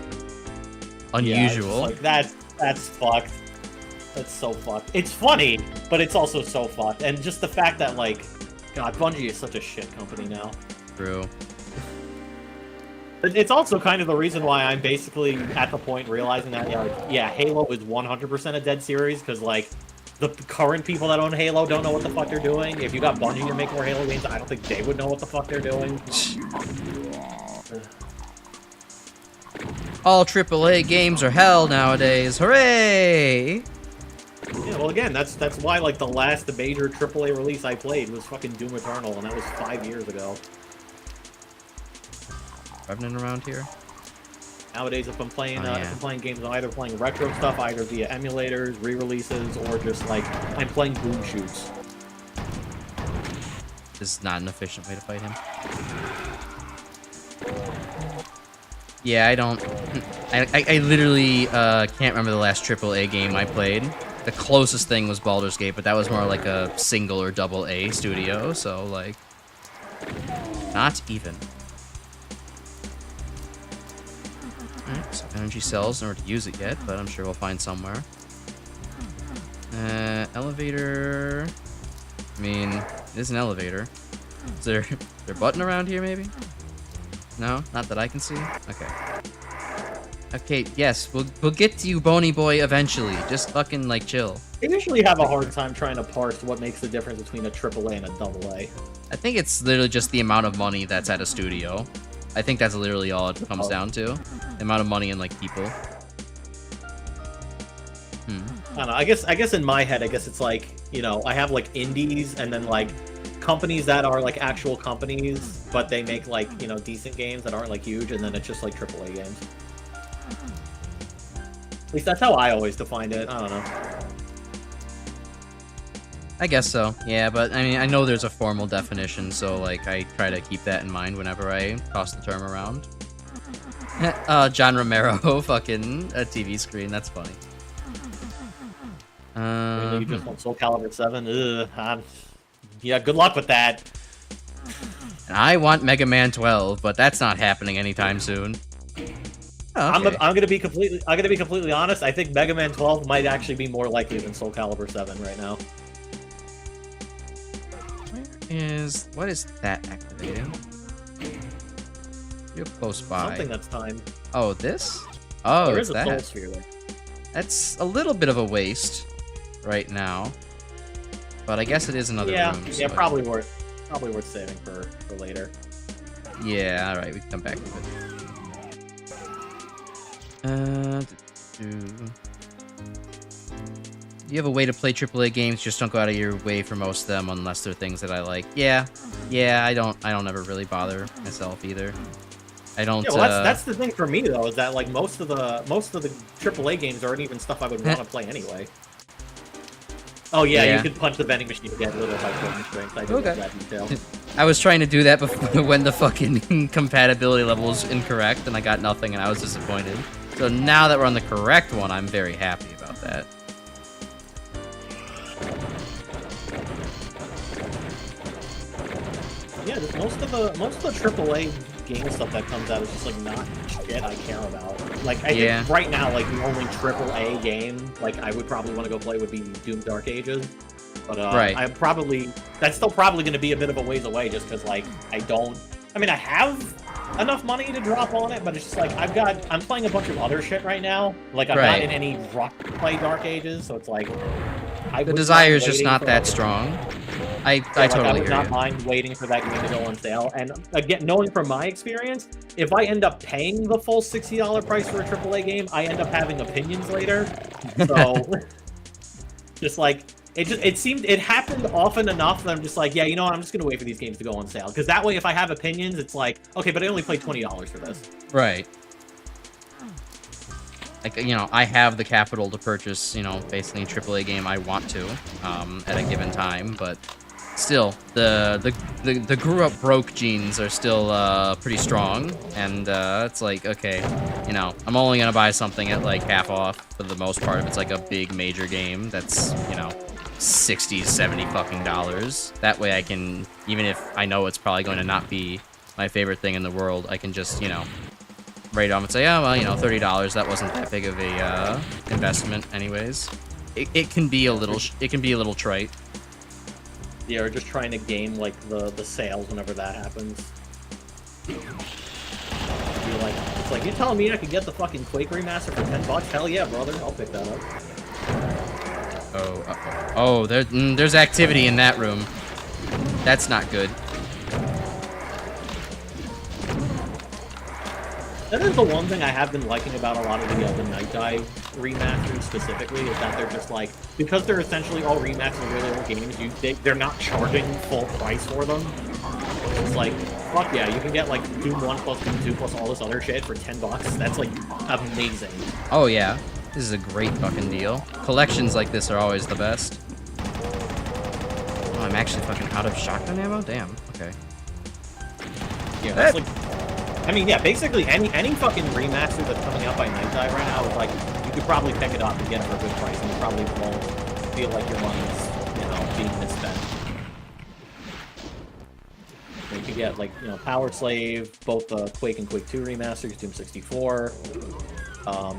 Unusual. Yeah, like that's fucked. That's so fucked. It's funny, but it's also so fucked. And just the fact that like, God, Bungie is such a shit company now. True. It's also kind of the reason why I'm basically at the point realizing that, yeah, Halo is 100% a dead series, because, like, the current people that own Halo don't know what the fuck they're doing. If you got Bungie to make more Halo games, I don't think they would know what the fuck they're doing. All AAA games are hell nowadays. Hooray! Yeah, well, again, that's why, like, the last major AAA release I played was fucking Doom Eternal, and that was 5 years ago. Revenant around here? Nowadays, if I'm playing, if I'm playing games, I'm either playing retro stuff, either via emulators, re-releases, or just like I'm playing boom shoots. This is not an efficient way to fight him. Yeah, I don't. I literally can't remember the last AAA game I played. The closest thing was Baldur's Gate, but that was more like a single or double A studio, so like, not even. Alright, so energy cells in order to use it yet, but I'm sure we'll find somewhere. Elevator. I mean, it is an elevator. Is there a button around here, maybe? No? Not that I can see? Okay. Okay, yes, we'll get to you, Bony Boy, eventually. Just fucking, like, chill. I usually have a hard time trying to parse what makes the difference between a AAA and a AA. I think it's literally just the amount of money that's at a studio. I think that's literally all it comes down to. The amount of money and, like, people. I don't know. I guess in my head, I guess it's like, you know, I have, like, indies and then, like, companies that are, like, actual companies, but they make, like, you know, decent games that aren't, like, huge, and then it's just, like, AAA games. At least that's how I always defined it. I don't know. I guess so, yeah, but I mean, I know there's a formal definition, so like, I try to keep that in mind whenever I toss the term around. John Romero, fucking a TV screen, that's funny. You just want Soul Calibur 7? Yeah, good luck with that. And I want Mega Man 12, but that's not happening anytime soon. Oh, okay. I'm gonna be completely honest. I think Mega Man 12 might actually be more likely than Soul Calibur 7 right now. What is that activating? You're close by. Something that's timed. Oh, this? Oh, there it's is a that. soul sphere there. That's a little bit of a waste right now, but I guess it is another room. Yeah, so probably worth saving for later. Yeah, all right, we can come back to it. You have a way to play AAA games, just don't go out of your way for most of them unless they're things that I like. Yeah, I don't ever really bother myself either. I don't. Yeah, well, that's the thing for me though, is that like most of the AAA games aren't even stuff I would want to play anyway. Oh yeah, you could punch the vending machine to get a little high strength. I did that detail. I was trying to do that before when the fucking compatibility level was incorrect, and I got nothing, and I was disappointed. So now that we're on the correct one, I'm very happy about that. Yeah, most of the AAA game stuff that comes out is just like not shit I care about. Like I think right now, like the only AAA game like I would probably want to go play would be Doom Dark Ages. But that's still probably going to be a bit of a ways away, just because like I have enough money to drop on it, but it's just like I'm playing a bunch of other shit right now. Like I'm not in any rush to play Dark Ages, so it's like The desire is just not that strong. I totally would hear not you. mind waiting for that game to go on sale. And again, knowing from my experience, if I end up paying the full $60 price for a AAA game, I end up having opinions later. So, just like it happened often enough that I'm just like, yeah, you know what? I'm just gonna wait for these games to go on sale because that way, if I have opinions, it's like, okay, but I only paid $20 for this. Right. Like, you know, I have the capital to purchase, you know, basically a AAA game I want to at a given time, but still, the grew up broke genes are still pretty strong, and it's like, okay, you know, I'm only gonna buy something at like half off for the most part if it's like a big major game that's, you know, 60, 70 fucking dollars. That way I can, even if I know it's probably going to not be my favorite thing in the world, I can just, you know, write off and say, oh, well, you know, $30, that wasn't that big of a investment anyways. It can be a little trite. Yeah, or just trying to game like the sales whenever that happens. You're like, it's like, you telling me I could get the fucking Quake remaster for $10? Hell yeah, brother, I'll pick that up. Oh, there's activity in that room. That's not good. That is the one thing I have been liking about a lot of the Night Dive remasters specifically, is that they're just like, because they're essentially all remasters of really old games, they're not charging full price for them. It's like, fuck yeah, you can get like Doom 1 plus Doom 2 plus all this other shit for $10. That's like amazing. Oh yeah, this is a great fucking deal. Collections like this are always the best. Oh, I'm actually fucking out of shotgun ammo? Damn, okay. Yeah, that's like... I mean, yeah, basically any fucking remaster that's coming out by Night Dive right now is like, you could probably pick it up and get it for a good price, and you probably won't feel like your money's, you know, being misspent. You could get, like, you know, Power Slave, both the Quake and Quake 2 remasters, Doom 64. I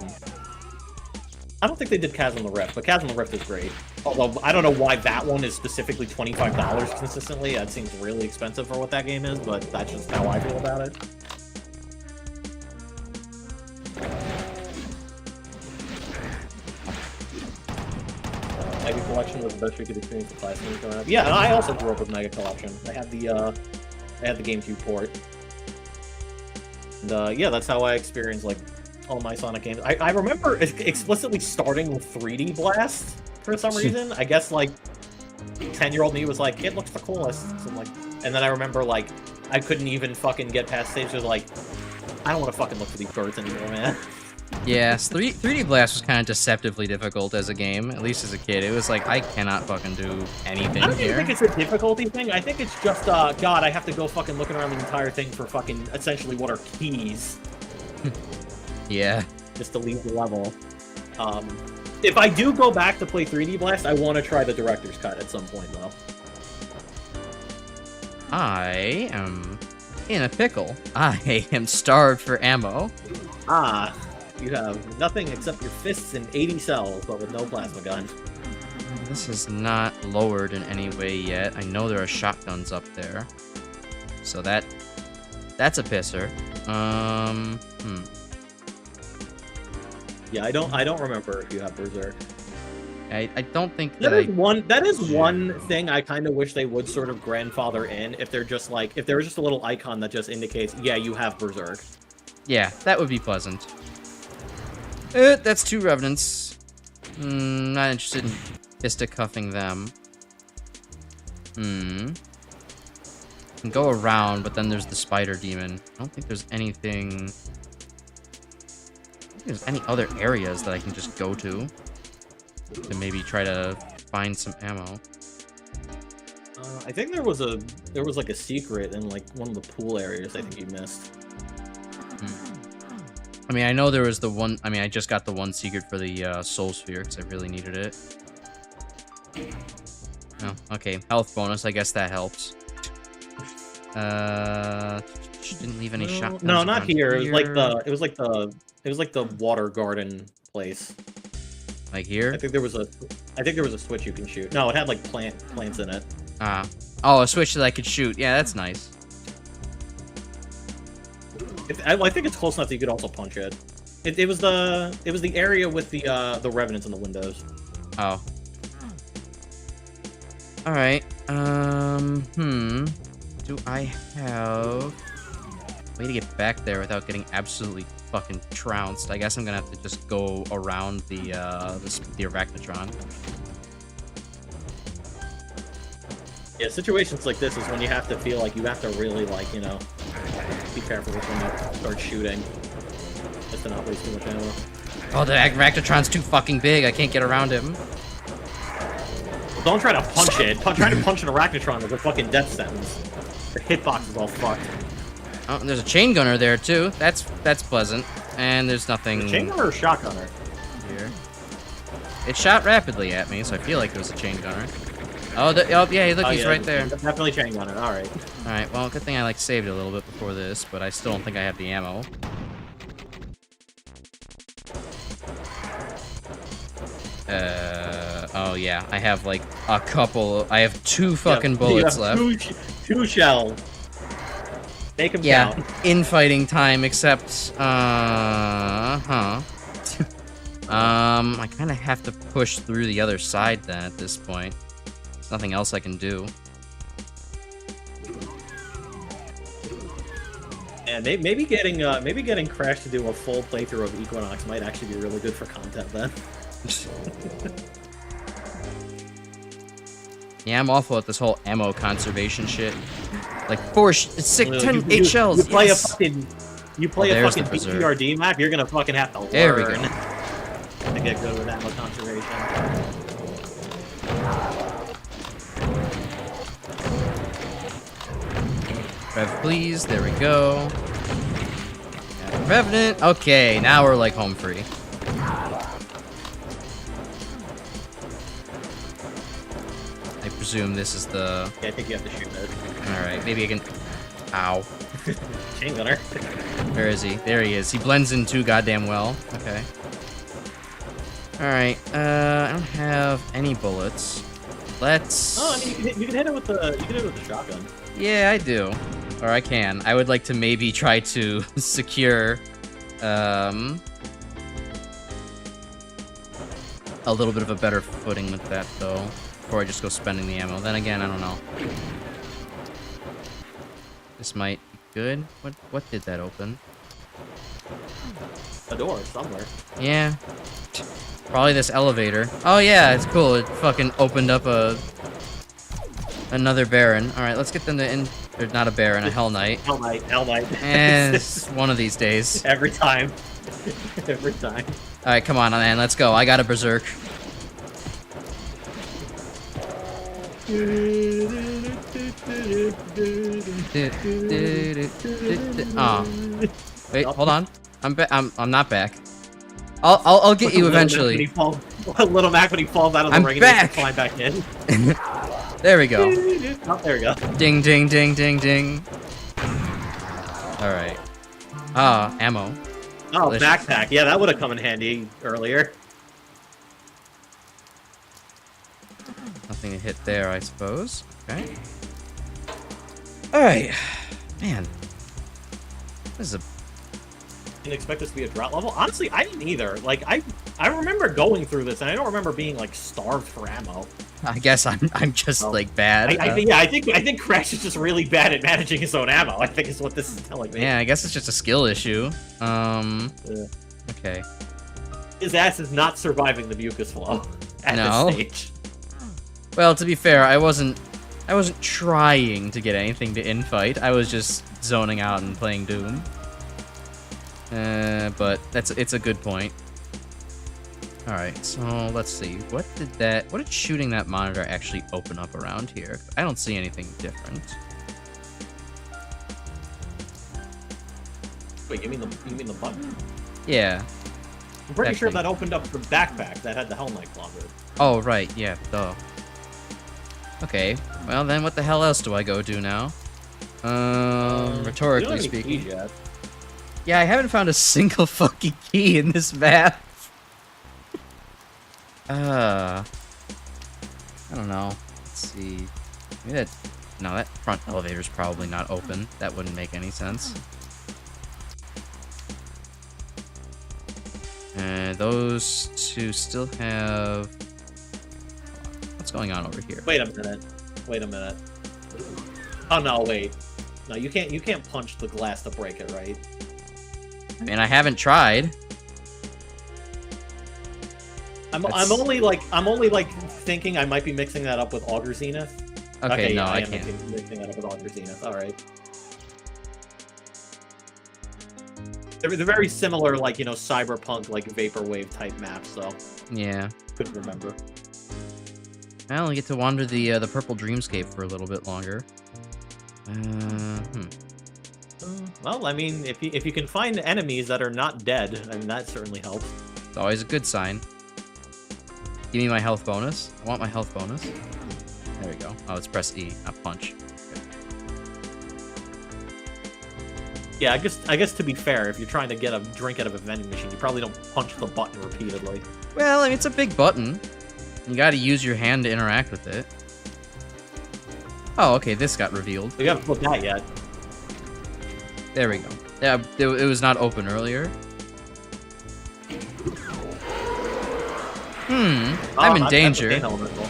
don't think they did Chasm the Rift, but Chasm the Rift is great. Although, I don't know why that one is specifically $25 consistently. That seems really expensive for what that game is, but that's just how I feel about it. Mega Collection was the best we could experience the classic growing up. Yeah, and I also grew up with Mega Collection. I had the GameCube port. And yeah, that's how I experienced like all my Sonic games. I remember explicitly starting with 3D Blast for some reason. I guess like 10-year-old me was like, it looks the coolest. So I'm like, and then I remember like I couldn't even fucking get past stages like, I don't want to fucking look for these birds anymore, man. Yes, 3D Blast was kind of deceptively difficult as a game, at least as a kid. It was like, I cannot fucking do anything I don't here. even think it's a difficulty thing. I think it's just, God, I have to go fucking looking around the entire thing for fucking, essentially what are keys. Yeah. Just to leave the level. If I do go back to play 3D Blast, I want to try the director's cut at some point, though. I am in a pickle. I am starved for ammo. Ah. You have nothing except your fists and 80 cells, but with no plasma gun. This is not lowered in any way yet. I know there are shotguns up there. So that's a pisser. Yeah, I don't remember if you have Berserk. I don't think that that is one thing I kind of wish they would sort of grandfather in, if they're just like, if there was just a little icon that just indicates, yeah, you have Berserk. Yeah, that would be pleasant. That's 2 Revenants. Not interested in fisticuffing them. Can go around, but then there's the spider demon. I don't think there's anything... there's any other areas that I can just go to maybe try to find some ammo. I think there was like a secret in like one of the pool areas I think you missed. I mean, I know there was the one... I mean, I just got the one secret for the Soul Sphere, because I really needed it. Oh, okay. Health bonus, I guess that helps. Didn't leave any shotguns. No, not here. It was like the water garden place. Like here? I think there was a switch you can shoot. No, it had like plants in it. Ah. Oh, a switch that I could shoot. Yeah, that's nice. I think it's close enough that you could also punch it. It was the area with the revenants in the windows. Oh. Alright, do I have a way to get back there without getting absolutely fucking trounced? I guess I'm gonna have to just go around the Arachnotron. Yeah, situations like this is when you have to feel like you have to really, like, you know, be careful with when you start shooting. Just to not waste too much ammo. Oh, the Arachnotron's too fucking big. I can't get around him. Well, don't try to punch it. Trying to punch an Arachnotron is a fucking death sentence. The hitbox is all fucked. Oh, and there's a chain gunner there too. That's pleasant. And there's nothing. A chain gunner or a shotgunner? Here. It shot rapidly at me, so I feel like it was a chain gunner. Oh, yeah, look, he's right there. Definitely chain gunner. All right. All right. Well, good thing I like saved it a little bit before this, but I still don't think I have the ammo. Oh yeah, I have like a couple. I have 2 fucking bullets left. Two shells. Make them count. Infighting time, except I kind of have to push through the other side then at this point. There's nothing else I can do. And maybe getting Crash to do a full playthrough of Equinox might actually be really good for content then. Yeah, I'm awful at this whole ammo conservation shit. Like 8 shells. You play yes. a fucking BTRD map. You're gonna fucking have to learn there we go. to get good with ammo conservation. Rev, please. There we go. Revenant. Okay, now we're like home free. I presume this is the... Yeah, I think you have to shoot it. Alright, maybe I can... Ow. Chain gunner. Where is he? There he is. He blends in too goddamn well. Okay. Alright, I don't have any bullets. Let's... Oh, I mean, you can hit it with the shotgun. Yeah, I do. Or I can. I would like to maybe try to secure, a little bit of a better footing with that, though. Before I just go spending the ammo. Then again, I don't know. This might be good. What did that open? A door somewhere. Yeah. Probably this elevator. Oh yeah, it's cool. It fucking opened up another Baron. Alright, let's get them to or not a Baron, a Hell Knight. Hell Knight. And one of these days. Every time. Every time. Alright, come on, man. Let's go. I got a Berserk. Oh. Wait, hold on. I'm not back. I'll get you eventually. Little Mac when he falls out of the ring and he climb back in. There we go. Oh, there we go. Ding ding ding ding ding. Alright. Ah, ammo. Oh, delicious. Backpack. Yeah, that would have come in handy earlier. Nothing to hit there, I suppose. Okay. Alright. Man. This is a... Didn't expect this to be a drought level. Honestly, I didn't either. Like, I remember going through this, and I don't remember being, like, starved for ammo. I guess I'm just, like, bad. I think Crash is just really bad at managing his own ammo. I think is what this is telling me. Yeah, I guess it's just a skill issue. Yeah. Okay. His ass is not surviving the mucus flow at this stage. Well, to be fair, I wasn't trying to get anything to infight. I was just zoning out and playing Doom. But it's a good point. Alright, so let's see. What did shooting that monitor actually open up around here? I don't see anything different. Wait, you mean the button? Yeah. I'm pretty sure that opened up the backpack that had the Hell Knight clobbered. Oh, right, yeah, duh. Okay, well then what the hell else do I go do now? Rhetorically speaking. Yeah, I haven't found a single fucking key in this map. I don't know. Let's see. Maybe that front elevator's probably not open. That wouldn't make any sense. Those two still have... Let's going on over here? Wait a minute. Wait a minute. Oh no, wait. No, you can't punch the glass to break it, right? I mean, I haven't tried. I'm only like thinking I might be mixing that up with Augur Zenith. Okay, no, yeah, I am can't. mixing that up with Augur Zenith. All right. They're very similar, like, you know, cyberpunk, like, vaporwave type maps, so... Yeah. Couldn't remember. I only get to wander the purple dreamscape for a little bit longer. Well, I mean, if you can find enemies that are not dead, I mean, that certainly helps. It's always a good sign. Give me my health bonus. I want my health bonus. There we go. Oh, it's press E, not punch. Yeah, I guess to be fair, if you're trying to get a drink out of a vending machine, you probably don't punch the button repeatedly. Well, I mean, it's a big button. You gotta use your hand to interact with it. Oh, okay, this got revealed. We haven't flipped that yet. There we go. Yeah, it was not open earlier. I'm in danger. That's a pain elemental.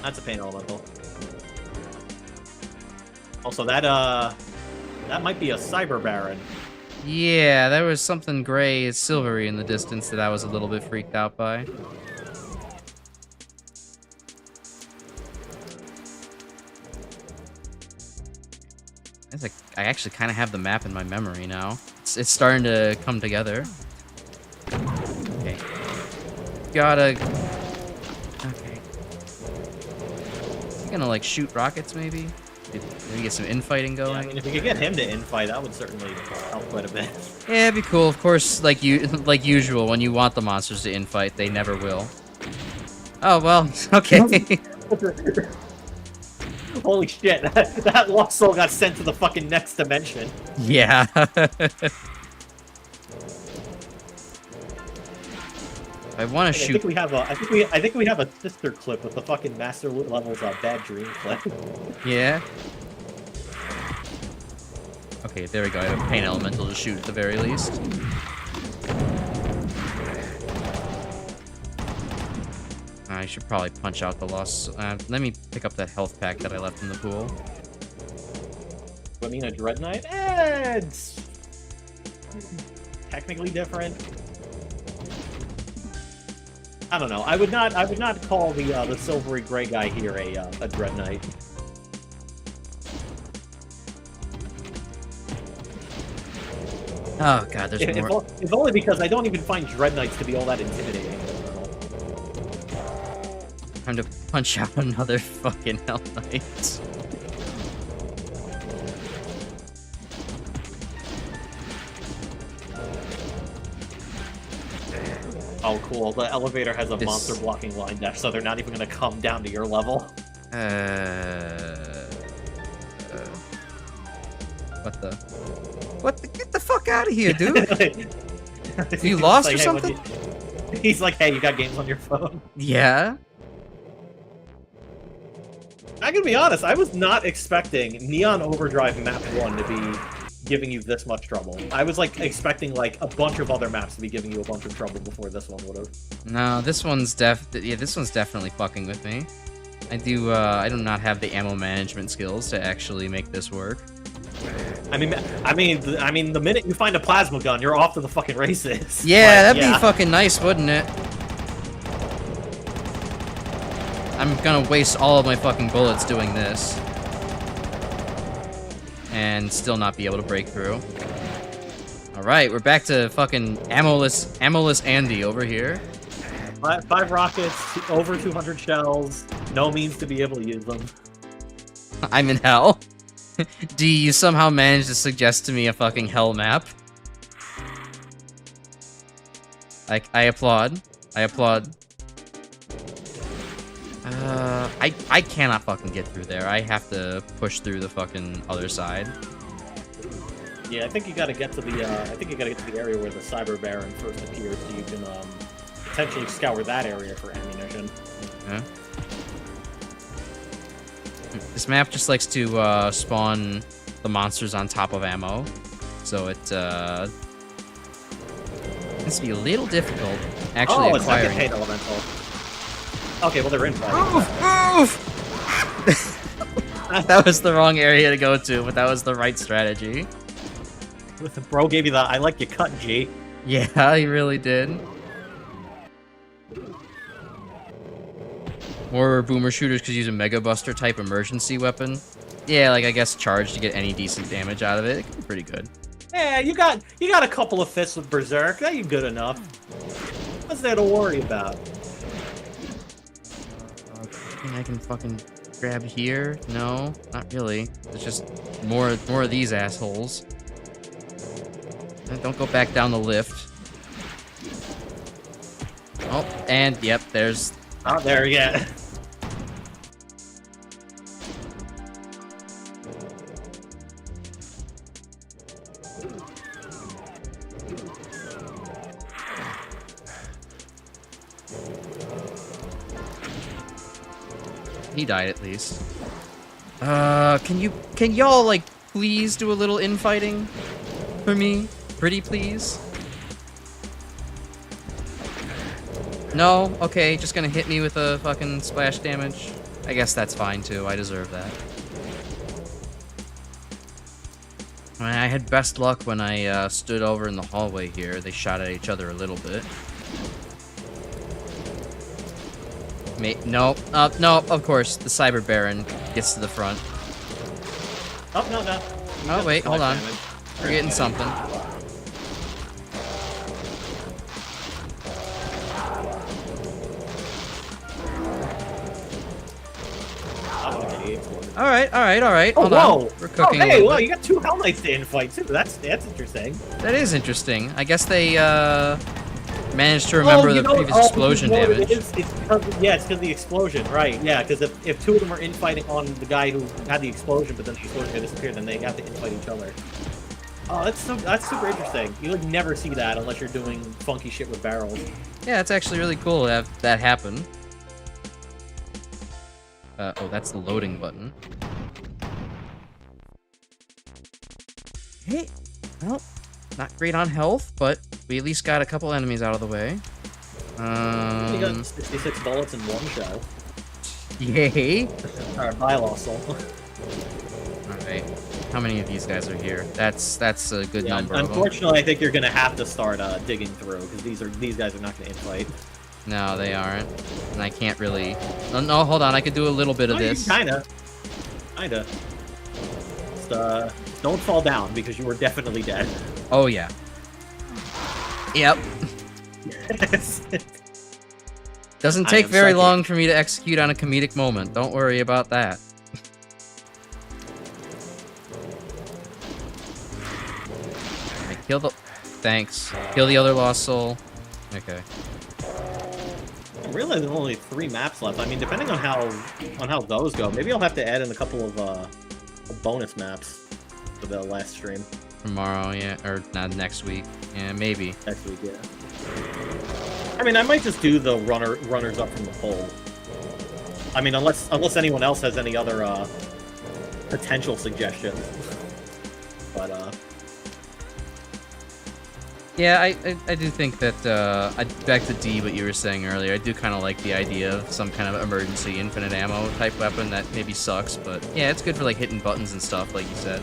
That's a pain elemental. Also, that might be a Cyber Baron. Yeah, there was something gray, silvery in the distance that I was a little bit freaked out by. It's like I actually kind of have the map in my memory now. It's starting to come together. Okay. Gotta... Okay. You gonna, like, shoot rockets, maybe? Maybe get some infighting going? Yeah, I mean, if you could get him to infight, that would certainly help quite a bit. Yeah, it'd be cool. Of course, like usual, when you want the monsters to infight, they never will. Oh, well, okay. Holy shit, that lost soul got sent to the fucking next dimension. Yeah. I want to shoot. I think we have a sister clip with the fucking master levels Bad Dream clip. Yeah. Okay, there we go. I have a pain elemental to shoot at the very least. I should probably punch out the loss. Let me pick up that health pack that I left in the pool. I mean, a Dread Knight? It's technically different. I don't know. I would not call the silvery gray guy here a Dread Knight. Oh god, there's more. It's only because I don't even find Dread Knights to be all that intimidating. Time to punch out another fucking Hell Knight. Oh, cool. The elevator has a monster blocking line dash, so they're not even going to come down to your level. What the? What the? Get the fuck out of here, dude! You lost or something? He's like, hey, you got games on your phone? Yeah? I'm gonna be honest, I was not expecting Neon Overdrive Map 1 to be giving you this much trouble. I was like expecting like a bunch of other maps to be giving you a bunch of trouble before this one would have. No, this one's definitely fucking with me. I do not have the ammo management skills to actually make this work. I mean, the minute you find a plasma gun, you're off to the fucking races. Yeah, that'd be fucking nice, wouldn't it? I'm gonna waste all of my fucking bullets doing this. And still not be able to break through. Alright, we're back to fucking ammoless Andy over here. 5 rockets, over 200 shells, no means to be able to use them. I'm in hell. Do you somehow manage to suggest to me a fucking hell map? I applaud. I applaud. I cannot fucking get through there. I have to push through the fucking other side. Yeah, I think you gotta get to the area where the Cyber Baron first appears, so you can potentially scour that area for ammunition. Yeah. This map just likes to spawn the monsters on top of ammo, so it tends to be a little difficult actually acquiring. It's like a pain elemental. Okay, well they're infighting. Move! That was the wrong area to go to, but that was the right strategy. Bro gave you the I like you cut, G. Yeah, he really did. More boomer shooters could use a Mega Buster type emergency weapon. Yeah, like I guess charge to get any decent damage out of it. It could be pretty good. Yeah, you got a couple of fists with Berserk. That ain't good enough. What's there to worry about? I can fucking grab here? No, not really. It's just more of these assholes. And don't go back down the lift. Oh, and yep, there's... Not there yet. He died at least. Can y'all like please do a little infighting for me? Pretty please? No? Okay, just gonna hit me with a fucking splash damage. I guess that's fine too, I deserve that. I mean, I had best luck when I stood over in the hallway here. They shot at each other a little bit. No, no, of course, the Cyber Baron gets to the front. Oh, no, no. Oh, wait, hold on. We're getting something. Alright. Oh, Hold whoa! on. We're cooking hey, a little well, bit. you got 2 Hell Knights to infight, too. That's interesting. That is interesting. I guess they, managed to remember the previous explosion damage. It's because of the explosion, right? Yeah, because if 2 of them are infighting on the guy who had the explosion, but then the explosion disappeared, then they have to infight each other. Oh, that's super interesting. You would never see that unless you're doing funky shit with barrels. Yeah, it's actually really cool to have that happen. Oh, that's the loading button. Hey, well, not great on health, but we at least got a couple enemies out of the way. You got 66 bullets in 1 shell. Yay! Alright, bye, Lossel. Alright, how many of these guys are here? That's a good number. Unfortunately, I think you're gonna have to start digging through because these guys are not gonna infight. No, they aren't, and I can't really. No, hold on, I could do a little bit of this. Kinda. Just, don't fall down because you were definitely dead. Oh yeah. Yep. Doesn't take very long for me to execute on a comedic moment. Don't worry about that. I kill the... Thanks. Kill the other lost soul. Okay. Really, there's only 3 maps left. I mean, depending on how those go, maybe I'll have to add in a couple of bonus maps for the last stream. Tomorrow, yeah, or not next week. Yeah, maybe. Next week, yeah. I mean, I might just do the runners up from the hole. I mean, unless anyone else has any other potential suggestions. But yeah, I do think that back to D, what you were saying earlier. I do kind of like the idea of some kind of emergency infinite ammo type weapon that maybe sucks, but yeah, it's good for like hitting buttons and stuff, like you said.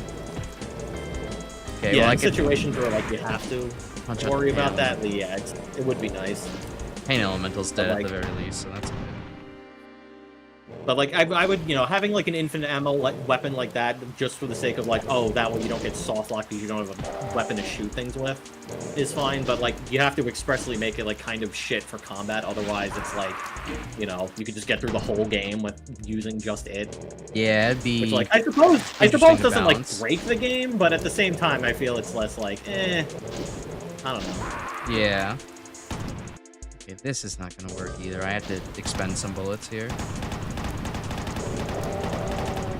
Okay, yeah, well, in situations where like you have to worry about that, but yeah, it would be nice. Pain Elemental's dead at the very least, so that's good. But like I would, you know, having like an infinite ammo weapon like that, just for the sake of like, oh, that way you don't get soft locked because you don't have a weapon to shoot things with, is fine. But like you have to expressly make it like kind of shit for combat. Otherwise, it's like, you know, you could just get through the whole game with using just it. Yeah, it'd be. Which, like I suppose doesn't like break the game, but at the same time, I feel it's less like, I don't know. Yeah. Okay, this is not gonna work either. I have to expend some bullets here.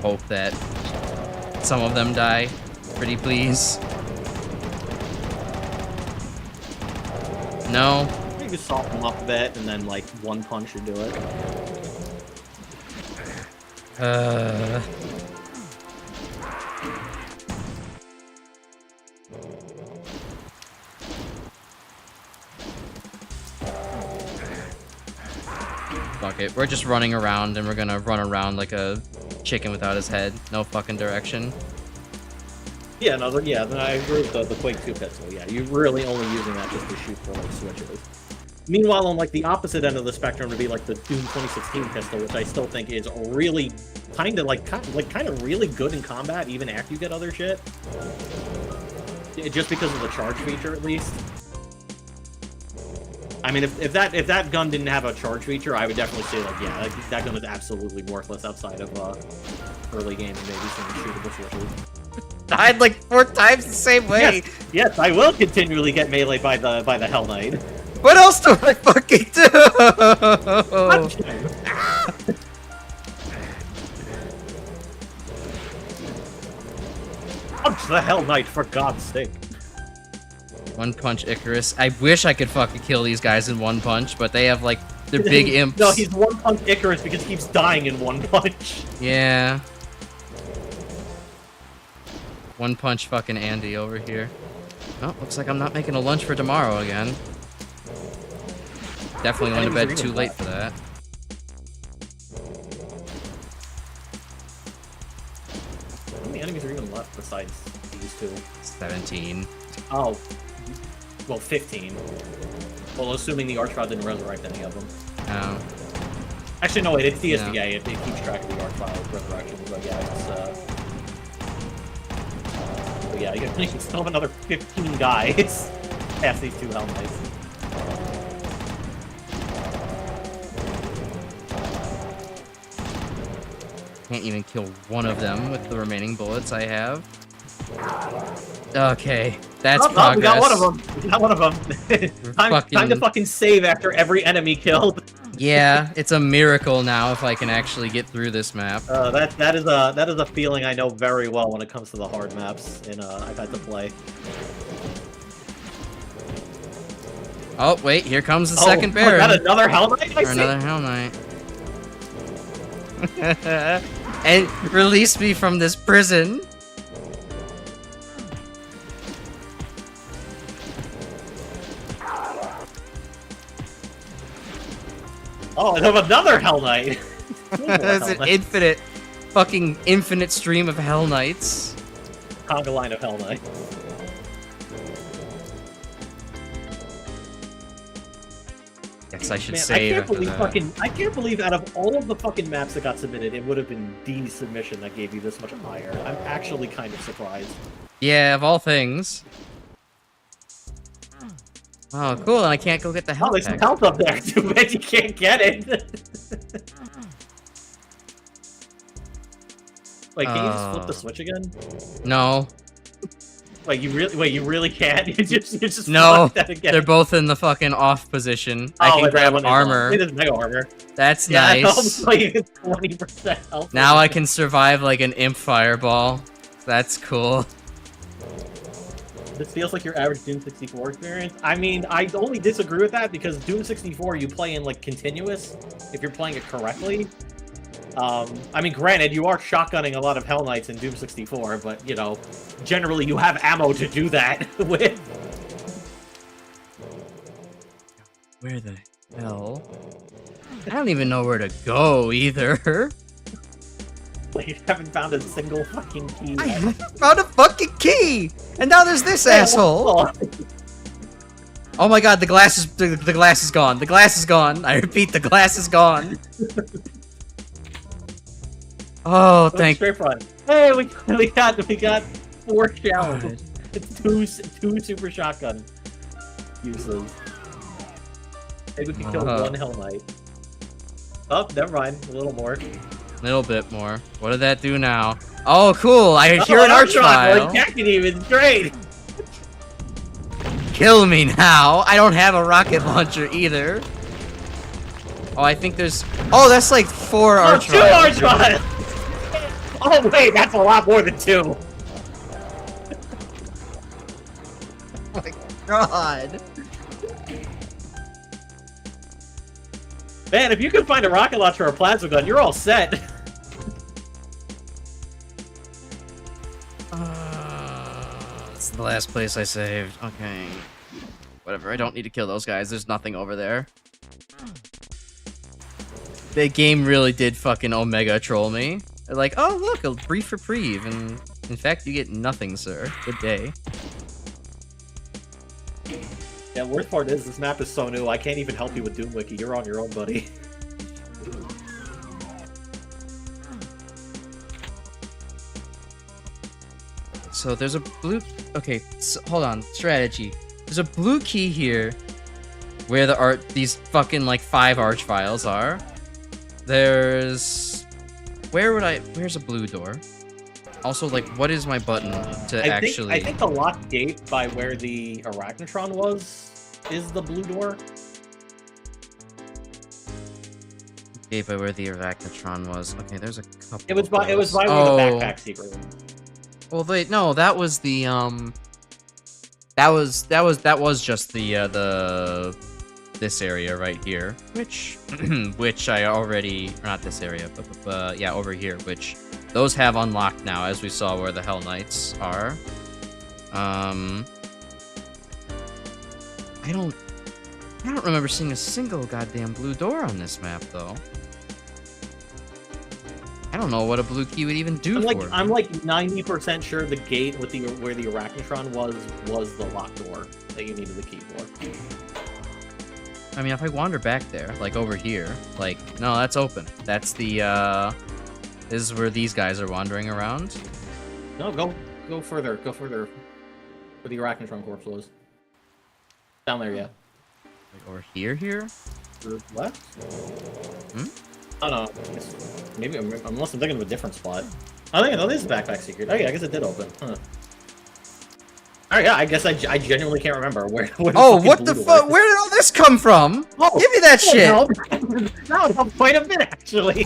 Hope that some of them die. Pretty please. No. You can soften them up a bit, and then like one punch should do it. fuck it. We're just running around, and we're gonna run around like a chicken without his head. No fucking direction. Yeah, no, yeah, then I agree with the Quake 2 pistol. Yeah, you're really only using that just to shoot for like switches. Meanwhile, on like the opposite end of the spectrum would be like the Doom 2016 pistol, which I still think is really kind of really good in combat, even after you get other shit. Just because of the charge feature, at least. I mean, if that gun didn't have a charge feature, I would definitely say like, yeah, that gun is absolutely worthless outside of early game and maybe some shootable switches. Died like 4 times the same way. Yes, I will continually get meleeed by the Hell Knight. What else do I fucking do? Punch the Hell Knight, for God's sake. One punch Icarus. I wish I could fucking kill these guys in one punch, but they have like they're big imps. No, he's one punch Icarus because he keeps dying in one punch. Yeah. One punch fucking Andy over here. Oh, looks like I'm not making a lunch for tomorrow again. Definitely went to bed too late for that. How many enemies are even left besides these two? 17. Oh. Well, 15. Well, assuming the Archvile didn't resurrect any of them. Oh. Actually, no, wait, it's DSDA. Yeah. It keeps track of the Archvile resurrections, but yeah, it's, but yeah, you still have another 15 guys past these two Hell Knights. Can't even kill one of them with the remaining bullets I have. Okay, that's progress. We got one of them. We got one of them. time to fucking save after every enemy killed. Yeah, it's a miracle now if I can actually get through this map. That is a feeling I know very well when it comes to the hard maps I've had to play. Oh wait, here comes the second Baron. Is that another Hell Knight? Or another Hell Knight. And release me from this prison. Oh, I have another Hell Knight. It's an infinite stream of Hell Knights. Conga line of Hell Knight. Guess I should save. I can't believe out of all of the fucking maps that got submitted, it would have been D submission that gave you this much higher. I'm actually kind of surprised. Yeah, of all things. Oh, cool, and I can't go get the health. Oh, there's some health up there. Too bad you can't get it. Wait, can you just flip the switch again? No. Wait, you really can't? You just no, that again. They're both in the fucking off position. I can grab armor. It is mega armor. That's nice. Yeah, like 20% health. Now I can survive like an imp fireball. That's cool. This feels like your average Doom 64 experience. I mean, I only disagree with that because Doom 64 you play in like continuous if you're playing it correctly. I mean, granted, you are shotgunning a lot of Hell Knights in Doom 64, but, you know, generally you have ammo to do that with. Where the hell? I don't even know where to go, either. Like, you haven't found a single fucking key. I haven't found a fucking key! And now there's this asshole! Oh my god, the glass is gone. The glass is gone. I repeat, the glass is gone. Oh, thank you. Hey, we got 4 shells. two super shotgun uses. Maybe we can kill 1 Hell Knight. Oh, never mind. A little more. Little bit more. What did that do now? Oh, cool. I hear an Archvile. Attacking even great. Kill me now. I don't have a rocket launcher either. Oh, I think there's. Oh, that's like 4 Archviles. 2 Archviles. Oh wait, that's a lot more than 2. Oh my god. Man, if you can find a rocket launcher or a plasma gun, you're all set. It's the last place I saved. Okay. Whatever, I don't need to kill those guys. There's nothing over there. The game really did fucking Omega troll me. They're like, oh look, a brief reprieve, and in fact you get nothing, sir. Good day. Yeah, worst part is this map is so new, I can't even help you with Doom Wiki. You're on your own, buddy. So there's a blue... Okay, so, hold on. Strategy. There's a blue key here where these fucking, like, 5 arch files are. There's... Where's a blue door? Also, like, what is my button to I think the locked gate by where the Arachnotron was is the blue door. Gate by where the Arachnotron was. Okay, there's a couple. It was by where the backpack secret. Well, wait, no, that was the that was just the this area right here, which I already, or not this area, but yeah, over here, which those have unlocked now, as we saw where the Hell Knights are. I don't remember seeing a single goddamn blue door on this map, though. I don't know what a blue key would even do for. I'm like 90% sure the gate with where the Arachnotron was the locked door that you needed the key for. I mean, if I wander back there, like over here, like, no, that's open. That's the, this is where these guys are wandering around. No, go further. Go further. Where the Arachnotron corpse was. Down there, yeah. Like over here? To the left? Hmm? Oh no. Maybe, unless I'm thinking of a different spot. I think this is backpack secret. Oh yeah, I guess it did open. Huh. Alright, yeah, I guess I genuinely can't remember where oh, what the fuck? Where did all this come from? Oh, give me that shit! That would help quite a bit, actually.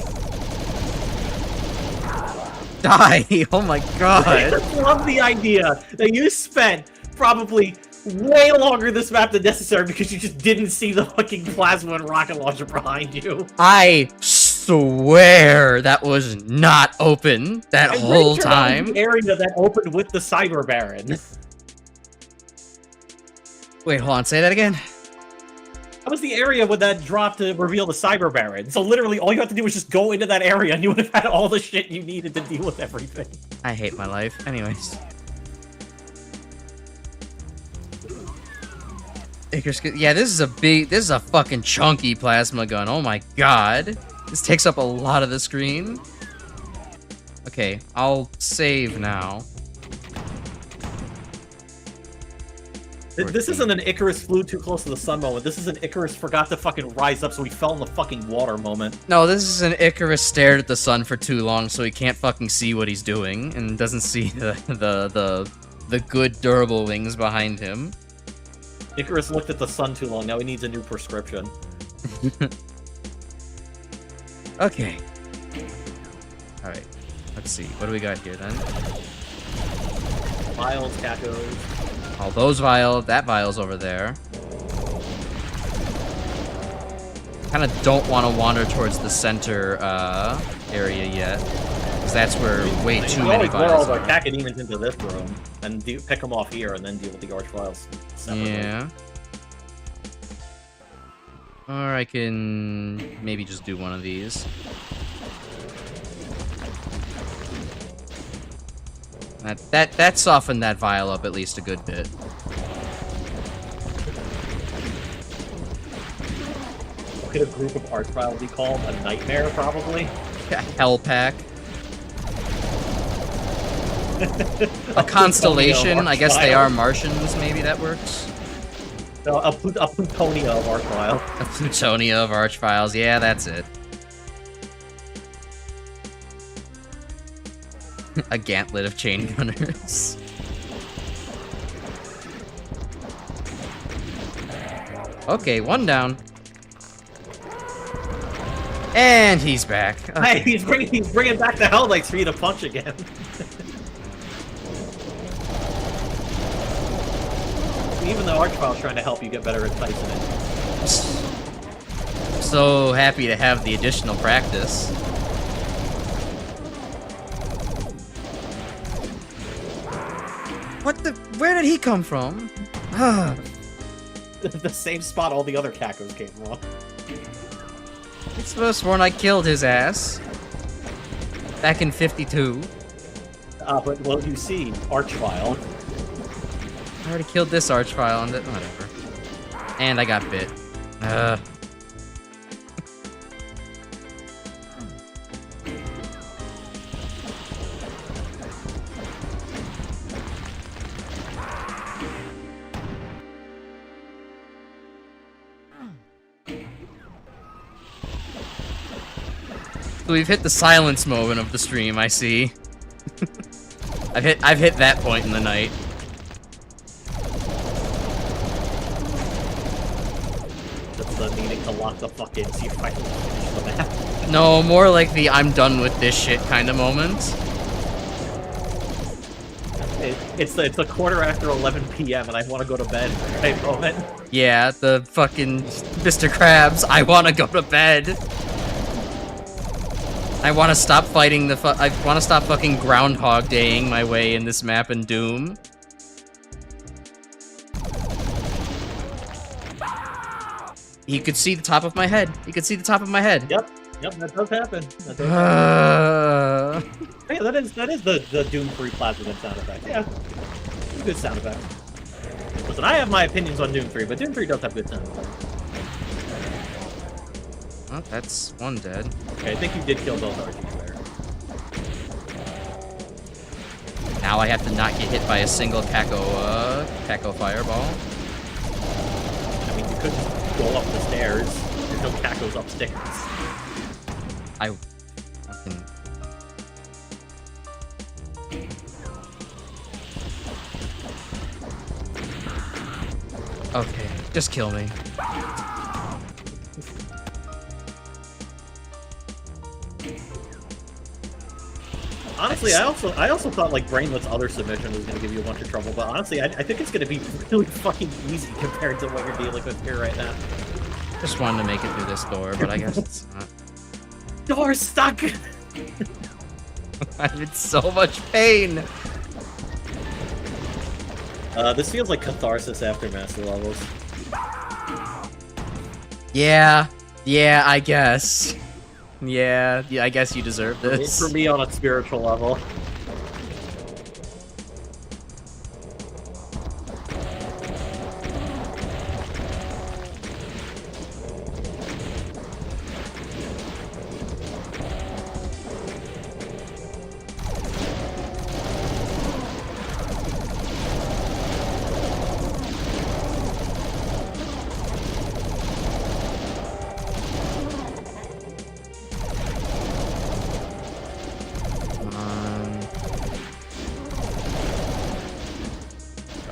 Die! Oh my god! I just love the idea that you spent probably way longer this map than necessary because you just didn't see the fucking plasma and rocket launcher behind you. I swear that was not open that whole time. That was the area that opened with the Cyber Baron. Wait, hold on, say that again? That was the area with that drop to reveal the Cyber Baron. So literally all you have to do is just go into that area and you would have had all the shit you needed to deal with everything. I hate my life. Anyways. Yeah, this is a fucking chunky plasma gun. Oh my god. This takes up a lot of the screen. Okay, I'll save now. This isn't an Icarus flew too close to the sun moment. This is an Icarus forgot to fucking rise up so he fell in the fucking water moment. No, this is an Icarus stared at the sun for too long so he can't fucking see what he's doing and doesn't see the good durable wings behind him. Icarus looked at the sun too long. Now he needs a new prescription. Okay. Alright. Let's see. What do we got here then? Vials, cacos. All those vials. That vial's over there. Kind of don't want to wander towards the center area yet. Because that's where way too many vials are. All the cacodemons into this room and pick them off here and then deal with the arch vials separately. Yeah. Or I can maybe just do one of these. That softened that vial up at least a good bit. What could a group of arch vials be called? A nightmare, probably? A hell pack. A constellation. I guess they are Martians. Maybe that works. No, a Plutonia of arch vials. A Plutonia of arch vials. Yeah, that's it. A gantlet of chain gunners. Okay, one down. And he's back. Okay. Hey, he's bringing back the Hell Knights for you to punch again. Even though Archvile's trying to help you get better at Tyson. So happy to have the additional practice. What the? Where did he come from? The same spot all the other Cacos came from. It's the first one I killed his ass. Back in 52. But, well, you see, Archvile. I already killed this Archvile and whatever. And I got bit. So we've hit the silence moment of the stream, I see. I've hit that point in the night. That's the needing to lock the fuck in so you finally finish the map. No, more like the I'm done with this shit kind of moment. It's a quarter after 11 p.m. and I want to go to bed right moment. Yeah, the fucking Mr. Krabs, I want to go to bed. I want to stop fighting I want to stop fucking Groundhog Daying my way in this map in Doom. He could see the top of my head. He could see the top of my head. Yep, that does happen. That does happen. Hey, that is the Doom 3 Plasma sound effect. Yeah, good sound effect. Listen, I have my opinions on Doom 3, but Doom 3 does have good sound effects. Well, that's one dead. Okay, I think you did kill both Archies there. Now I have to not get hit by a single Caco fireball. I mean, you could just go up the stairs. There's no Cacos upstairs. I fucking... Okay, just kill me. Honestly, I also thought like Brainless other submission was gonna give you a bunch of trouble, but honestly, I think it's gonna be really fucking easy compared to what you're dealing with here right now. Just wanted to make it through this door, but I guess it's not. Door stuck! I'm in so much pain! This feels like catharsis after Master Levels. Yeah, I guess. Yeah, I guess you deserve this. For me on a spiritual level.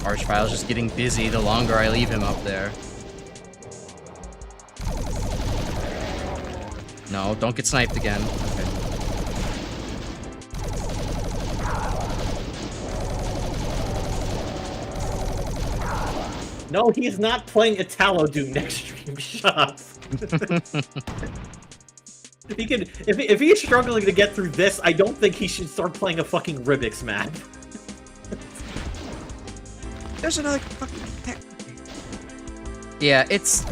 Archvile's just getting busy the longer I leave him up there. No, don't get sniped again. Okay. No, he's not playing Italo Doom next stream. Shut up. If he's struggling to get through this, I don't think he should start playing a fucking Rubik's map. There's another fucking... Yeah, it's...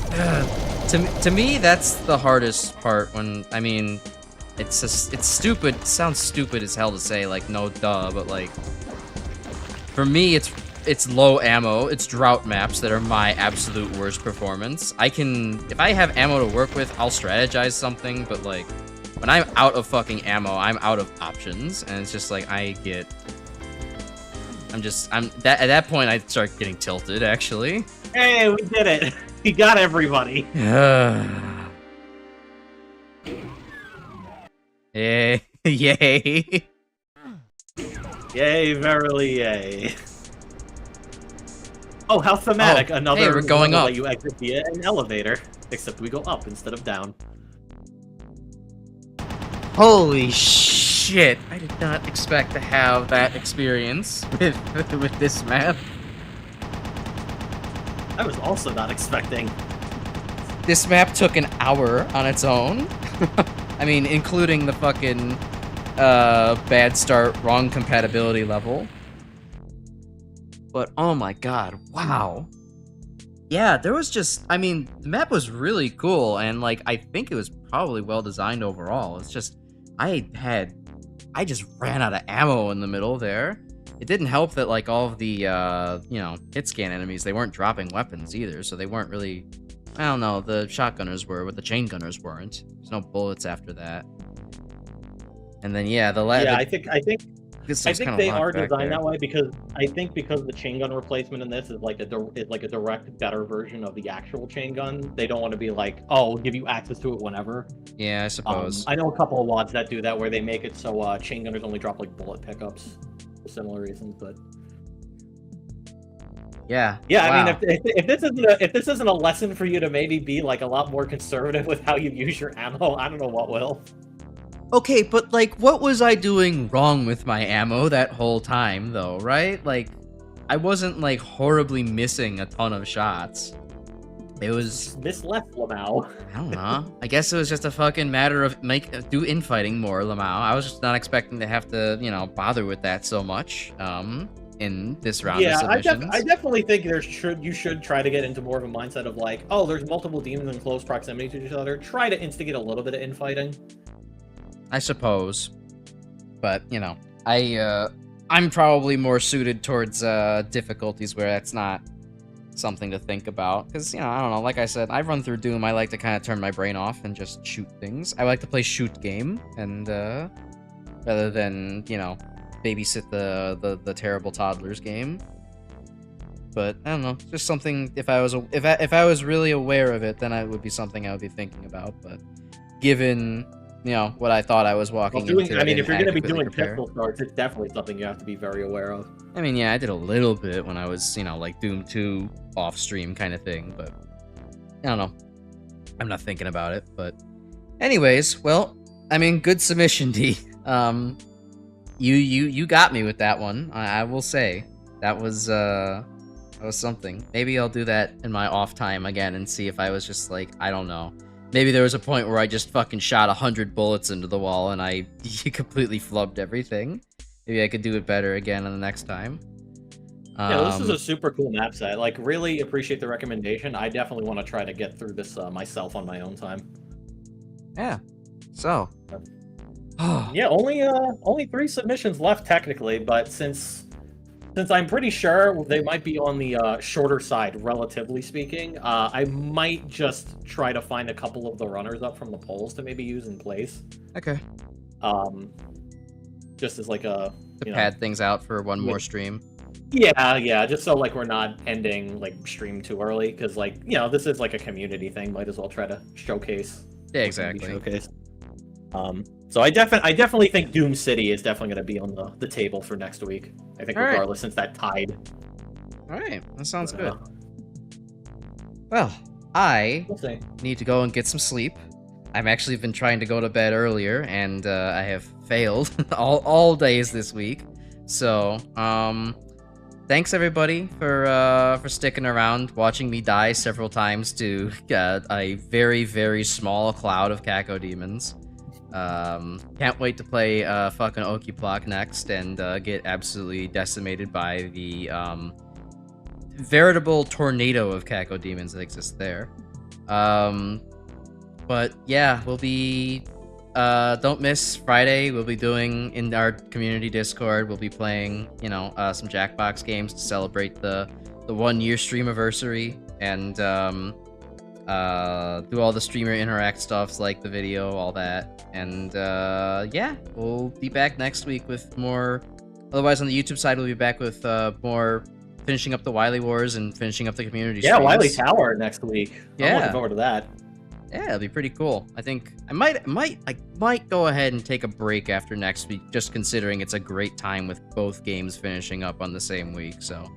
to me, that's the hardest part when... I mean, it's stupid. It sounds stupid as hell to say, like, no duh, but, like... For me, it's low ammo. It's drought maps that are my absolute worst performance. If I have ammo to work with, I'll strategize something, but, like... When I'm out of fucking ammo, I'm out of options, and it's just like, at that point I start getting tilted, actually. Hey, we did it! We got everybody! Yay. Yay. Yay, verily yay. Oh, how thematic. Oh, another hey, we're going up. That you exit via an elevator. Except we go up instead of down. Holy shit! I did not expect to have that experience with this map. I was also not expecting. This map took an hour on its own. I mean, including the fucking bad start, wrong compatibility level. But oh my god, wow. yeah, there was just, I mean, the map was really cool, and like I think it was probably well designed overall. It's just I just ran out of ammo in the middle there. It didn't help that like all of the hit scan enemies, they weren't dropping weapons either, so they weren't really, I don't know, the shotgunners were, but the chain gunners weren't. There's no bullets after that. And then yeah, I think they are designed that way because the chain gun replacement in this is like a direct better version of the actual chain gun. They don't want to be like, oh, we'll give you access to it whenever. Yeah, I suppose. I know a couple of WADs that do that where they make it so chain gunners only drop like bullet pickups for similar reasons, but yeah. Wow. I mean, if this isn't a lesson for you to maybe be like a lot more conservative with how you use your ammo, I don't know what will. Okay, but like, what was I doing wrong with my ammo that whole time, though, right? Like, I wasn't like horribly missing a ton of shots. It was misleft Lamau. I don't know. I guess it was just a fucking matter of do infighting more, Lamau. I was just not expecting to have to, bother with that so much. In this round of submissions. I definitely think you should try to get into more of a mindset of like, oh, there's multiple demons in close proximity to each other. Try to instigate a little bit of infighting. I suppose, but I'm probably more suited towards difficulties where that's not something to think about, because I don't know, like I said, I run through Doom, I like to kind of turn my brain off and just shoot things. I like to play shoot game, and rather than babysit the terrible toddlers game. But I don't know, just something, if I was really aware of it, then it would be something I would be thinking about. But given what I thought I was walking into. I mean, if you're going to be doing pistol starts, it's definitely something you have to be very aware of. I mean, yeah, I did a little bit when I was, like Doom 2 off stream kind of thing, but I don't know. I'm not thinking about it, but anyways, well, I mean, good submission, D. You got me with that one. I will say that was something. Maybe I'll do that in my off time again and see if I was just like, I don't know. Maybe there was a point where I just fucking shot 100 bullets into the wall and I completely flubbed everything. Maybe I could do it better again on the next time. Yeah, this is a super cool map set. Like, really appreciate the recommendation. I definitely want to try to get through this myself on my own time. Yeah. So. Yeah, only 3 submissions left technically, but since I'm pretty sure they might be on the shorter side, relatively speaking, I might just try to find a couple of the runners up from the polls to maybe use in place. Okay. Just as like a... To pad things out for one more stream. Yeah, just so like we're not ending like stream too early, because like, this is like a community thing, might as well try to showcase. Yeah, exactly. Showcase. So I definitely think Doom City is definitely going to be on the table for next week. I think regardless, since that tied. All right, that sounds good. Well, I need to go and get some sleep. I've actually been trying to go to bed earlier, and I have failed all days this week. So, thanks everybody for sticking around, watching me die several times to a very, very small cloud of Caco demons. Can't wait to play fucking Okiplock next and get absolutely decimated by the veritable tornado of Caco demons that exists there. But yeah, we'll be don't miss Friday. We'll be doing in our community Discord. We'll be playing some Jackbox games to celebrate the 1 year streamiversary and do all the streamer interact stuffs like the video, all that. And yeah, we'll be back next week with more. Otherwise, on the YouTube side, we'll be back with more finishing up the Wily Wars and finishing up the community streams. Yeah, Wily Tower next week. Yeah. I'm looking forward to that. Yeah, it'll be pretty cool. I think I might go ahead and take a break after next week, just considering it's a great time with both games finishing up on the same week. So,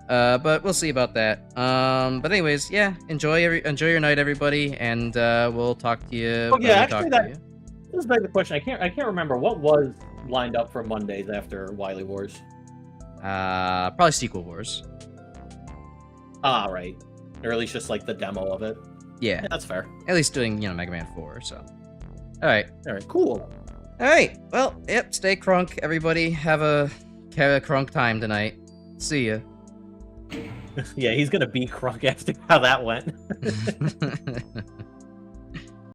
but we'll see about that. But anyways, yeah, enjoy your night, everybody, and we'll talk to you. Oh yeah, actually, this is the question. I can't remember what was lined up for Mondays after Wily Wars. Probably Sequel Wars. Ah, right. Or at least just like the demo of it. Yeah, that's fair. At least doing, Mega Man 4, so. Alright, cool. Alright, well, yep, stay crunk, everybody. Have a crunk time tonight. See ya. Yeah, he's gonna beat Krunk after how that went.